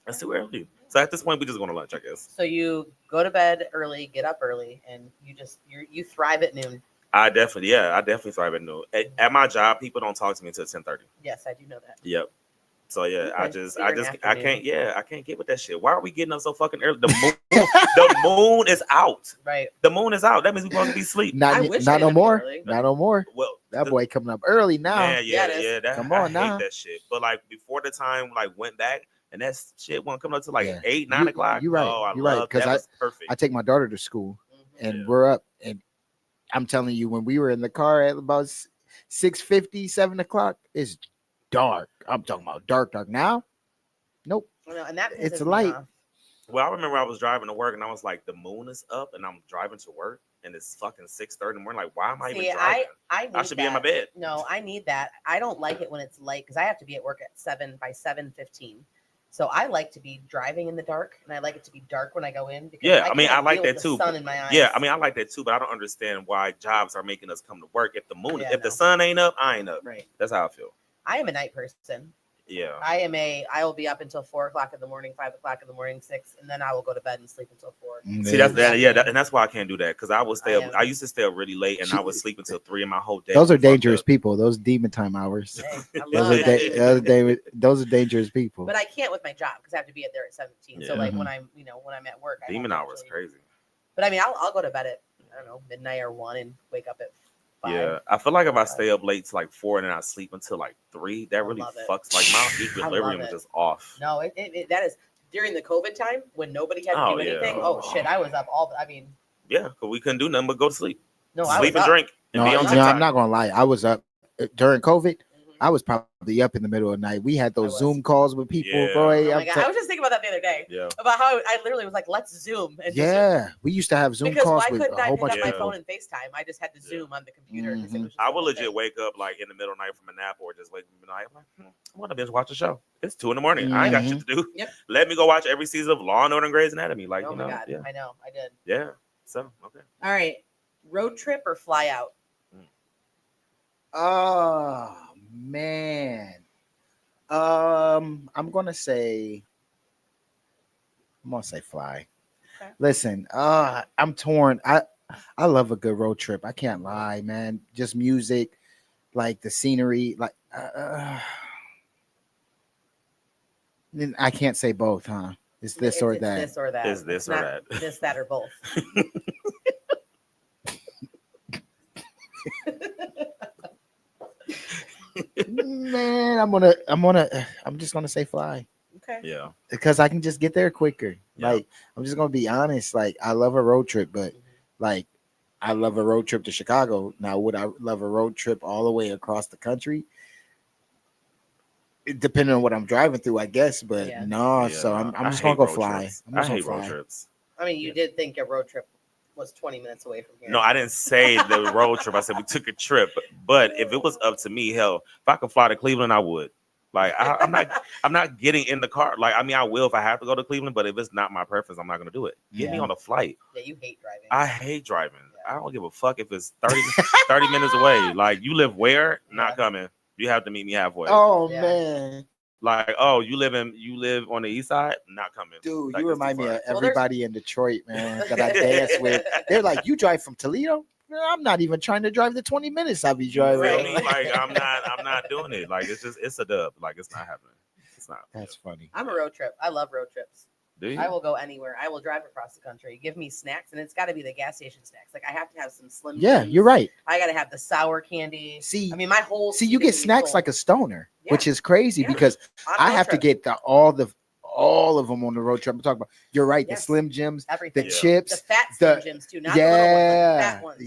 That's too early. So at this point, we just going to lunch, I guess. So you go to bed early, get up early, and you thrive at noon. I definitely thrive at noon. At my job, people don't talk to me until 10:30. Yes, I do know that. Yep. So yeah, Okay, so you're an I afternoon. can't get with that shit. Why are we getting up so fucking early? The moon is out. Right. The moon is out. That means we're supposed to be asleep. I wish Not I no didn't be more. early. Not no more. Well, That boy coming up early now. man, Yeah, it is. that, Come on I hate now. that shit. But like before the time like went back, and that shit won't come up to like Yeah. 8, 9 o'clock. You're right. Oh, You're right. Because that was perfect. I take my daughter to school Mhm. and Yeah. we're up. And I'm telling you, when we were in the car at about 6:50, 7 o'clock, it's dark. I'm talking about dark now. Nope. Well, and that It's pisses me light. off. Well, I remember I was driving to work and I was like, the moon is up and I'm driving to work and it's fucking 6:30 in the morning. Like, why am I See, even driving? I I should be in my that. bed. No, I need that. I don't like it when it's light because I have to be at work at 7:15. So I like to be driving in the dark, and I like it to be dark when I go in. Because Yeah, I mean, can't I like deal with that the too. Sun in my eyes. Yeah, I mean, I like that too, but I don't understand why jobs are making us come to work if the moon, Yeah, if the no. sun ain't up, I ain't up. Right. That's how I feel. I am a night person. Yeah. I will be up until 4 o'clock in the morning, 5 o'clock in the morning, 6, and then I will go to bed and sleep until 4. See, that's that. Yeah, and that's why I can't do that because I would stay I up. am. I used to stay up really late, and I would sleep until 3 in my whole day. Those are fucked dangerous up. people. Those demon time hours. Hey, I Those love are, that shit. those are dangerous people. But I can't with my job because I have to be at there at 17. So Yeah. like when I'm at work, I Demon have to hours, actually- crazy. But I mean, I'll go to bed at I don't know midnight or 1 and wake up at 5. Yeah, I feel like if I stay up late to like 4 and then I sleep until like 3, that really love it. fucks. Like my equilibrium is it. just off. No, it that is during the COVID time when nobody had to Oh, do yeah. anything. Oh shit, I was up all. I mean, Yeah, because we couldn't do nothing but go to sleep, no, I sleep was and up. drink, and No, be on no, TikTok. I'm not gonna lie. I was up during COVID. Mhm. I was probably up in the middle of the night. We had I those was. Zoom calls with people, Yeah. bro. Oh I'm my God. I was just thinking about that the other day Yeah, about how I literally was like, let's Zoom. And yeah, we used to have Zoom because calls why with couldn't a I whole pick bunch up of my people. phone and FaceTime? I just had to Zoom on the computer. And Mhm. distinguish I the will whole legit thing. wake up like in the middle of the night from a nap or just wake up in the night. I'm like, I want to binge watch a show. It's 2 in the morning. I ain't got shit to do. Yep. Let me go watch every season of Law and Order and Grey's Anatomy. Like, Oh you my know, God, yeah, I know, I did. yeah. So okay. All right, road trip or fly out? Oh man. I'm gonna say fly. Okay. Listen, I'm torn. I love a good road trip. I can't lie, man. Just music, like the scenery, like then I can't say both, huh? It's this or that. This or that. It's this or not that. This, that, or both. Man, I'm just gonna say fly. Okay. Yeah. Because I can just get there quicker. Yeah. Like, I'm just gonna be honest. Like, I love a road trip, but like, I love a road trip to Chicago. Now, would I love a road trip all the way across the country? It, depending on what I'm driving through, I guess. But Yeah. no, Yeah, so I'm I just hate gonna go road fly. trips. I'm I just gonna hate road fly. trips. I mean, you did think a road trip was 20 minutes away from here. No, I didn't say the road trip. I said we took a trip. But if it was up to me, hell, if I could fly to Cleveland, I would. Like I'm not getting in the car. Like I mean, I will if I have to go to Cleveland, but if it's not my preference, I'm not gonna do it. Get me Yeah. on a flight. Yeah, you hate driving. I hate driving. Yeah. I don't give a fuck if it's 30 minutes away. Like you live where? Not Yeah. coming. You have to meet me halfway. Oh Yeah. man, Like, oh, you live on the east side? Not coming. dude, Like, you it's too remind me far. of Well, everybody in Detroit, man, that I dance with. They're like, "You drive from Toledo? Man, I'm not even trying to drive the 20 minutes I'll be You feel driving." me? Like I'm not doing it. Like it's a dub. Like it's not happening. It's not. That's funny. I'm a road trip. I love road trips. Do you? I will go anywhere. I will drive across the country. Give me snacks, and it's got to be the gas station snacks. Like I have to have some Slim Yeah, Jims. you're right. I got to have the sour candy. See, I mean, my whole you get snacks like a stoner, Yeah. which is crazy Yeah. because On a I road have to trip. get all of them on the road trip. I'm talking about. You're right. Yes. The Slim Jims, everything. the Yeah. chips, The fat the- Slim Jims too, not the little ones, like the fat ones.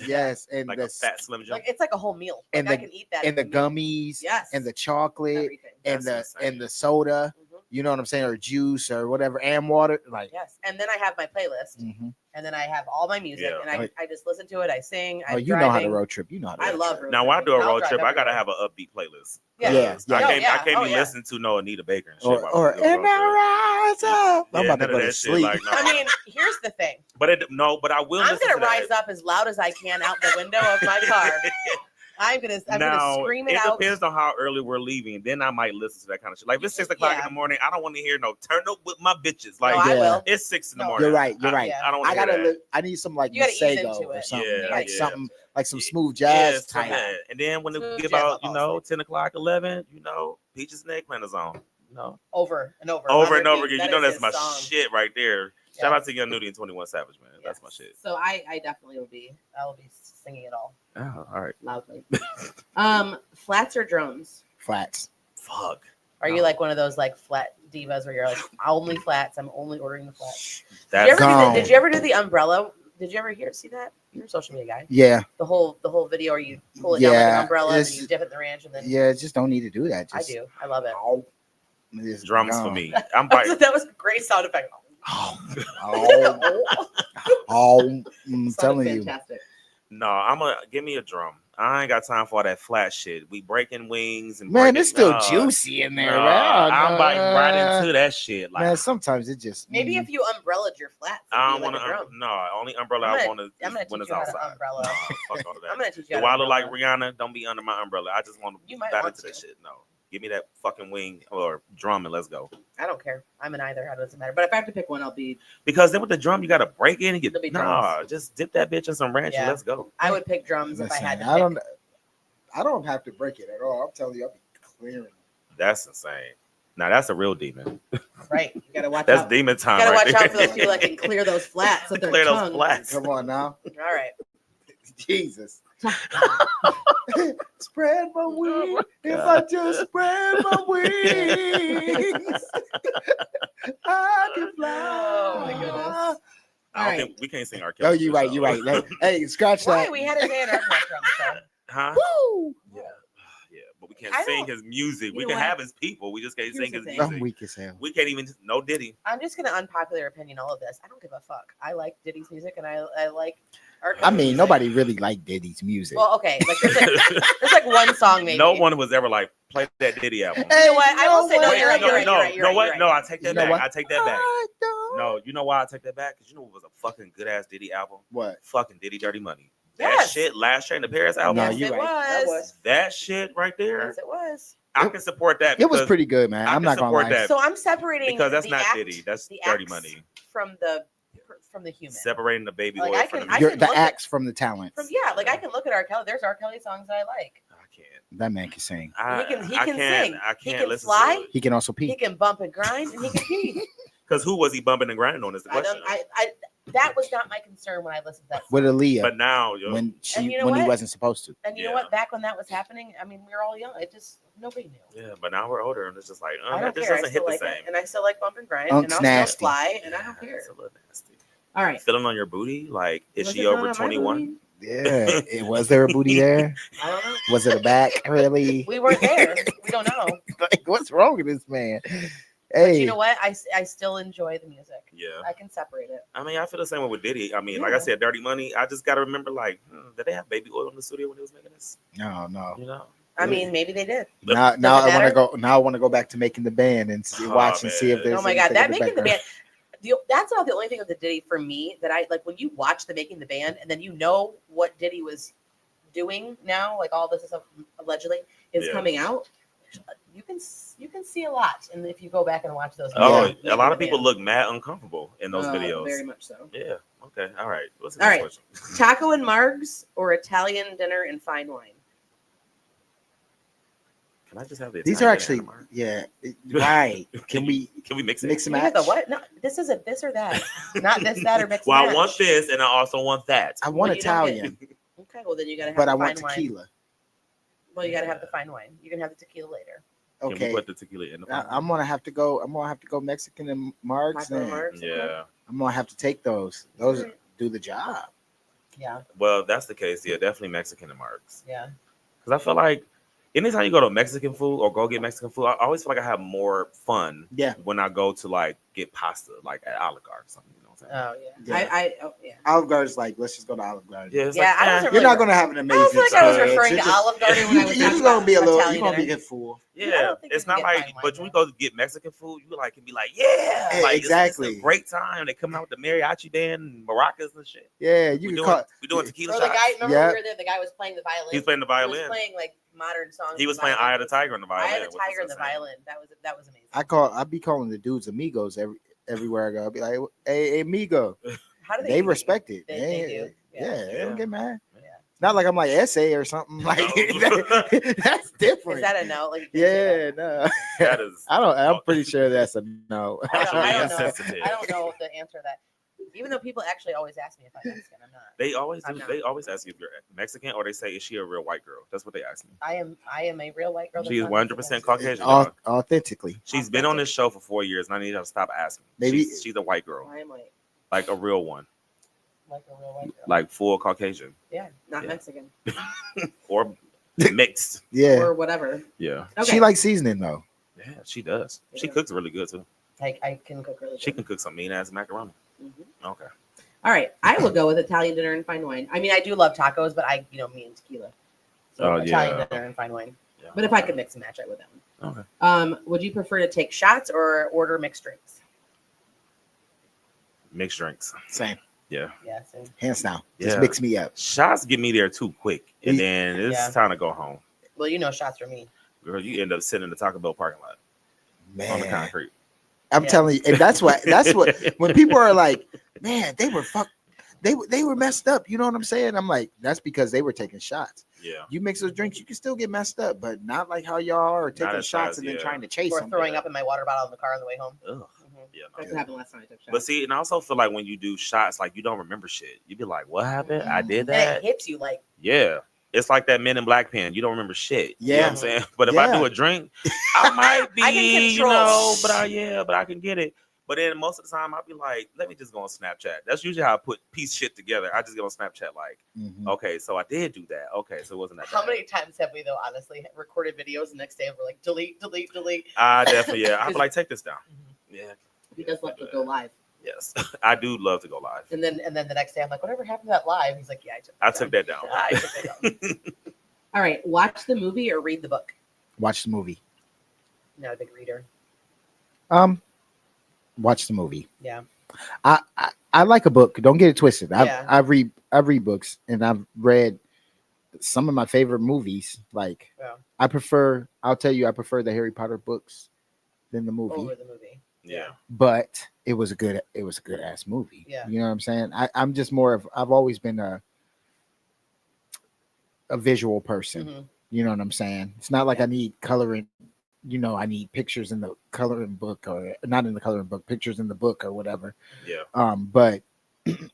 yes, and like the a fat Slim Jim. Like it's like a whole meal. And Like, I the- can eat that. and the as a meal. gummies, Yes. and the chocolate, Everything. and That's and insane. the soda. Mhm. You know what I'm saying, or juice or whatever, and water. Like, Yes, and then I have my playlist, mhm. and then I have all my music, Yeah. and I just listen to it. I sing. Oh, I'm you know how to driving. road trip. You know how to. I road love trip. road Now, when I tripping. do a I'll road drive trip, I gotta everywhere. have an upbeat playlist. Yeah. Yeah, I yeah. can't, Oh, I yeah. can't Oh, be yeah. listening to no Anita Baker and shit. Or, while we do a and road trip. I rise up. I'm Yeah, about to none go of to that shit, sleep. like, no. I mean, here's the thing. but I will. I'm listen gonna to that. rise up as loud as I can out the window of my car. I'm gonna scream it out. Depends on how early we're leaving. Then I might listen to that kind of shit. Like if it's 6 o'clock in Yeah. the morning, I don't want to hear no turn up with my bitches. Like No, I Yeah. will. it's 6 in the No. morning. You're right. You're right. Yeah. I don't want I to hear gotta. that. I need some like You gotta ease Masego into or it. something, Yeah, like yeah. something like some smooth Yeah, jazz so type. that. And then when it Smooth get jazz, about, I'll fall asleep. 10 o'clock, 11, Peaches and Eggplant is on. Over and over. Over on and over repeat. again. That You know is that's my his song. shit right there. Shout Yes. out to Young Nudie and 21 Savage, man. That's my Yes. shit. So I definitely will be. I will be singing it all Oh, all right. loudly. Flats or drums? Flats. Fuck. Are No. you like one of those like flat divas where you're like only flats? I'm only ordering the flats. That's gone. Did you ever do the umbrella? Did you ever see that? You're a social media guy. Yeah, The whole video where you pull it down like Yeah, an umbrella and then it's- you dip it in the ranch and then yeah. Just don't need to do that. I Just, do. I love it. Oh, it's drums for gone. me. I'm biting. That was a great sound effect. Oh, I'm Sounded telling you. fantastic. No, give me a drum. I ain't got time for all that flat shit. We breaking wings and Man, breaking- it's still Nah, juicy in there, nah, man. I'm biting right into that shit. Like Man, sometimes it just Maybe if you umbrellaed your flats, I it'd don't be want like a to. drum. No, only umbrella I'm I gonna- want I'm gonna is when teach it's you how to outside. umbrella. Nah, fuck all of that. I'm gonna teach you. Do how I to look like umbrella. Rihanna? Don't be under my umbrella. I just want You to might dive want into that to. shit. No, give me that fucking wing or drum and let's go. I don't care. I'm an either. It doesn't matter. But if I have to pick one, I'll be. Because then with the drum, you got to break in and get. It'll be Nah, just dip that bitch in some ranch and Yeah. let's go. I would pick drums if I had to. Listen, Pick. I don't have to break it at all. I'm telling you, I'll be clearing. That's insane. Now that's a real demon. Right. You gotta watch That's out. demon time. You gotta right watch out there. for those people that can clear those flats with their Clear those tongue. flats. Come on now, All right. Jesus. Spread my wings. If I just spread my wings, I can fly. Oh, my goodness. I don't Alright. think we can't sing our. Oh, you're right. You're right. Hey, scratch Why that. we had his hand up from so. Huh? Woo! Yeah. Yeah, but we can't I sing don't- his music. you We know can what? have his people. We just can't Here's sing the his thing. I'm music. weak as hell. We can't even no Diddy. I'm just gonna unpopular opinion all of this. I don't give a fuck. I like Diddy's music and I like R. I Kelly's mean, music. nobody really liked Diddy's music. Well, okay. Like there's like one song maybe. No one was ever like play that Diddy album. You know what? I will say no. Wait, You're right. no, You're right. no, You're right. You're no, right. what? You're No, right. I take that You know back. what? I take that back. I don't- No, you know why I take that back? Because you know it was a fucking good ass Diddy album. What? Fucking Diddy Dirty Money. That Yes. shit, Last Train to Paris album. No, Yes, you're it right. was. That shit right there. Yes, it was. I can support that. It was because- pretty good, man. I I'm can not gonna support lie. that. So I'm separating because that's the not act- Diddy. That's the Dirty acts Money. from the human. Separating the baby Like, oil I from can- the I music. can The look at- acts from the talent. Like I can look at R. Kelly. There's R. Kelly songs that I like. I can't. That man can sing. I He can I sing. I He can't can listen fly. to it. He can also He pee. can bump and grind, and he can pee. Because who was he bumping and grinding on is the I question. don't. That was not my concern when I listened to that. Song. With Aaliyah But now, yo, when And you know when he what? wasn't supposed to. And you know Yeah. what? Back when that was happening, I mean, we were all young. It just nobody knew. yeah, but now we're older and it's just like, I that don't just care. I doesn't still hit the like same. it, and I still like bump and grind, Unk's and I'll nasty. still fly, and I don't care. It's a little nasty. All right. Feeling on your booty? Like, is Was she it not over on my 21? booty? Yeah. Was there a booty there? I don't know. Was it a back? Really? We weren't there. We don't know. Like, what's wrong with this man? But Hey, you know what? I still enjoy the music. Yeah. I can separate it. I mean, I feel the same way with Diddy. I mean, like Yeah. I said, Dirty Money. I just got to remember, like, did they have baby oil in the studio when they was making this? no, no. You know? I mean, maybe they did. Now, Does now it I want to matter? go. Now I want to go back to making the band and see, Oh, watch and see if man. there's. Oh my god, anything that in making the background. band. That's not the only thing with the Diddy for me that I like. When you watch the making the band, and then you know what Diddy was doing now, like all this stuff allegedly is Yeah. coming out. You can see a lot, and if you go back and watch those. Oh, videos, a lot of Making the people Band. look mad uncomfortable in those videos. Very much so. Yeah. Okay. All right. What's the All next right. question? Taco and Margs or Italian dinner and fine wine. Can I just have the These are Italian actually, dinner? right. Can we mix it? mix and You match? get the what? No, this isn't this or that. Not this, that, or mix. Well, and I match. want this, and I also want that. I want Well, you don't get- Italian, Okay, well then you gotta have but the I fine want wine. tequila. Well, you gotta have the fine wine. You can have the tequila later. Can we Okay, put the tequila in the fire? I'm gonna have to go. I'm gonna have to go Mexican and Marks. Michael And Marks, okay. Yeah. I'm gonna have to take those. Those Alright. do the job. Yeah, Well, if that's the case. Yeah, definitely Mexican and Marks. yeah. Because I feel like anytime you go to Mexican food or go get Mexican food, I always feel like I have more fun Yeah, when I go to like get pasta, like at Olive Garden or something. You know what I'm saying? Oh yeah. Yeah. Yeah. Olive Garden's like, let's just go to Olive Garden. Yeah, it's Yeah, like, I wasn't You're really- not gonna have an I amazing. don't feel like I was time. referring to It's just- Olive Garden when I was You're talking gonna about be a little. Italian You're gonna be dinner. get full. I yeah, don't think it's you can not get like, fine but wine when we there. go to get Mexican food, you like can be like, yeah, Yeah, like exactly. It's a great time. They come out with the mariachi band and maracas and shit. Yeah, you We can doing, call. we doing tequila Or the shots. guy, remember Yeah. when we were there? The guy was playing the violin. He was playing the He was violin. playing like modern songs. He was with playing violin. Eye of the Tiger on the violin. Eye of the which was Tiger and the insane. violin. That was amazing. I be calling the dudes amigos everywhere I go. I'll be like, hey, amigo. How do They do? respect it. They do. Yeah, they don't Yeah. get mad. Yeah. It's not like I'm like essay or something like that's different. Is that a no? Like you can't say Yeah, no. That is. I'm pretty sure that's a no. that. I don't know. Insensitive. I don't know the answer to that. Even though people actually always ask me if I'm Mexican, I'm not. They always I'm do. not. They always ask you if you're Mexican, or they say, "Is she a real white girl?" That's what they ask me. I am a real white girl. She is that's not 100% Mexican. Caucasian. Au- dog. authentically. She's been on this show for 4 years, and I need her to stop asking. Maybe- She's a white girl, I am like a real one, like a real white girl. like full Caucasian Yeah, not Yeah. Mexican or mixed. Yeah. or whatever. Yeah, Okay. She likes seasoning though. yeah, she does. She Yeah. cooks really good too. I can cook really She good. can cook some mean ass macaroni. Mhm. Okay. All right, I will go with Italian dinner and fine wine. I mean, I do love tacos, but me and tequila. So Oh, Italian yeah. dinner and fine wine. Yeah. But if I could mix and match, I would that one. Okay. Would you prefer to take shots or order mixed drinks? Mixed drinks. Same. Yeah. Yeah, same. Hands down. Just Yeah. mix me up. Shots get me there too quick, and then it's Yeah. time to go home. Well, you know, shots for me. Girl, you end up sitting in the Taco Bell parking lot on the Man. concrete. I'm Yeah. telling you, and that's what when people are like, man, they were messed up. You know what I'm saying? I'm like, that's because they were taking shots. Yeah. You mix those drinks, you can still get messed up, but not like how y'all are taking as shots fast, and then yeah. trying to chase Or them. throwing up in my water bottle in the car on the way home. Ugh. Mhm. Yeah. No. That's what happened last time I took shots. But see, and I also feel like when you do shots, like you don't remember shit. You be like, "What happened? I did And it that." hits you like, Yeah, it's like that Men in Black pen. You don't remember shit. You know what Yeah. I'm saying. But if I do Yeah. a drink, I might be, I can you control. know, but I can get it. But then most of the time, I'll be like, let me just go on Snapchat. That's usually how I put piece shit together. I just get on Snapchat, like, Mhm. okay, so I did do that. Okay, so it wasn't that how bad. many times have we, though, honestly, recorded videos the next day and we're like, delete, delete, delete? I definitely, yeah. I'd be like, take this down. Yeah. He does love to go live. Yes, I do love to go live. And then the next day, I'm like, whatever happened to that live? He's like, yeah, I took that down. I took that down. All right, watch the movie or read the book? Watch the movie. Not a big reader. Watch the movie. Yeah. I like a book. Don't get it twisted. Yeah. I read books and I've read some of my favorite movies. Like Yeah. I'll tell you, I prefer the Harry Potter books than the movie. Over the movie. Yeah. But it was a good ass movie. Yeah. You know what I'm saying? I'm just more of I've always been a visual person. Mhm. You know what I'm saying? It's not like I need coloring, I need pictures in the coloring book or not in the coloring book, pictures in the book or whatever. Yeah. But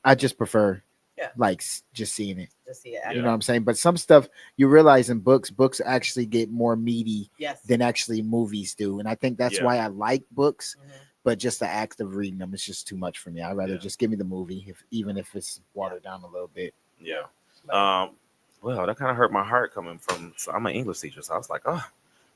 I just prefer Yeah. like just seeing it. Just see it. Yeah. You know what I'm saying? But some stuff you realize in books actually get more meaty Yes. than actually movies do. And I think that's Yeah. why I like books, Mhm. but just the act of reading them is just too much for me. I'd rather Yeah. just give me the movie, even if it's watered down a little bit. Yeah. Well, that kind of hurt my heart coming from. So I'm an English teacher, so I was like, oh.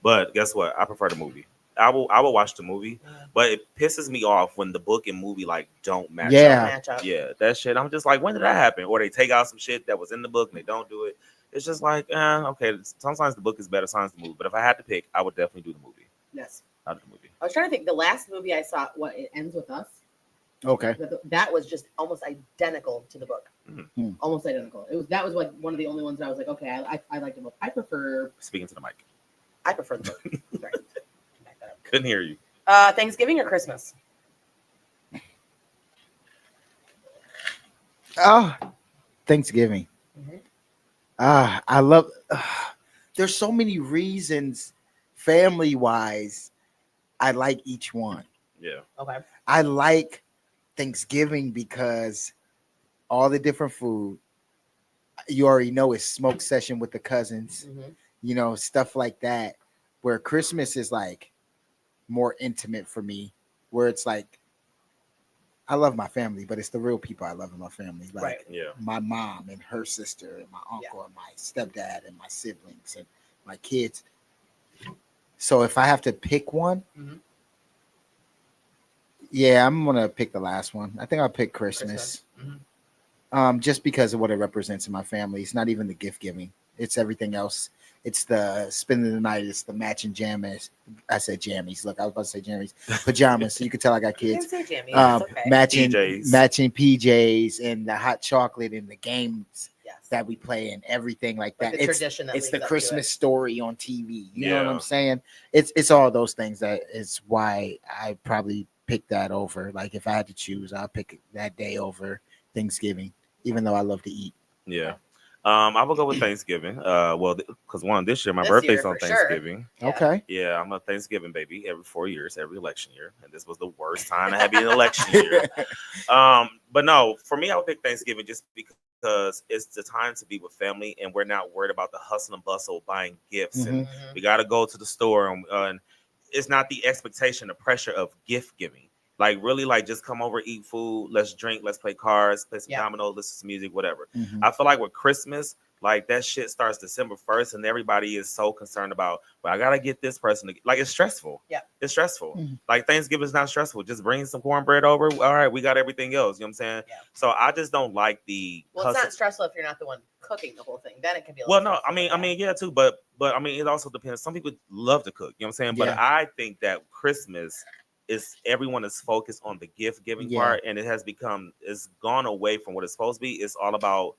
But guess what? I prefer the movie. I will watch the movie, Yeah. but it pisses me off when the book and movie like don't match. Yeah. up. Match up. Yeah, that shit. I'm just like, when did that happen? Or they take out some shit that was in the book and they don't do it. It's just like, okay. Sometimes the book is better, sometimes the movie. But if I had to pick, I would definitely do the movie. Yes. I'd do the movie. I was trying to think. The last movie I saw, It Ends With Us, Okay. that was just almost identical to the book. Mhm. Almost identical. That was like one of the only ones that I was like, okay, I like the book. I prefer Speaking to the mic, the book. Sorry. Back that up. couldn't hear you. Thanksgiving or Christmas? Oh, Thanksgiving. Mhm. I love. There's so many reasons family wise, I like each one. Yeah. Okay. I like Thanksgiving because all the different food, you already know, it's smoke session with the cousins, stuff like that. Where Christmas is like more intimate for me, where it's like I love my family, but it's the real people I love in my family, like my mom and her sister and my uncle and my stepdad and my siblings and my kids. So if I have to pick one, I'm gonna pick the last one. I think I'll pick Christmas. Just because of what it represents in my family. It's not even the gift giving; it's everything else. It's the spending the night. It's the matching jammies. I said jammies. Look, I was about to say jammies. Pajamas. So you can tell I got kids. You can say jammies. Okay. Matching PJs. And the hot chocolate and the games that we play and everything like that. The tradition that it's the leads up to Christmas it. story on TV. You know what I'm saying? It's all those things that is why I probably pick that over. Like if I had to choose, I'll pick that day over Thanksgiving, even though I love to eat. Yeah. I will go with Thanksgiving. Because this year my birthday's on Thanksgiving. Sure. Okay. Yeah, I'm a Thanksgiving baby every 4 years, every election year, and this was the worst time to have an election year. But no, for me, I would pick Thanksgiving just because it's the time to be with family, and we're not worried about the hustle and bustle of buying gifts, and we got to go to the store, and it's not the expectation, the pressure of gift giving. Like really, like just come over, eat food, let's drink, let's play cards, play some dominoes, listen to music, whatever. I feel like with Christmas, like that shit starts December 1st, and everybody is so concerned about, well, I gotta get this person to, like it's stressful. Yeah, it's stressful. Like Thanksgiving is not stressful. Just bring some cornbread over. All right, we got everything else. You know what I'm saying? Yeah. So I just don't like the. Well, it's not stressful if you're not the one cooking the whole thing. Then it can be. I mean, yeah, too. But I mean, it also depends. Some people love to cook. You know what I'm saying? But I think that Christmas is everyone is focused on the gift giving part, and it's gone away from what it's supposed to be. It's all about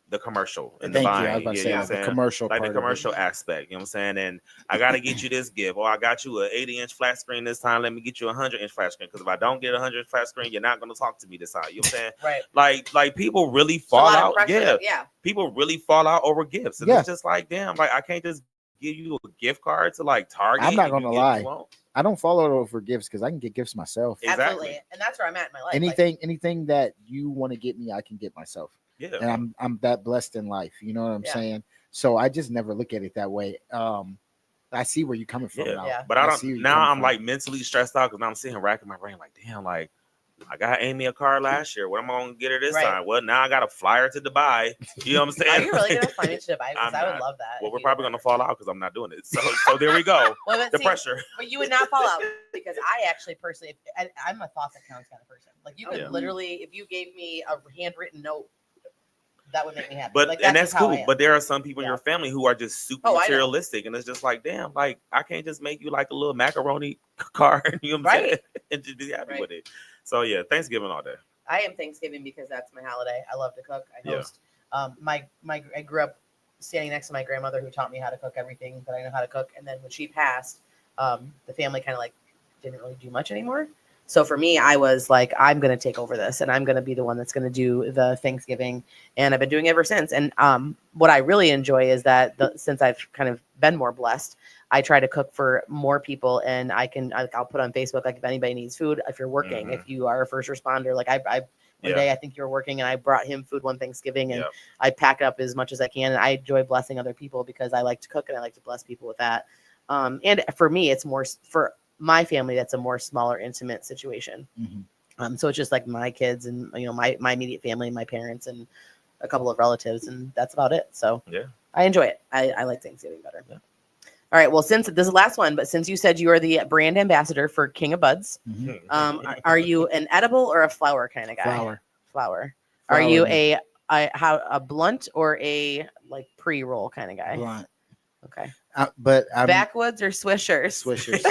the commercial and the buying. I was about to say, the commercial, like the commercial aspect. You know what I'm saying? And I got to get you this gift, or I got you an 80-inch flat screen this time. Let me get you a 100-inch flat screen, because if I don't get a 100-inch flat screen, you're not going to talk to me this time. You know what I'm saying? Right. Like people really fall out. People really fall out over gifts, and it's just like, damn, like I can't just give you a gift card to like Target. I'm not going to lie. I don't follow it over gifts because I can get gifts myself. Absolutely, and that's where I'm at in my life. Anything that you want to get me, I can get myself. Yeah, and I'm that blessed in life. You know what I'm saying? So I just never look at it that way. I see where you're coming from. But I'm like mentally stressed out because now I'm sitting racking my brain like, damn, like I got Amy a car last year. What am I gonna get her this time? Well, now I got a flyer to Dubai. You know what I'm saying? Are you really gonna fly me to Dubai? Because I would love that. Well, we're probably gonna fall out because I'm not doing it. So there we go. The pressure. But you would not fall out because I actually personally, I'm a thoughts that counts kind of person. Like you could literally, if you gave me a handwritten note, that would make me happy. But and that's cool. But there are some people in your family who are just super materialistic, and it's just like, damn, like I can't just make you like a little macaroni card. You know what I'm saying? And just be happy with it. So yeah, Thanksgiving all day. I am Thanksgiving because that's my holiday. I love to cook. I host. I grew up standing next to my grandmother who taught me how to cook everything that I know how to cook. And then when she passed, the family kind of like didn't really do much anymore. So for me, I was like, I'm going to take over this and I'm going to be the one that's going to do the Thanksgiving. And I've been doing it ever since. And what I really enjoy is that since I've kind of been more blessed, I try to cook for more people, and I'll put on Facebook, like if anybody needs food, if you're working, if you are a first responder, like one day I think you were working and I brought him food one Thanksgiving, and I pack up as much as I can. And I enjoy blessing other people because I like to cook and I like to bless people with that. And for me, it's more for my family. That's a more smaller, intimate situation. So it's just like my kids and, my immediate family, my parents and a couple of relatives, and that's about it. So I enjoy it. I like Thanksgiving better. Yeah. All right. Well, since this is the last one, but since you said you are the brand ambassador for King of Buds, are you an edible or a flower kind of guy? Flower. Are you a blunt or a like pre-roll kind of guy? Blunt. Okay. But I'm Backwoods or Swishers? Swishers.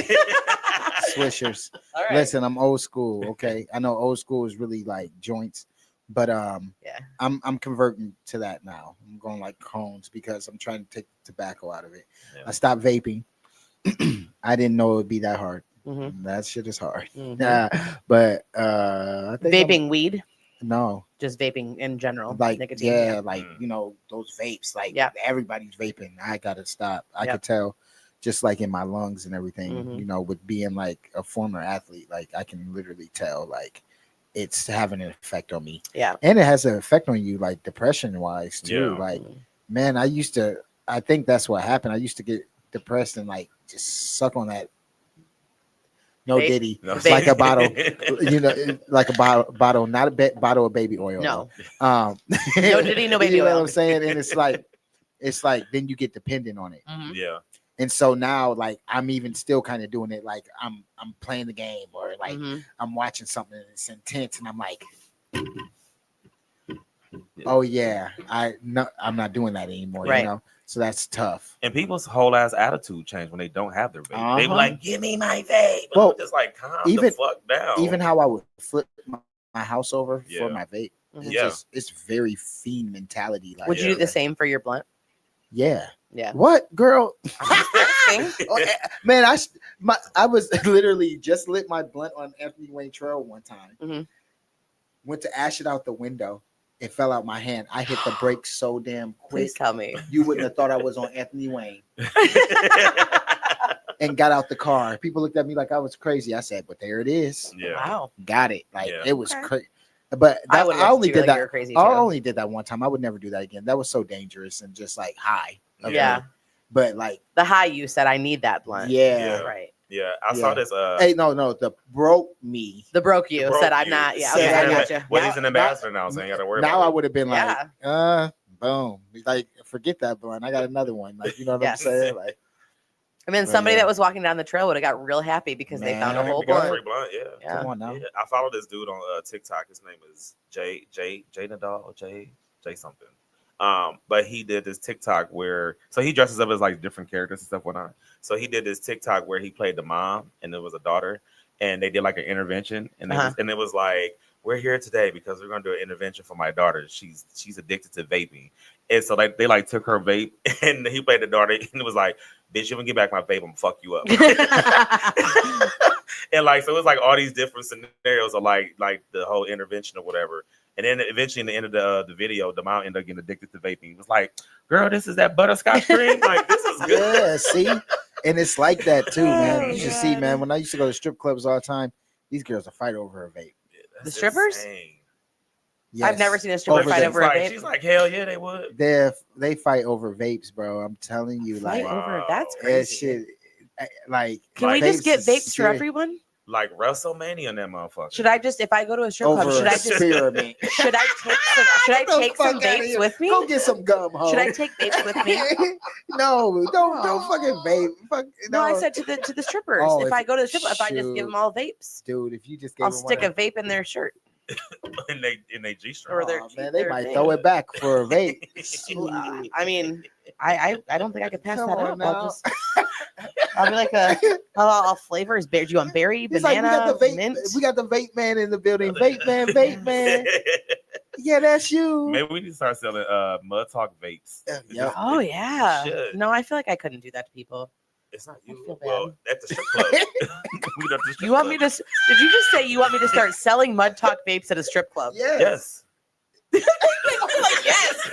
Swishers. All right. Listen, I'm old school. Okay, I know old school is really like joints, but I'm converting to that now. I'm going like cones because I'm trying to take tobacco out of it. I stopped vaping. I didn't know it would be that hard. That shit is hard. But I think vaping weed. No, just vaping in general, like nicotine. like those vapes, like everybody's vaping. I gotta stop. I could tell, just like in my lungs and everything. Mhm. You know, with being like a former athlete, like I can literally tell like it's having an effect on me. Yeah. And it has an effect on you, like depression wise too. Yeah. Like, man, I think that's what happened. I used to get depressed and like just suck on that. No Vape? Diddy, No. like a bottle, you know, like a bottle, not a bottle of baby oil. No. though. No Diddy, no baby you know oil. what I'm saying? And it's like then you get dependent on it. Mhm. Yeah. And so now, like, I'm even still kind of doing it. Like, I'm playing the game, or like Mhm. I'm watching something that's intense, and I'm like, oh yeah, I'm not doing that anymore. Right. You know, so that's tough. And people's whole ass attitude change when they don't have their vape. They be Uh-huh. like, "Give me my vape." Well, I'm just like, calm even- the fuck down. Even how I would flip my house over Yeah. for my vape. Mhm. It's Yeah. it's very fiend mentality. Like, Would you do the same for your blunt? Yeah. Yeah. What, girl? Thing? Oh, man, I was literally just lit my blunt on Anthony Wayne Trail one time. Mhm. Went to ash it out the window. It fell out my hand. I hit the brakes so damn quick. Please tell me. You wouldn't have thought I was on Anthony Wayne. And got out the car. People looked at me like I was crazy. I said, but there it is. Yeah. Wow. Got it. Like Yeah. it was Okay. crazy. But I that, would I only did like that. you're crazy too. I only did that one time. I would never do that again. That was so dangerous and just like high. of Yeah. me. But like, The high you said I need that blunt. yeah. Yeah. Right. Yeah. I saw Yeah. this. Hey, no, the broke me. The broke you Broke said I'm you. not. Yeah. Said Okay. I I got- got you. Well, Now- he's an ambassador now, so you got to worry Now about I it. would have been like, Yeah. boom. Like, forget that blunt. I got another one. Like, you know what Yes. I'm saying? Like, And then But somebody yeah. that was walking down the trail would have got real happy because they found a Man, whole We got a blunt. free blunt, yeah. Yeah. come on now. Yeah, I follow this dude on TikTok. His name is Jay Nadal, Jay something. But he did this TikTok where he dresses up as like different characters and stuff whatnot. So he did this TikTok where he played the mom and there was a daughter, and they did like an intervention, and it was like, we're here today because we're gonna do an intervention for my daughter. She's addicted to vaping, and so they like took her vape, and he played the daughter, and it was like, bitch, you gonna get back my vape, I'm gonna fuck you up. And like, so it was like all these different scenarios of like the whole intervention or whatever. And then eventually in the end of the video, the mom ended up getting addicted to vaping. It was like, girl, this is that butterscotch cream. Like, this is good. Yeah, see? And it's like that too, man. You should see, God. man. When I used to go to strip clubs all the time, these girls will fight over a vape. That's The strippers? insane. I've never seen a stripper Over fight the- over a vape. She's like, hell yeah, they would. They fight over vapes, bro. I'm telling you, Fight like over. That's Wow. that crazy. shit. Like, Can we just vapes get is vapes for serious. everyone? Like WrestleMania and that motherfucker. Should I just, if I go to a strip club, Over should a I just, experiment. should I Get the take some fuck outta vapes here. with me? Go get some gum, ho. Should I take vapes with me? No, don't fucking vape. Fuck, No, I said to the strippers. Oh, if if- I go to the strip club, if I just shoot. give them all vapes, dude, if you just gave I'll them stick one a vape in their shirt. in they G string. Or their- of- man, their they might thing. throw it back for a vape. I mean, I don't think I could pass Come that on up. I'll be like I'll flavor is berry. Do you want berry, It's like banana, we got the vape. mint? We got the vape man in the building. Vape man. Yeah, that's you. Maybe we need to start selling Mud Talk vapes. Yep. Oh yeah. should. No, I feel like I couldn't do that to people. It's not I you. feel Well, at the strip club. We got the strip You want me club. to? Did you just say you want me to start selling Mud Talk vapes at a strip club? Yes. Yes. Yes.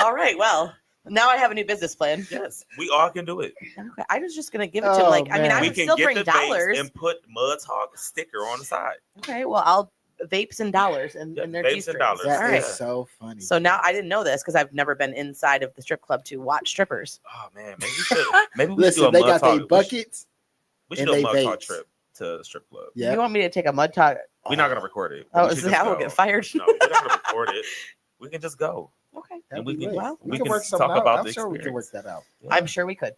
All right. Well, now I have a new business plan. Yes. We all can do it. Okay. I was just gonna give it to Oh, him. Like, I mean, man. I We would can still get bring the dollars. vapes and put Mud Talk sticker on the side. Okay. Well, I'll vapes and dollars and, Yeah, their vapes and G-strings. dollars. That All is right. so funny. So now I didn't know this because I've never been inside of the strip club to watch strippers. Oh man, maybe we should. Maybe we should do Listen, a they Mud got Talk. their buckets. We should and do a they Mud Talk vapes. trip to the strip club. You Yeah. want me to take a Mud Talk? We're not gonna record it. Oh, We is should that just how we'll go. get fired? No, we're not gonna record it. We can just go. Okay. And we can- well, we we can can work something talk out. about I'm the sure we can work experience. that out. Yeah. I'm sure we could.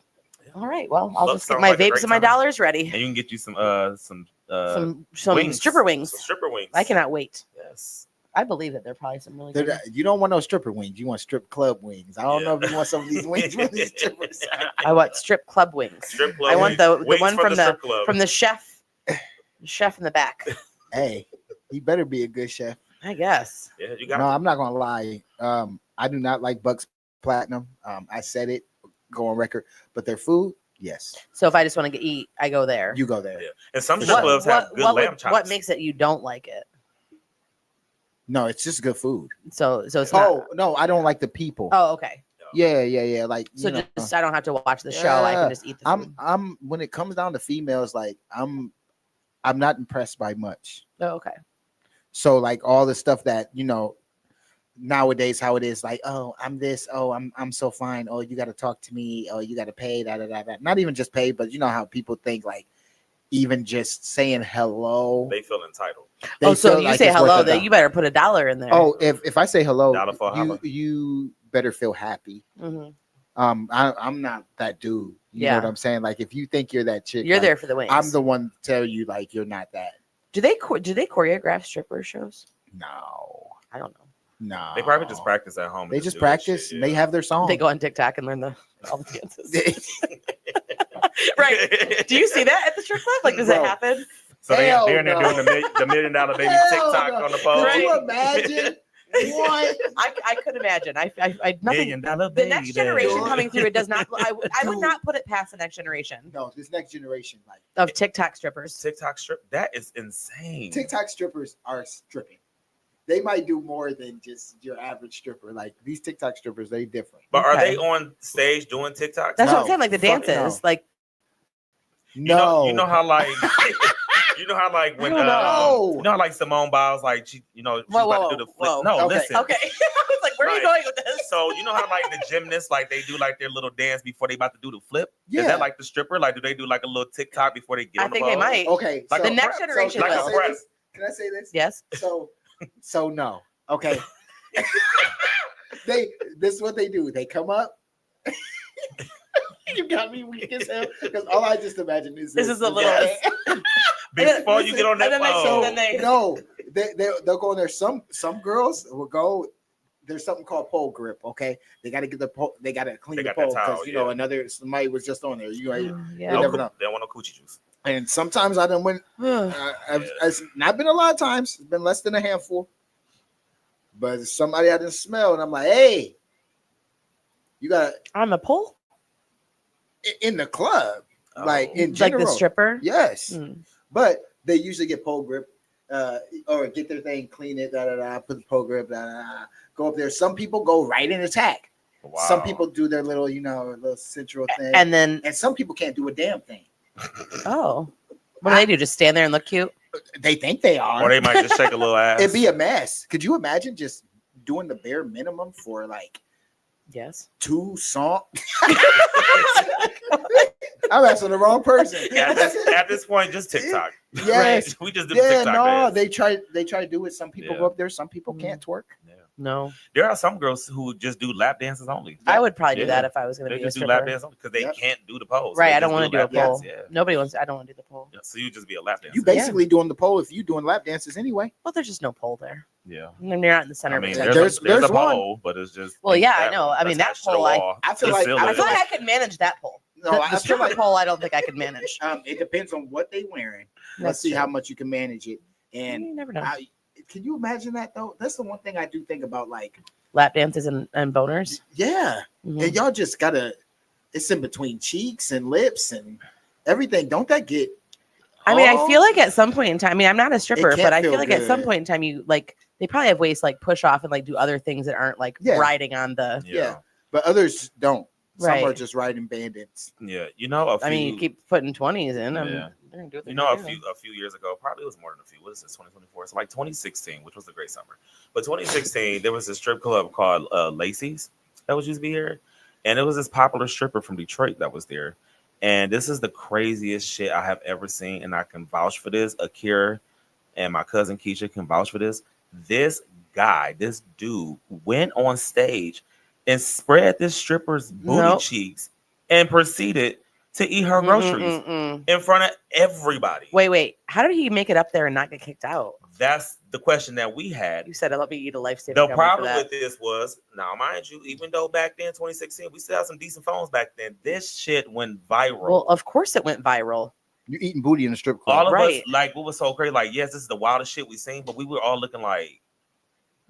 All right. Well, I'll Look, just get sounds my like a vapes great and my time. dollars ready. And you can get you some Some wings. stripper wings. Some stripper wings. I cannot wait. Yes. I believe that there are probably some really good. You don't want no stripper wings. You want strip club wings. I don't know if you want some of these wings from these strippers. I want strip club wings. Strip club. I want the wings one from the strip club. from the chef in the back. Hey, he better be a good chef. I guess. Yeah, you got No, I'm not gonna lie. I do not like Bucks Platinum. I said it, go on record. But their food, yes, So if I just want to eat, I go there. you go there. Yeah. And some strip clubs have good lamb chops. what makes it you don't like it? No, it's just good food. So it's not. Oh no, I don't like the people. Oh, okay. Yeah. Like So you know, just I don't have to watch the show. I can just eat the food. I'm when it comes down to females, like I'm not impressed by much. Oh, okay. So like all the stuff that nowadays how it is, like, oh, I'm this, oh, I'm so fine, oh, you got to talk to me, oh, you got to pay, that. Not even just pay, but you know how people think, like, even just saying hello, they feel entitled. So you say hello, then you better put $1 in there. Oh, if I say hello, $1 you better feel happy. Mm-hmm. I'm not that dude. You know what I'm saying? Like, if you think you're that chick, you're like, there for the wings. I'm the one to tell you, like, you're not that. Do they choreograph stripper shows? No, I don't know. No, they probably just practice at home. They just practice. And they have their song. They go on TikTok and learn all the dances. Right? Do you see that at the strip club? Like, does it happen? So they're in there doing the $1 million baby TikTok on the phone. Can you imagine? What? I could imagine. I nothing. $1 million The next generation coming through, it does not. I would not put it past the next generation. No, this next generation, like, of TikTok strippers. TikTok strip. That is insane. TikTok strippers are stripping. They might do more than just your average stripper. Like, these TikTok strippers, they different. But are they on stage doing TikToks? That's what I'm saying. Like the Fuck dances, no. like No, you know how like you know how like when you know how like Simone Biles, like she's about to do the flip. No, okay. listen. okay. I was like, where are you going with this? So you know how like the gymnasts, like they do like their little dance before they about to do the flip. Yeah. Is that like the stripper? Like, do they do like a little TikTok before they get? I think they might. Okay, Like the a next prep. generation Like a will. prep. Can I say this? Yes. So no. Okay. This is what they do. They come up. You got me weak as hell because all I just imagine is This is a little. Before you get on that phone. No, they'll go in there. Some girls will go. There's something called pole grip. Okay, they got to get the pole. They got to clean the pole because know somebody was just on there. You never know. They don't want no coochie juice. And sometimes I done went. It's not been a lot of times. It's been less than a handful. But somebody I didn't smell, and I'm like, hey, you got on the pole in the club, like in general, like the stripper. Yes, but they usually get pole grip, or get their thing, clean it, put the pole grip, go up there. Some people go right in attack. Wow. Some people do their little, little central thing, and some people can't do a damn thing. Oh, what do? Just stand there and look cute? They think they are, or they might just shake a little ass. It'd be a mess. Could you imagine just doing the bare minimum for like 2 songs? I'm asking the wrong person. At this point, just TikTok. Yes, right? We just do TikTok. No, they try to do it. Some people go up there. Some people can't twerk. Yeah. No, there are some girls who just do lap dances only. I would probably do that if I was going to be a stripper. Do lap dance only because they can't do the pole. Right, I don't want to do a pole. Yeah. Nobody wants. I don't want to do the pole. Yeah, so you just be a lap dancer. You basically doing the pole if you doing lap dances anyway. Well, there's just no pole there. Yeah, and you're not in the center. I mean, of there's a pole, but it's just. Well, yeah, I know. I mean, that pole. I feel like I could manage that pole. No, the stripper pole, I don't think I could manage. It depends on what they wearing. Let's see how much you can manage it. And you never know. Can you imagine that though? That's the one thing I do think about, like lap dances and boners. Yeah, and y'all just gotta. It's in between cheeks and lips and everything. Don't that get? I mean, I feel like at some point in time. I mean, I'm not a stripper, but I feel like at some point in time, you like they probably have ways to like push off and like do other things that aren't like riding on the. Yeah, but others don't. Some right. are just riding bandits. Yeah, I mean, you keep putting 20s in. Yeah. A few years ago, probably it was more than a few. What is this? 2024. It's like 2016, which was a great summer. But 2016, there was a strip club called Lacey's that was used to be here, and it was this popular stripper from Detroit that was there. And this is the craziest shit I have ever seen, and I can vouch for this. Akira and my cousin Keisha can vouch for this. This dude, went on stage and spread this stripper's booty cheeks and proceeded to eat her groceries in front of everybody. Wait. How did he make it up there and not get kicked out? That's the question that we had. You said, let me eat a lifesaver. The problem with this was, now mind you, even though back then, 2016, we still had some decent phones back then, this shit went viral. Well, of course it went viral. You eating booty in a strip club. All of us, like, what was so crazy, like, yes, this is the wildest shit we've seen, but we were all looking like,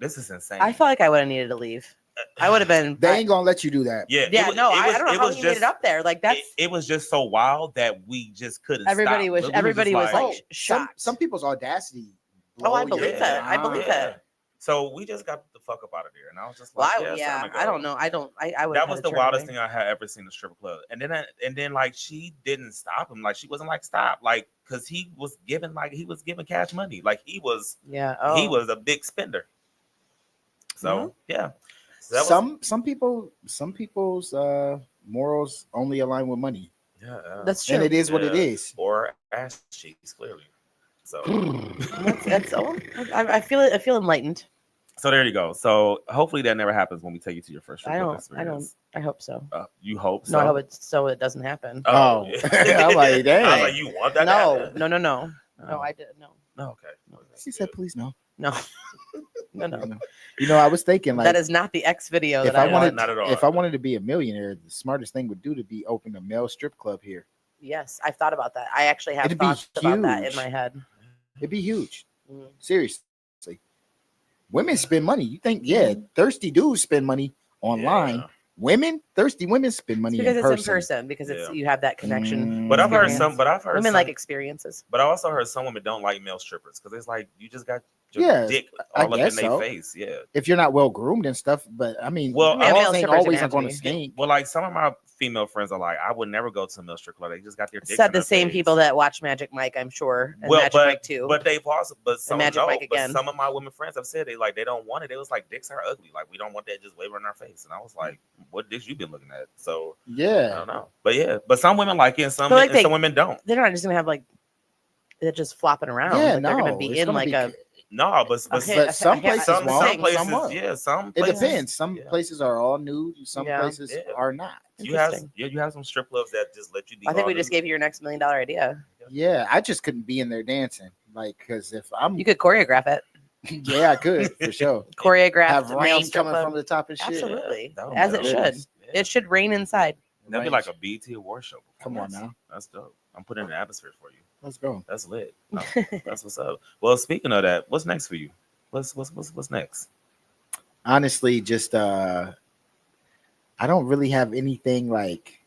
this is insane. I felt like I would have needed to leave. I would have been. They ain't gonna let you do that. Yeah, I don't know how he made it up there. Like that's. It was just so wild that we just couldn't. Everybody stop. was like shocked. Some people's audacity. Oh, I believe that. I believe that. So we just got the fuck up out of there, and I was just Well, like, I don't know. I would. That was the wildest thing I had ever seen in a strip club. And then like she didn't stop him. Like she wasn't like stop, like because he was giving cash money. Like he was he was a big spender. So yeah. So some people's morals only align with money. Yeah, that's true. And it is what it is. Or ass cheeks, clearly. So that's I feel enlightened. So there you go. So hopefully that never happens when we take you to your first strip club experience. I hope so. You hope so? No, I hope it doesn't happen. Oh. I'm like, dang. I was like, you want that? No, I didn't. No. Okay. She said, please no. No. You know, I was thinking like that is not the X video if that I wanted, not at all. If I wanted to be a millionaire, the smartest thing would do to be open a male strip club here. Yes, I've thought about that. I actually have thought about that in my head. It'd be huge. Mm-hmm. Seriously. Women spend money. You think, thirsty dudes spend money online. Women, thirsty women spend money because in it's in person because it's you have that connection. But I've heard women like experiences. But I also heard some women don't like male strippers because it's like you just got your dick all up in their face. Yeah. If you're not well groomed and stuff, but I mean, well, ain't always going to stink. Well, like some of my female friends are like, I would never go to a male strip club. They just got their dick. Said the same people that watch Magic Mike, I'm sure. And Magic Mike too. But they've also, some Magic Mike again. But some of my women friends have said they don't want it. It was like dicks are ugly. Like we don't want that just waving in our face. And I was like, what dicks you been looking at? So yeah, I don't know. But some women like it, and some women don't. They're not just gonna have like they're just flopping around. Yeah, like, they're gonna be in like a. No, but some places some places, some places, it depends. Some places are all nude, some places are not. You have some strip clubs that just let you be. I think we just gave you your next $1 million idea. Yeah, I just couldn't be in there dancing, like because if you could choreograph it. Yeah, I could for sure. Choreograph, have rain coming from the top and shit. Absolutely, as it should. It should rain inside. That'd be like a BET award show. Come on now, that's dope. I'm putting in the atmosphere for you. Let's go. That's lit. That's what's up. Well, speaking of that, what's next for you? What's next? Honestly, just I don't really have anything like.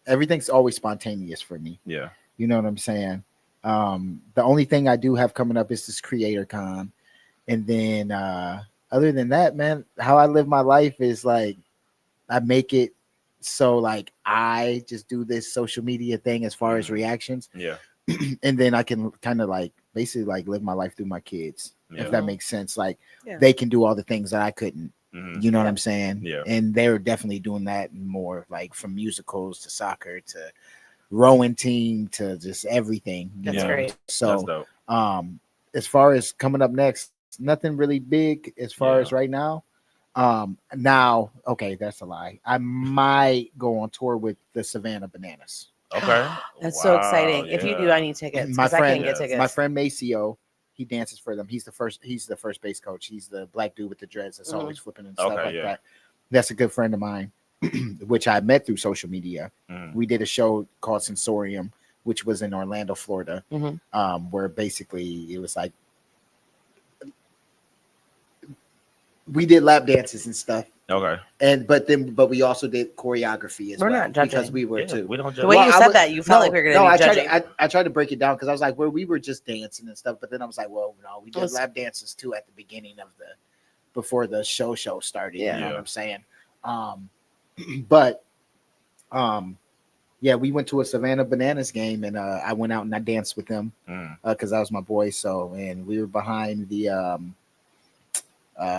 Everything's always spontaneous for me. Yeah, you know what I'm saying. The only thing I do have coming up is this Creator Con, and then other than that, man, how I live my life is like I make it so like I just do this social media thing as far as reactions. Yeah. And then I can kind of like basically like live my life through my kids, if that makes sense. Like they can do all the things that I couldn't. You know what I'm saying? Yeah. And they're definitely doing that more, like from musicals to soccer to rowing team to just everything. That's great. So as far as coming up next, nothing really big as far as right now. Now, okay, that's a lie. I might go on tour with the Savannah Bananas. Okay. That's so exciting. If you do, I need tickets. I can't get tickets. My friend Maceo, he dances for them. He's the first base coach. He's the black dude with the dreads that's always flipping and stuff like that. That's a good friend of mine, which I met through social media. We did a show called Sensorium, which was in Orlando, Florida, where basically it was like we did lap dances and stuff. Okay. But we also did choreography as well. We're not judging. Because we were too. We don't judge. The way you said that, you felt like we were going to be judging. I tried to break it down because I was like, well, we were just dancing and stuff. But then I was like, well, no, we did lap dances too at the beginning of before the show started. You know what I'm saying? Yeah, we went to a Savannah Bananas game and I went out and I danced with them because that was my boy. So, and we were behind the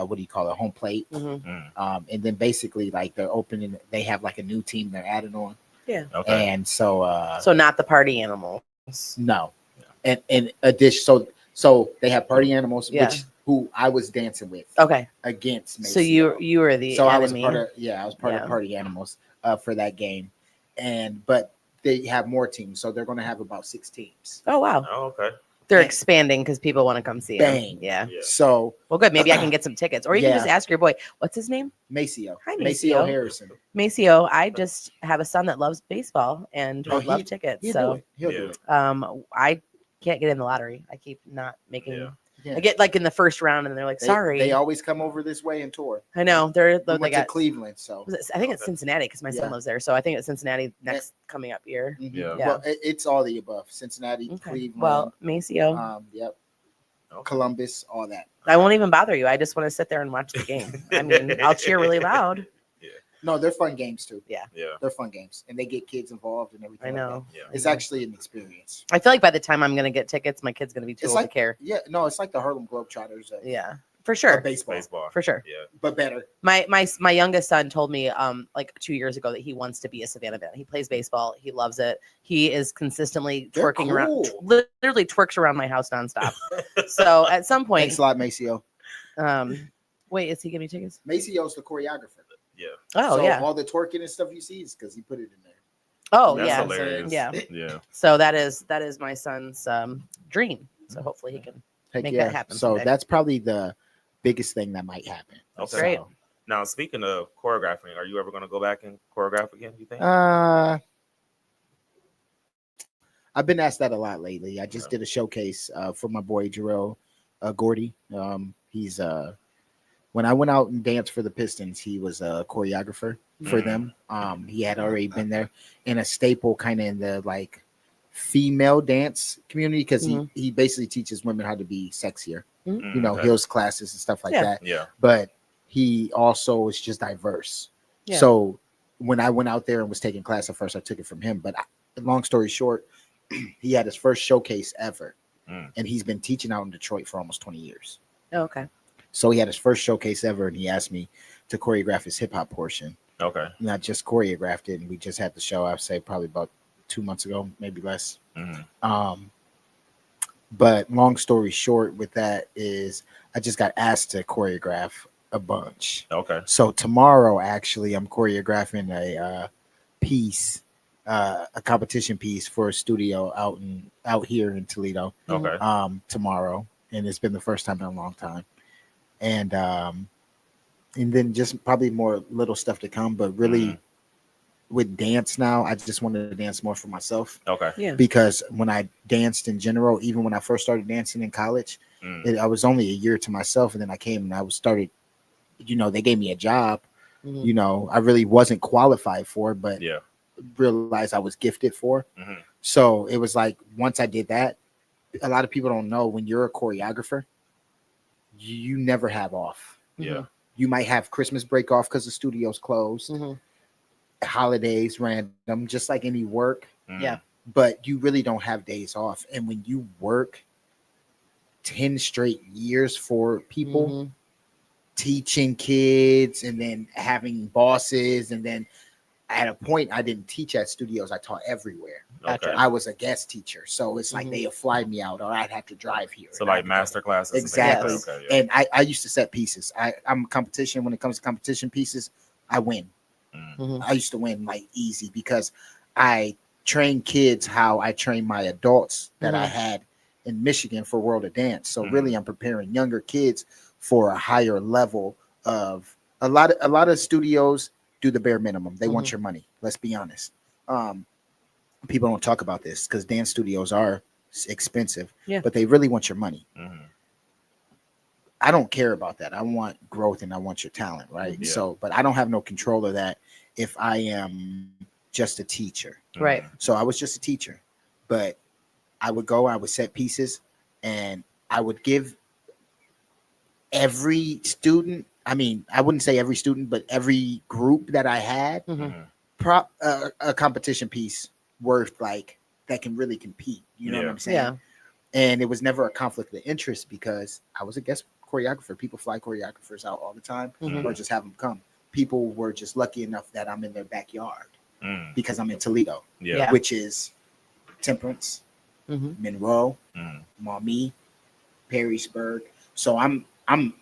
what do you call it, home plate. And then basically like they're opening, they have like a new team they're adding on. Yeah. Okay. And so so not the party animals. No. And in addition, so they have party animals, who I was dancing with. Okay. Against me. So you were the so enemy. I was part of party animals for that game. But they have more teams, so they're going to have about 6 teams. Oh wow. Oh, okay. They're expanding because people want to come see them. Yeah. So well, good. Maybe I can get some tickets, or you can just ask your boy. What's his name? Maceo. Hi, Maceo Harrison. Maceo. I just have a son that loves baseball and would love tickets. He'll do it. I can't get in the lottery. I keep not making. I get like in the first round, and they're like, "Sorry." They always come over this way and tour. I know they went to Cleveland, so I think it's Cincinnati because my son lives there. So I think it's Cincinnati next coming up year. Yeah. Well, it's all the above. Cincinnati, Cleveland. Well, Maceo. Yep. Columbus, all that. I won't even bother you. I just want to sit there and watch the game. I mean, I'll cheer really loud. No, they're fun games too. Yeah. They're fun games, and they get kids involved and everything. I know. Like it's actually an experience. I feel like by the time I'm gonna get tickets, my kid's gonna be too old to care. Yeah, no, it's like the Harlem Globetrotters. Yeah, for sure. Baseball, for sure. Yeah, but better. My youngest son told me like 2 years ago that he wants to be a Savannah Band. He plays baseball. He loves it. He is consistently twerking around, literally twerks around my house nonstop. So at some point, thanks a lot, Maceo. Wait, is he giving me tickets? Maceo's the choreographer. Yeah. Oh, so yeah. all the twerking and stuff you see is because he put it in there. Oh, That's yeah. hilarious. Yeah. So that is my son's dream. So hopefully he can make that happen. So someday. that's probably the biggest thing that might happen. Okay. Great. Now, speaking of choreographing, are you ever going to go back and choreograph again, you think? I've been asked that a lot lately. I just did a showcase for my boy Jarrell Gordy. He's when I went out and danced for the Pistons, he was a choreographer for them. He had already been there in a staple kind of in the like female dance community because he basically teaches women how to be sexier, you know, heels classes and stuff like that. Yeah. But he also is just diverse. Yeah. So when I went out there and was taking class at first, I took it from him. But long story short, he had his first showcase ever. And he's been teaching out in Detroit for almost 20 years. Oh, okay. So he had his first showcase ever, and he asked me to choreograph his hip hop portion. Okay. And I just choreographed it, and we just had the show, I'd say probably about 2 months ago, maybe less. But long story short with that is I just got asked to choreograph a bunch. Okay. So tomorrow, actually, I'm choreographing a piece, a competition piece for a studio out here in Toledo. Okay. Tomorrow, and it's been the first time in a long time. And then just probably more little stuff to come, but really with dance now, I just wanted to dance more for myself. Okay. Yeah. Because when I danced in general, even when I first started dancing in college, I was only a year to myself, and then I came and I started, you know, they gave me a job, you know, I really wasn't qualified for, but realized I was gifted for. So it was like, once I did that, a lot of people don't know when you're a choreographer, you never have off. Yeah. You might have Christmas break off because the studio's closed, holidays, random, just like any work. Yeah. But you really don't have days off. And when you work 10 straight years for people, teaching kids and then having bosses, and then at a point I didn't teach at studios, I taught everywhere. Okay. I was a guest teacher, so it's like they'd fly me out, or I'd have to drive here. So like master classes. Exactly. Okay, yeah. And I used to set pieces. I'm a competition. When it comes to competition pieces, I win. I used to win like easy because I train kids how I train my adults that I had in Michigan for World of Dance. So really, I'm preparing younger kids for a higher level of a lot of studios do the bare minimum. They want your money. Let's be honest. People don't talk about this because dance studios are expensive, but they really want your money. I don't care about that. I want growth and I want your talent, right? Yeah. So, but I don't have no control of that if I am just a teacher. Right. So I was just a teacher, but I would go, I would set pieces, and I would give every student, I mean, I wouldn't say every student, but every group that I had a competition piece worth like that can really compete. You know what I'm saying? Yeah. And it was never a conflict of interest because I was a guest choreographer. People fly choreographers out all the time or just have them come. People were just lucky enough that I'm in their backyard because I'm in Toledo, which is Temperance, Monroe, Maumee, Perrysburg. So I'm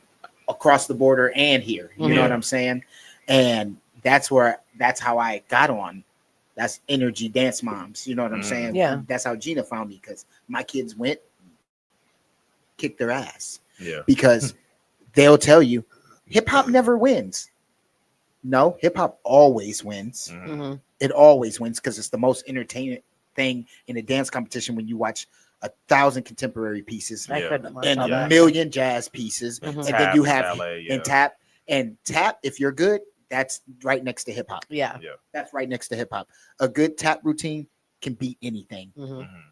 across the border and here. You know what I'm saying? And that's how I got on. That's Energy Dance Moms. You know what I'm saying? Yeah. That's how Gina found me because my kids kicked their ass. Yeah. Because they'll tell you hip hop never wins. No, hip hop always wins. It always wins because it's the most entertaining thing in a dance competition when you watch 1,000 contemporary pieces and a million jazz pieces, and then you have tap. If you're good, that's right next to hip hop. Yeah. That's right next to hip hop. A good tap routine can beat anything.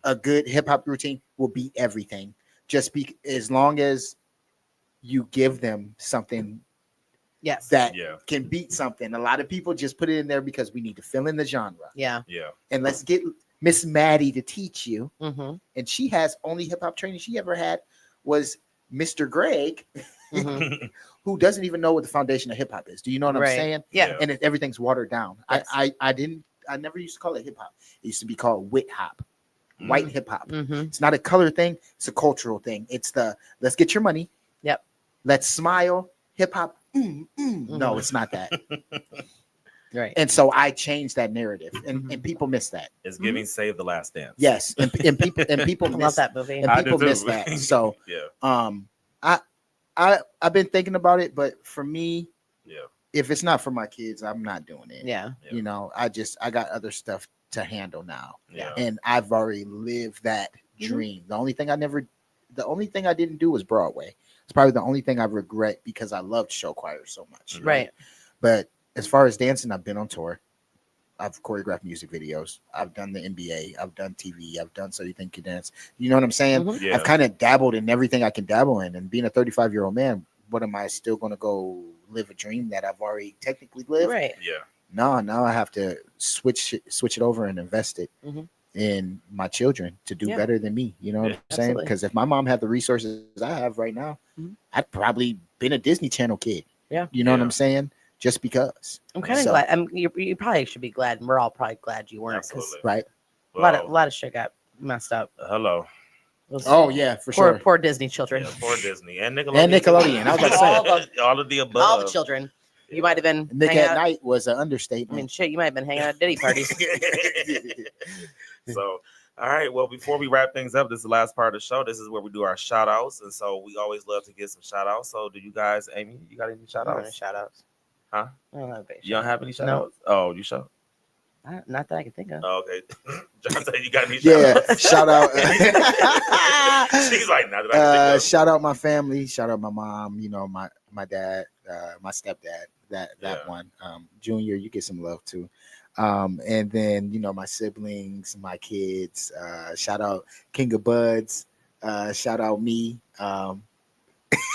A good hip hop routine will beat everything. just be as long as you give them something Yes. that Yeah. can beat something. A lot of people just put it in there because we need to fill in the genre. Yeah. Yeah. And let's get Miss Maddie to teach you. Mm-hmm. And she has only hip hop training she ever had was Mr. Greg, Mm-hmm. who doesn't even know what the foundation of hip hop is. Do you know what I'm Right. saying? Yeah. And everything's watered down. Yes. I never used to call it hip hop. It used to be called wit hop, white hip hop. Mm-hmm. It's not a color thing, it's a cultural thing. It's the let's get your money. Yep. Let's smile, hip hop. No, it's not that. Right. And so I changed that narrative, and people miss that. It's giving Save the Last Dance. Yes, and people I love miss that movie. and I do people too. miss that. So Yeah. I've been thinking about it, but for me, Yeah. if it's not for my kids, I'm not doing it. Yeah. Yeah. You know, I got other stuff to handle now, Yeah. and I've already lived that Mhm. dream. The only thing I didn't do was Broadway. It's probably the only thing I regret because I loved show choir so much. Right. But as far as dancing, I've been on tour. I've choreographed music videos. I've done the NBA. I've done TV. I've done So You Think You Dance. You know what I'm saying? Mhm. Yeah. I've kind of dabbled in everything I can dabble in. And being a 35-year-old man, what am I still going to go live a dream that I've already technically lived? Right. Yeah. No, now I have to switch it over and invest it Mhm. in my children to do Yeah. better than me. You know what Yeah. I'm saying? Absolutely. Because if my mom had the resources I have right now, Mhm. I'd probably been a Disney Channel kid. Yeah. You know what Yeah. I'm saying? Just because. I'm kind of So- glad. You probably should be glad, and we're all probably glad you weren't, because Absolutely. Right. a lot Well, of shit got messed up. hello. Those Oh yeah, for poor, sure. poor Disney children. Yeah, for Disney and Nickelodeon. And Nickelodeon. I was about to say. all of the above. All the children. You might have been Nick hanging at out. Night was an I mean, understatement. shit, you might have been hanging out at Diddy parties. So, all right. Well, before we wrap things up, this is the last part of the show. This is where we do our shout outs. And so we always love to get some shout outs. So, do you guys, Amy, you got any shout I don't know outs? shout outs. Huh? I don't have any You don't have any shout No. outs? Oh, you shout? Not that I can think of. Oh, okay. John said you got any shout Yeah, outs? shout out. She's like, not that I can think of. Shout out my family. Shout out my mom. You know, my dad, my stepdad. That Yeah. one. Junior, you get some love too. And then my siblings, my kids. Shout out King of Buds. Shout out me.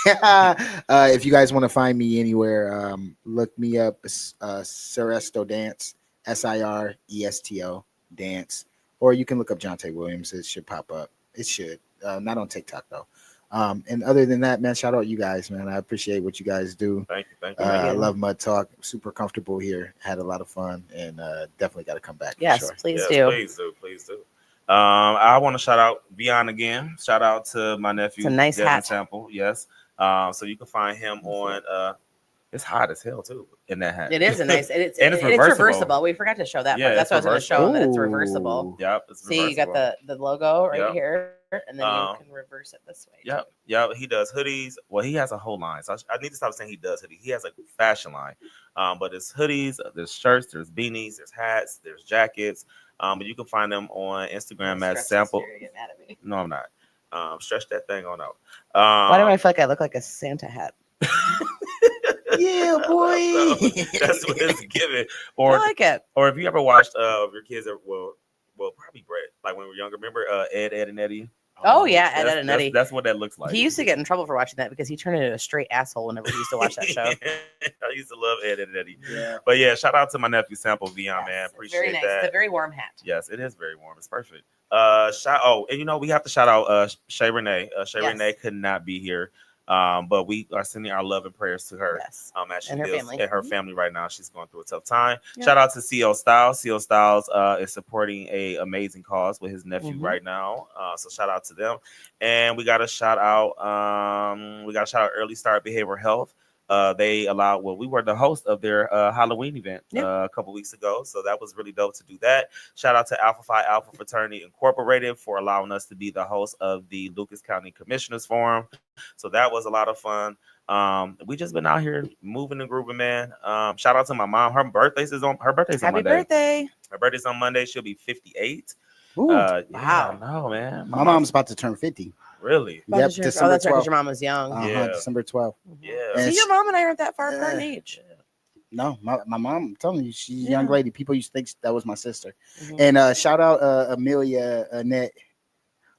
If you guys want to find me anywhere, look me up. Siresto Dance. SIRESTO Dance, or you can look up Jonte Williams. It should pop up. It should. Not on TikTok though. And other than that, man, shout out you guys, man. I appreciate what you guys do. Thank you. I love Mud Talk. Super comfortable here. Had a lot of fun, and definitely got to come back. Yes, for sure. please Yes, do. Please do. I want to shout out Beyond again. Shout out to my nephew. It's a nice Devin hat. Sample. Yes. So you can find him on. It's hot as hell too in that hat. It is a nice. It's And it's reversible. reversible. We forgot to show that. Yeah, part. That's what I was going to it's show. That it's Ooh. reversible. Yep. It's See, you got reversible. the logo right Yep. here, and then Um, you can reverse it this way. Yep. He does hoodies. Well, he has a whole line. So I need to stop saying he does hoodies. He has a fashion line. But it's hoodies, there's shirts, there's beanies, there's hats, there's jackets. But you can find them on Instagram Don't as stress this, Sample. you're gonna get mad at me. No, I'm not. Stretch that thing on out. Why do I feel like I look like a Santa hat? Yeah, boy. That's what it's giving. I Or like it. or if you ever watched your kids are well probably Brett, like when we were younger, remember Ed and Eddie? Oh, yeah, Ed, That's- Ed, and Eddie. That's what that looks like. He used to get in trouble for watching that because he turned into a straight asshole whenever he used to watch that show. I used to love Ed and Eddie. Yeah. But yeah, shout out to my nephew Sample Vion, Yes, man. it's Appreciate very nice. that. It's a very warm hat. Yes, it is very warm. It's perfect. And we have to shout out Shay Renee. Shay Yes. Renee could not be here. But we are sending our love and prayers to her. Yes. As she And her lives family. and her family right now. She's going through a tough time. Yeah. Shout out to CO Styles. CO Styles is supporting a amazing cause with his nephew Mhm. right now. So shout out to them. And we got to shout out Early Start Behavioral Health. We were the host of their Halloween event a couple weeks ago. So that was really dope to do that. Shout out to Alpha Phi Alpha Fraternity Incorporated for allowing us to be the host of the Lucas County Commissioners Forum. So that was a lot of fun. We just been out here moving and grooving, man. Shout out to my mom. Her birthday's on Happy Monday. birthday. Her birthday's on Monday. She'll be 58. Ooh, Wow. Wow. No, man. my mom's about to turn 50. Really? Oh, Yep, that's your- December that's right, 12th. because your mom was young. Yeah. December 12th. Yeah. And See, your mom and I aren't that far apart in Yeah. age. No, my mom, I'm telling you, she's a Yeah. young lady. People used to think that was my sister. Mhm. And shout out Amelia Annette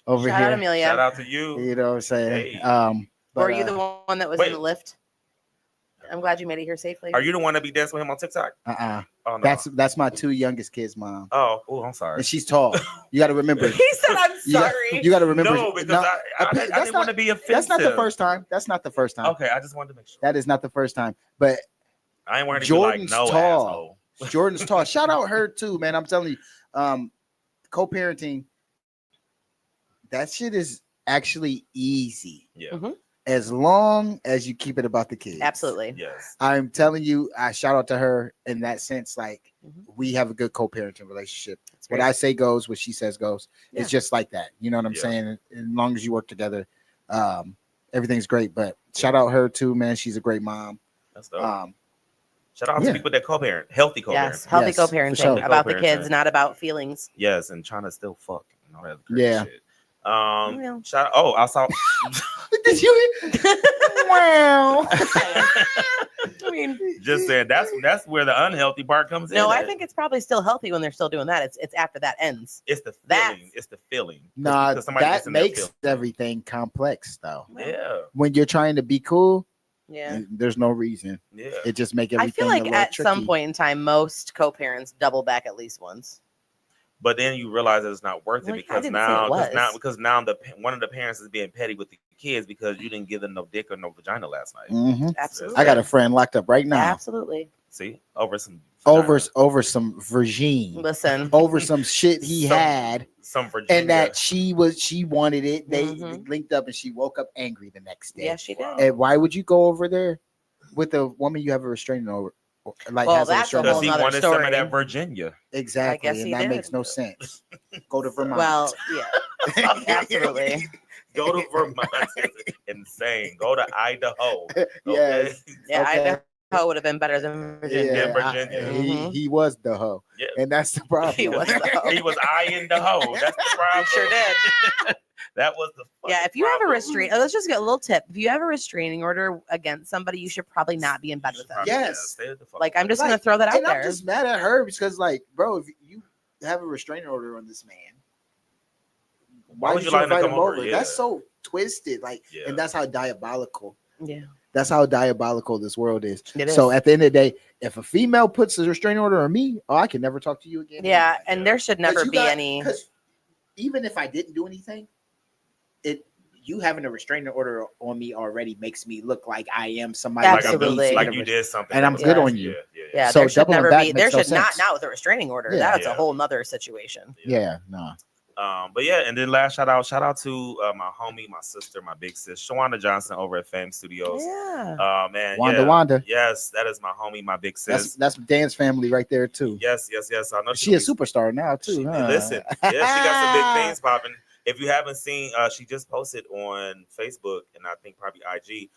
over Shout here. out Amelia. Shout out to you. You know what I'm saying? Hey. But, Were you the one that was wait. in the lift? I'm glad you made it here safely. Are you the one that be dancing with him on TikTok? Oh, no. That's my 2 youngest kids' mom. Oh, I'm sorry. And she's tall. You got to remember. He said, "I'm sorry." You got to remember. No, because I didn't want to be offensive. That's not the first time. That's not the first time. Okay, I just wanted to make sure. That is not the first time. But I ain't wearing Jordan's like, no tall. asshole. Jordan's tall. Shout out her too, man. I'm telling you, co-parenting, that shit is actually easy. Yeah. Mm-hmm. As long as you keep it about the kids. Absolutely. Yes. I'm telling you, I shout out to her in that sense. Like, we have a good co-parenting relationship. What I say goes, what she says goes. Yeah. It's just like that. You know what I'm saying? As long as you work together, everything's great. But shout out her too, man. She's a great mom. That's dope. Shout out to people that co-parent, healthy co-parent. Yes, healthy co-parenting. sure. About the kids, not about feelings. Yes, and trying to still fuck and all that crazy shit. Yeah. Shout. Oh, I saw. Did you? Wow. I mean, Just saying that's where the unhealthy part comes in. no, I think it's probably still healthy when they're still doing that. It's after that ends. it's the That's- feeling. It's the feeling. Nah, Because somebody gets that in their makes feelings. everything complex though. Yeah, When you're trying to be cool, Yeah. there's no reason. yeah. It just make I everything feel a like little at some tricky. point in time, most co-parents double back at least once. But then you realize that it's not worth it Like, I because didn't say it was. because now one of the parents is being petty with the kids because you didn't give them no dick or no vagina last night. Mhm. Absolutely. I got a friend locked up right now Absolutely. See, over some over some virgin, Listen. over some shit he Some- had, some Virginia. and that she wanted it. They Mhm. linked up, and she woke up angry the next day. Yes, she did. Wow. And why would you go over there with a woman you have a restraining over? Like, Well, has that's a restraining whole because he order? nother wanted some story. of that Virginia. Exactly, I guess and he that did. makes no sense. Go to Vermont. Well, yeah, absolutely. Go to Vermont. Insane. Go to Idaho. Yes. Yeah, Okay. Idaho would have been better than Virginia. Yeah, Virginia. Mhm. He was the hoe, Yeah. and that's the problem. He was the hoe. He was eyeing the hoe. That's the problem. He sure did. That was the Yeah, fucking if you have a problem. restraint, let's just get a little tip. If you have a restraining order against somebody, you should probably not be in bed with them. Probably, Yes. stay the fuck Like, away. I'm just Like, gonna throw that out And I'm there. just mad at her because, like, bro, if you have a restraining order on this man, why would did you you like him to invite him come over? over? Yeah. That's so twisted. Like, Yeah. and that's how diabolical. Yeah, That's how diabolical this world is. it So is. at the end of the day, if a female puts a restraining order on me, I can never talk to you again. Yeah, and there should never be any. Because even if I didn't do anything, you having a restraining order on me already makes me look like I am somebody. like, Absolutely. like you did something. And I'm that was good wrong. on you. Yeah, So there should doubling never back be. There makes no should not sense. now with a restraining order. Yeah. That's Yeah. a whole nother situation. Yeah, no. But yeah, and then last shout out to my homie, my sister, my big sis, Shawanda Johnson over at Fame Studios. Yeah. Man, Wanda. Yes, that is my homie, my big sis. That's Dan's family right there too. Yes. I know She a gonna be- superstar now too. huh? Listen, yeah, she got some big things popping. If you haven't seen, she just posted on Facebook and I think probably IG.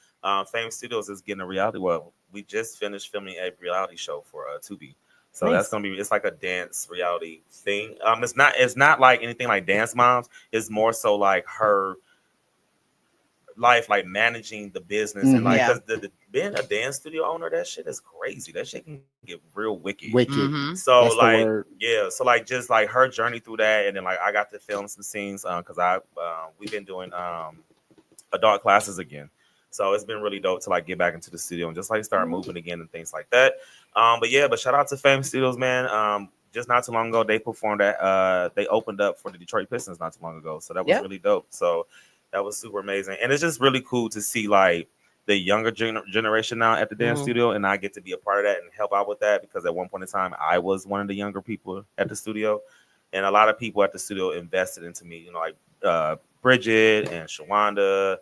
Fame Studios is getting a reality. Well, we just finished filming a reality show for Tubi, so Nice. that's gonna be. It's like a dance reality thing. It's not like anything like Dance Moms. It's more so like her life, like managing the business and like Yeah. because the being a dance studio owner, that shit is crazy. That shit can get real wicked. Wicked. Mhm. So That's the like word. yeah, so like just like her journey through that, and then like I got to film some scenes because we've been doing adult classes again, so it's been really dope to like get back into the studio and just like start moving again and things like that. But shout out to Fame Studios, man. Just not too long ago they performed at they opened up for the Detroit Pistons not too long ago, so that was Yeah. really dope. So that was super amazing, and it's just really cool to see like the younger generation now at the dance Mhm. studio, and I get to be a part of that and help out with that because at one point in time I was one of the younger people at the studio, and a lot of people at the studio invested into me. You know, like Bridget and Shawanda,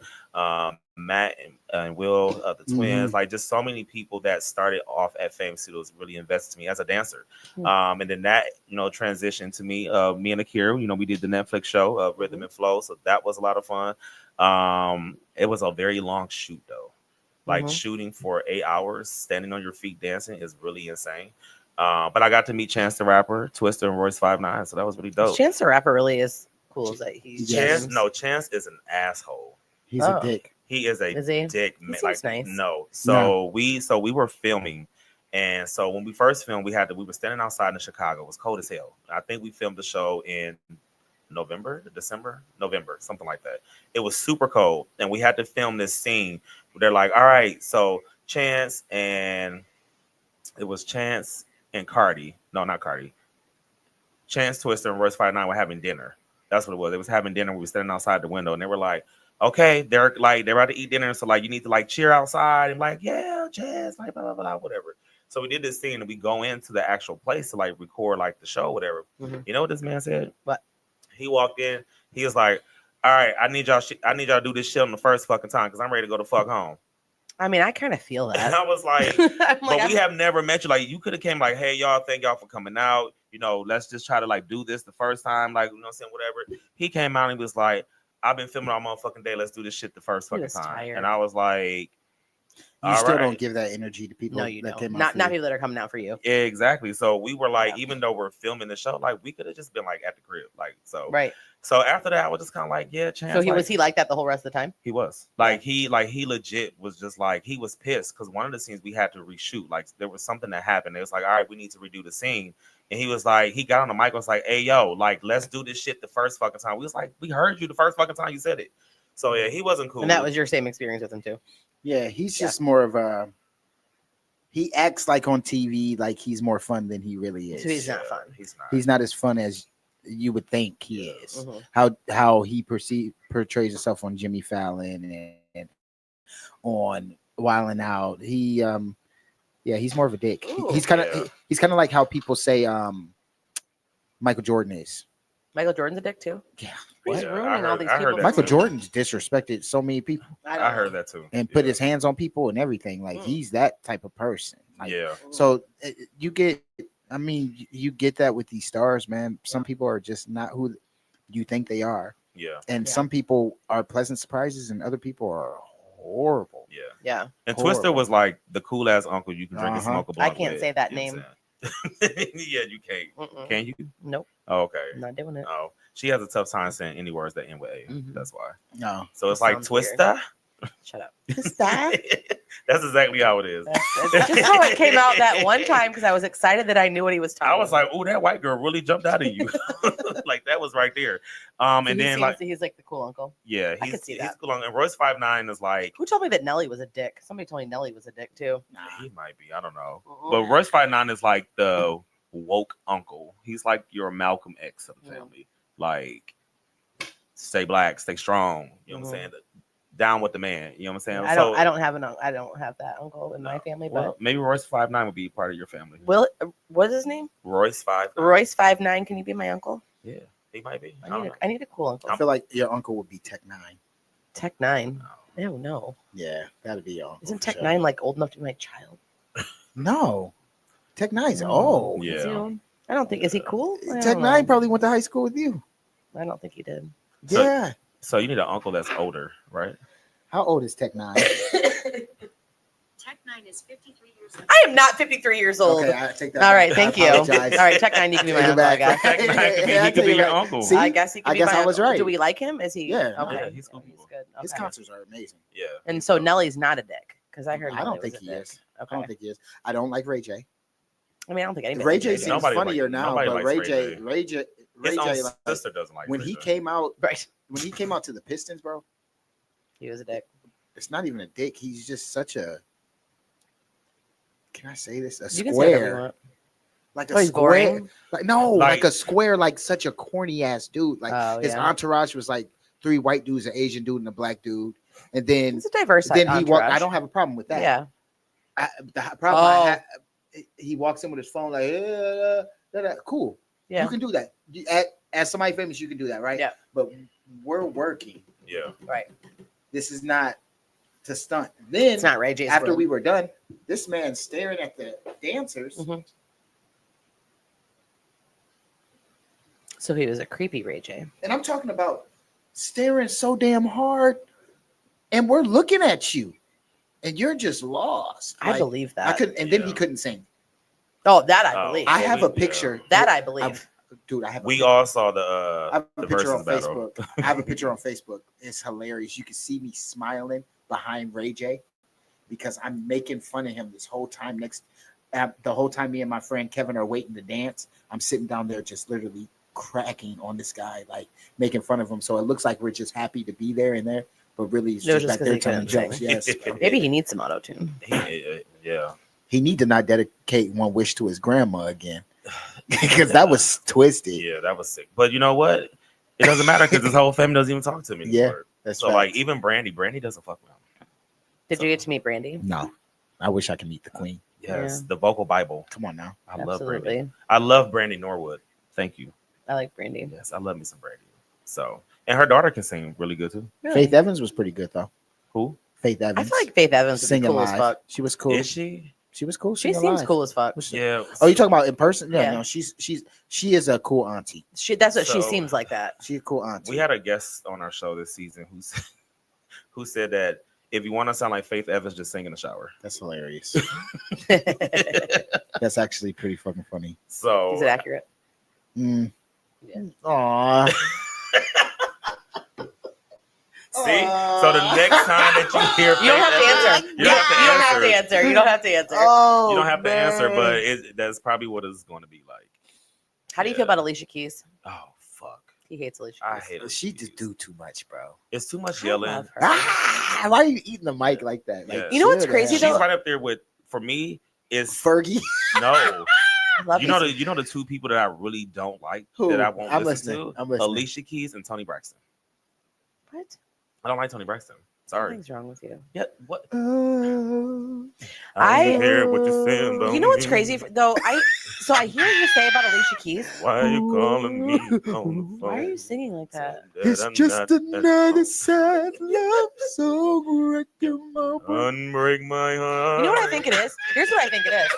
Matt and Will, the twins, like just so many people that started off at Fame Studios really invested in me as a dancer. And then that, transitioned to me, me and Akira, we did the Netflix show, Rhythm and Flow. So that was a lot of fun. It was a very long shoot though. Like shooting for 8 hours, standing on your feet dancing is really insane. But I got to meet Chance the Rapper, Twister, and Royce 5'9", so that was really dope. Chance the Rapper really is cool. Is that he's Chance is an asshole. He's Oh. a dick. He is a Is he? dick He man. seems Like nice. no. So we were filming, and so when we first filmed, we were standing outside in Chicago. It was cold as hell. I think we filmed the show in November, something like that. It was super cold, and we had to film this scene. They're like, all right, so Chance and Cardi. No, not Cardi. Chance Twister and Royce 5'9" were having dinner. That's what it was. They was having dinner. We were standing outside the window, and they were like, okay, they're about to eat dinner, so like you need to like cheer outside and like, yeah, Chance, like blah blah blah, whatever. So we did this scene, and we go into the actual place to like record like the show, whatever. Mm-hmm. You know what this man said? What? He walked in. He was like, all right, I need y'all to do this shit on the first fucking time because I'm ready to go the fuck home. I mean, I kind of feel that. And I was like, we have never met you. Like, you could have came like, hey, y'all, thank y'all for coming out. You know, let's just try to like do this the first time. Like, you know what I'm saying? Whatever. He came out and he was like, I've been filming all motherfucking day. Let's do this shit the first fucking time. Tired. And I was like, you still don't give that energy to people. No, you don't. Not people that are coming out for you. Yeah, exactly. So we were like, even though we're filming the show, like we could have just been like at the crib. Like, so. Right. So after that, I was just kind of like, yeah, Chance. So was he like that the whole rest of the time? He was like, he legit was just like, he was pissed because one of the scenes we had to reshoot. Like there was something that happened. It was like, all right, we need to redo the scene. And he was like, he got on the mic, was like, hey, yo, like, let's do this shit the first fucking time. We was like, we heard you the first fucking time you said it. So yeah, he wasn't cool. And that was your same experience with him too. Yeah, he's just more of a. He acts like on TV like he's more fun than he really is. So he's not fun. He's not as fun as you would think he is. Mm-hmm. How he portrays himself on Jimmy Fallon and on Wild 'N Out. He he's more of a dick. Ooh, he's kind of like how people say Michael Jordan is. Michael Jordan's a dick too. Yeah. He's ruining all these people. Michael Jordan's disrespected so many people. I heard that too. And put his hands on people and everything. Like he's that type of person. Like, yeah. So you get that with these stars, man. Some people are just not who you think they are. Yeah. And some people are pleasant surprises and other people are horrible. Yeah. Yeah. And horrible. Twister was like the cool ass uncle you can drink and smoke a blunt. I can't say that name. Yeah, you can't. Mm-mm. Can you? Nope. Oh, okay. I'm not doing it. Oh, she has a tough time saying any words that end with A. Mm-hmm. That's why. No. So it's like Twister. Shut up. Twister. That's exactly how it is. That's just how it came out that one time because I was excited that I knew what he was talking about. I was like, oh, that white girl really jumped out of you. Like that was right there. And then like he's like the cool uncle. Yeah, I could see that. He's cool uncle. And Royce 5'9" is like. Who told me that Nelly was a dick? Somebody told me Nelly was a dick too. Nah, he might be. I don't know. But Royce 5'9" is like the woke uncle. He's like your Malcolm X of the family. Like, stay black, stay strong. You know what I'm saying? Down with the man. You know what I'm saying? I don't have that uncle in my family, but maybe Royce 5'9" would be part of your family. What's his name? Royce 5'9". Royce 5'9". Can you be my uncle? Yeah, he might be. I need a cool uncle. I feel like your uncle would be Tech 9. Tech 9. Oh no. Yeah, that'd be your uncle. Isn't Tech 9 like old enough to be my child? No. Tech 9's old. Yeah. I don't think. Is he cool? Tech 9 probably went to high school with you. I don't think he did. Yeah. So you need an uncle that's older, right? How old is Tech 9? Tech 9 is 53 years old. I am not 53 years old. Okay, I take that. All right, thank you. All right, Tech 9, you can be my uncle, I guess. Tech 9 he could be your uncle. See, I guess he could be my I was uncle. right. Do we like him? Is he? Yeah. Okay. Yeah, he's cool. He's good. Okay. His concerts are amazing. Yeah. And so Nelly's not a dick because I heard. I don't think he is. Okay. I don't think he is. I don't like Ray J. I mean, I don't think anybody. Ray J seems funnier now, but Ray J, His own sister doesn't like when Ray he J. came out. Right. When he came out to the Pistons, bro, he was a dick. It's not even a dick. He's just such a. Can I say this? A You can say whatever you square. want. Like Oh, a he's square. boring? Like a square, like such a corny ass dude. Like Oh, his yeah. entourage was like 3 white dudes, an Asian dude, and a black dude. And then It's a diverse. he walked. entourage. I don't have a problem with that. Yeah. The problem I Oh. have, he walks in with his phone like, cool. Yeah. You can do that. As somebody famous, you can do that, right? Yeah. But we're working. Yeah. Right. This is not to stunt. Then It's not Ray J's after world. we were done, this man staring at the dancers. Mhm. So he was a creepy Ray J. And I'm talking about staring so damn hard, and we're looking at you, and you're just lost. I believe that. I couldn't, and then he couldn't sing. Oh, that I believe. I have a picture. That I believe. Dude, I have. We all saw the I have a the picture versus on battle. Facebook. I have a picture on Facebook. It's hilarious. You can see me smiling behind Ray J because I'm making fun of him this whole time. The whole time me and my friend Kevin are waiting to dance, I'm sitting down there just literally cracking on this guy, like making fun of him. So it looks like we're just happy to be there and there, but really it's No, just just back 'cause there he telling couldn't jokes. sing. Yes, bro. Maybe he needs some auto tune. Yeah. He need to not dedicate one wish to his grandma again, because that was twisted. Yeah, that was sick. But you know what? It doesn't matter because his whole family doesn't even talk to me Yeah, anymore. that's so like facts. even Brandy doesn't fuck with him. Did you get to meet Brandy? No, I wish I could meet the queen. Yes, Yeah. the vocal Bible. Come on now. I love Brandy. Absolutely. I love Brandy Norwood. Thank you. I like Brandy. Yes, I love me some Brandy. So, and her daughter can sing really good too. Really? Faith Evans was pretty good though. Who Faith I Evans. feel like Faith Evans is singing cool as live. fuck. She was cool. is she? She was cool. She singing seems live. cool as fuck. Yeah. Oh, you talking about in person? Yeah, Yeah. no, she is a cool auntie. That's what she So- seems like that. She's a cool auntie. We had a guest on our show this season who said that if you want to sound like Faith Evans, just sing in the shower. That's hilarious. Is That's actually pretty fucking funny. So it accurate? Mm. Yeah. Aw. see, so the next time that you hear, You don't have to Faith Evans, answer. You don't have to answer. You don't have to answer. Oh, You don't have to answer, man. but that's probably what it's going to be like. How do you feel about Alicia Keys? Oh fuck, He hates Alicia I Keys. hate it. She just do too much, bro. It's too much I yelling. love her. Ah, why are you eating the mic like that? Like, Yeah. You know what's chill crazy, She's down. though? right up there with, for me, is Fergie. no. I love You know these- the two people that I really don't like Who? that I won't I'm listen listening. to. I'm listening. Alicia Keys and Tony Braxton. What? I don't like Tony Braxton. Sorry. Something's wrong with you. Yeah. What? I- don't hear what you're saying. You know what's don't crazy hear. though? So I hear you say about Alicia Keys. Why are you calling me on the phone? Why are you singing like that? It's just another sad love song wrecking my world. Unbreak my heart. You know what I think it is? Here's what I think it is.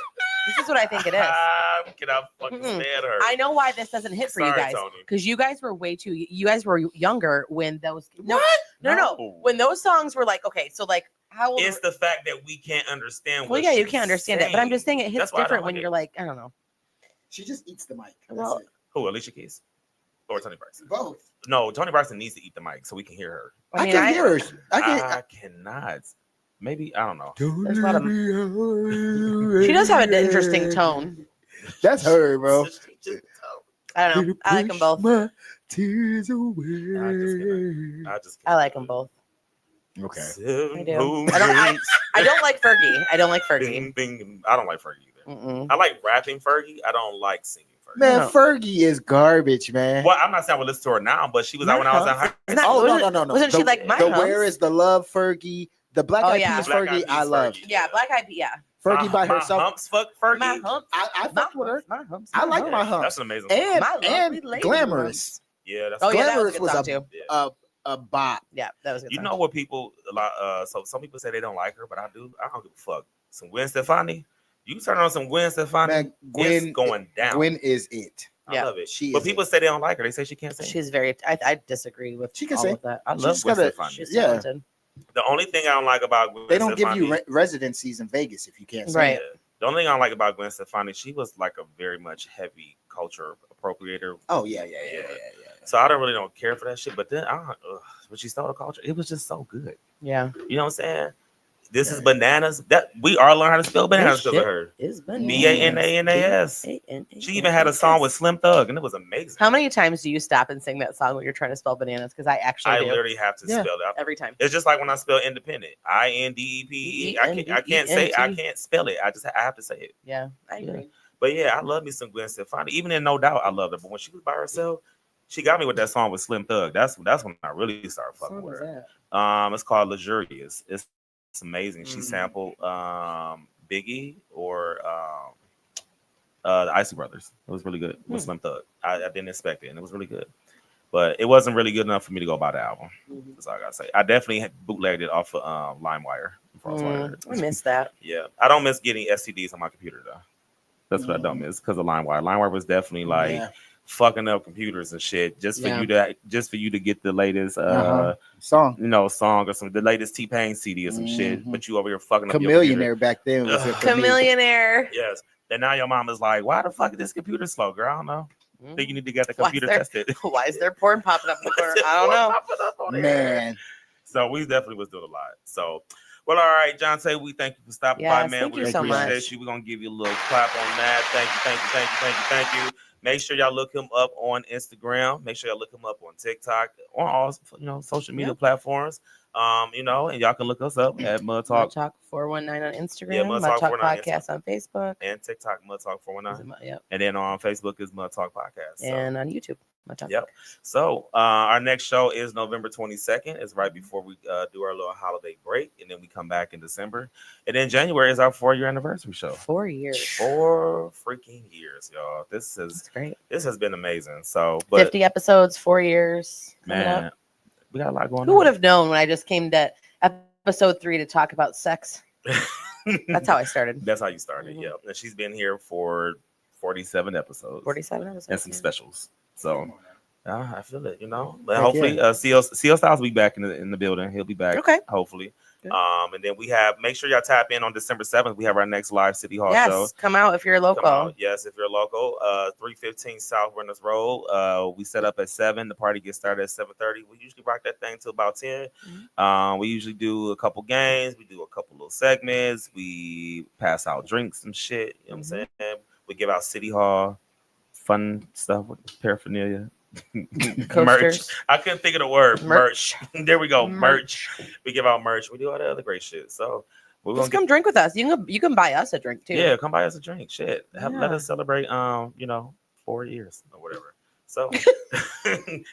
This is what I think it is. Can I fucking Mm-mm. stand her? I know why this doesn't hit for you Sorry, guys. Tony. Because you guys were way too. You guys were younger when those. No, What? no. When those songs were like, okay, so like how old? It's the fact that we can't understand. Well, what yeah, you she's can't understand it, but I'm just saying it hits That's why I don't different like when it. you're like, I don't know. She just eats the mic. That's Well- it. Who, Alicia Keys or Tony Braxton? Both. No, Tony Braxton needs to eat the mic so we can hear her. I, mean, can hear her. I cannot. Maybe I don't know. There's a lot of- She does have an interesting tone. That's her, bro. I don't know. I like them both. My tears away. I just I like them both. Okay. I do. I don't like Fergie. I don't like Fergie. I don't like Fergie either. Mm-mm. I like rapping Fergie. I don't like singing Fergie. Man, No. Fergie is garbage, man. Well, I'm not saying I would listen to her now, but she was out when I was in high Isn't that- Oh, wasn't- no. wasn't she The- like My the Humps? Where is the Love Fergie? The Black Oh, Eyed yeah. Peas Black Eyed Fergie, Peas I loved. Fergie. Yeah, Black Eyed Peas. Yeah. Fergie by my herself. Humps, fuck Fergie. My humps. I fucked with her. My humps. I like my humps. That's an amazing. And, My lovely and lady Glamorous. yeah, that's. Oh yeah, that was Glamorous a good was song a- too. Yeah. A bop. Yeah, that was a good. You song. know what people a lot so some people say they don't like her, but I do. I don't give a fuck. Some Gwen Stefani. You turn on some Gwen Stefani, Man, it's Gwen, going down. Gwen is it. I Yeah. love it. She But is people say they don't like her. They say she can't sing. She's very. I disagree with. She can all sing. of that. I She love just Gwen gotta- Stefani. She's Yeah. talented. The only thing I don't like about Gwen They don't give Stefani, you residencies in Vegas if you can't sing. Right. The only thing I don't like about Gwen Stefani, she was like a very much heavy culture appropriator. Oh yeah. So I don't care for that shit. But then when she stole the culture, it was just so good. Yeah. You know what I'm saying? This is bananas. That we all learn how to spell bananas because of shit her. Is Bananas. She even had a song with Slim Thug, and it was amazing. How many times do you stop and sing that song when you're trying to spell bananas? Because I actually I do literally have to Yeah. spell that. every time. It's just like when I spell independent. INDEPE. I can't say I can't spell it. I have to say it. Yeah, I Yeah. agree. But yeah, I love me some Gwen Stefani. Even in No Doubt, I loved her. But when she was by herself, she got me with that song with Slim Thug. That's when I really started fucking with her. It's called Luxurious. It's amazing. She sampled Biggie or the Isley Brothers. It was really good with Slim Thug. I didn't expect it, and it was really good. But it wasn't really good enough for me to go buy the album. That's all I gotta say. I definitely had bootlegged it off of LimeWire. before I was wired. I missed that. Yeah, I don't miss getting STDs on my computer though. That's what I don't miss because of LimeWire. LimeWire was definitely like Yeah. fucking up computers and shit just for you to get the latest Song. song or the latest T-Pain CD or some shit. But you over here fucking up your Chameleonaire back then was it for me. Chameleonaire. Yes. And now your mom is like, why the fuck is this computer slow, girl? I don't know. I think you need to get the Why computer is there- tested. Why is there porn popping up in the corner? I don't know. Man. So we definitely was doing a lot. So, well, all right, John Tay, we thank you for stopping by, Yes, man. thank We you so appreciate much. you. We're gonna give you a little clap on that. Thank you. Make sure y'all look him up on Instagram. Make sure y'all look him up on TikTok, on all social media platforms. And y'all can look us up at Mud Talk 419 on Instagram. Yeah, Mud Talk Podcast on Facebook and TikTok, Mud Talk 419. Yep. And then on Facebook is Mud Talk Podcast. And on YouTube. Yep. So our next show is November 22nd. It's right before we do our little holiday break, and then we come back in December. And then January is our 4-year anniversary show. 4 years. 4 freaking years, y'all. That's great. This has been amazing. So 50 episodes, 4 years. Man, we got a lot going on. Who would have known when I just came to episode 3 to talk about sex? That's how I started. That's how you started. Yeah. And she's been here for 47 episodes. 47 episodes. And some specials. So I feel it, But hopefully, CL Styles will be back in the building. He'll be back. Okay. Hopefully. Good. And then make sure y'all tap in on December 7th. We have our next live City Hall show. Yes, come out if you're local. Yes, if you're local. 315 South Reynolds Road. We set up at 7. The party gets started at 7:30. We usually rock that thing till about 10. We usually do a couple games. We do a couple little segments. We pass out drinks and shit. You know what I'm saying? We give out City Hall fun stuff with paraphernalia. Merch. I couldn't think of the word. Merch. There we go. Merch. We give out merch. We do all the other great shit. So we're gonna come drink with us. You can buy us a drink too. Yeah, come buy us a drink. Shit. Let us celebrate 4 years or whatever. So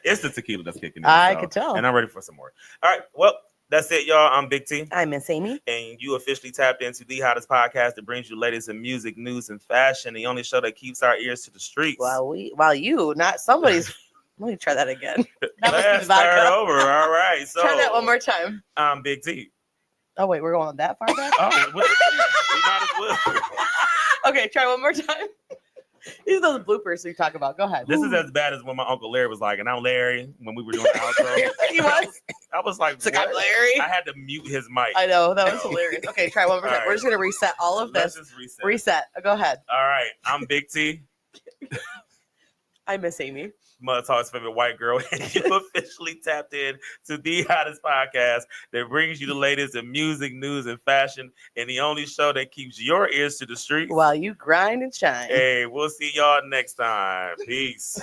it's the tequila that's kicking in. I could tell. And I'm ready for some more. All right. Well, that's it, y'all. I'm Big T. I'm Miss Amy. And you officially tapped into the hottest podcast that brings you latest in music, news, and fashion. The only show that keeps our ears to the streets. Not somebody's. Let me try that again. Let's start over. All right. So try that one more time. I'm Big T. Oh, wait. We're going that far back? We might as well. Okay. Try one more time. These are those bloopers we talk about. Go ahead. This is as bad as when my Uncle Larry was like, and I'm Larry, when we were doing the outro. He was? I was like, I'm Larry. I had to mute his mic. I know. That was hilarious. Okay. Try one more time. Right. We're just going to reset all of this. Let's just Reset. Go ahead. All right. I'm Big T. I Miss Amy. Mud Talk's favorite white girl, and you officially tapped in to the hottest podcast that brings you the latest in music, news, and fashion, and the only show that keeps your ears to the streets while you grind and shine. Hey, we'll see y'all next time. Peace.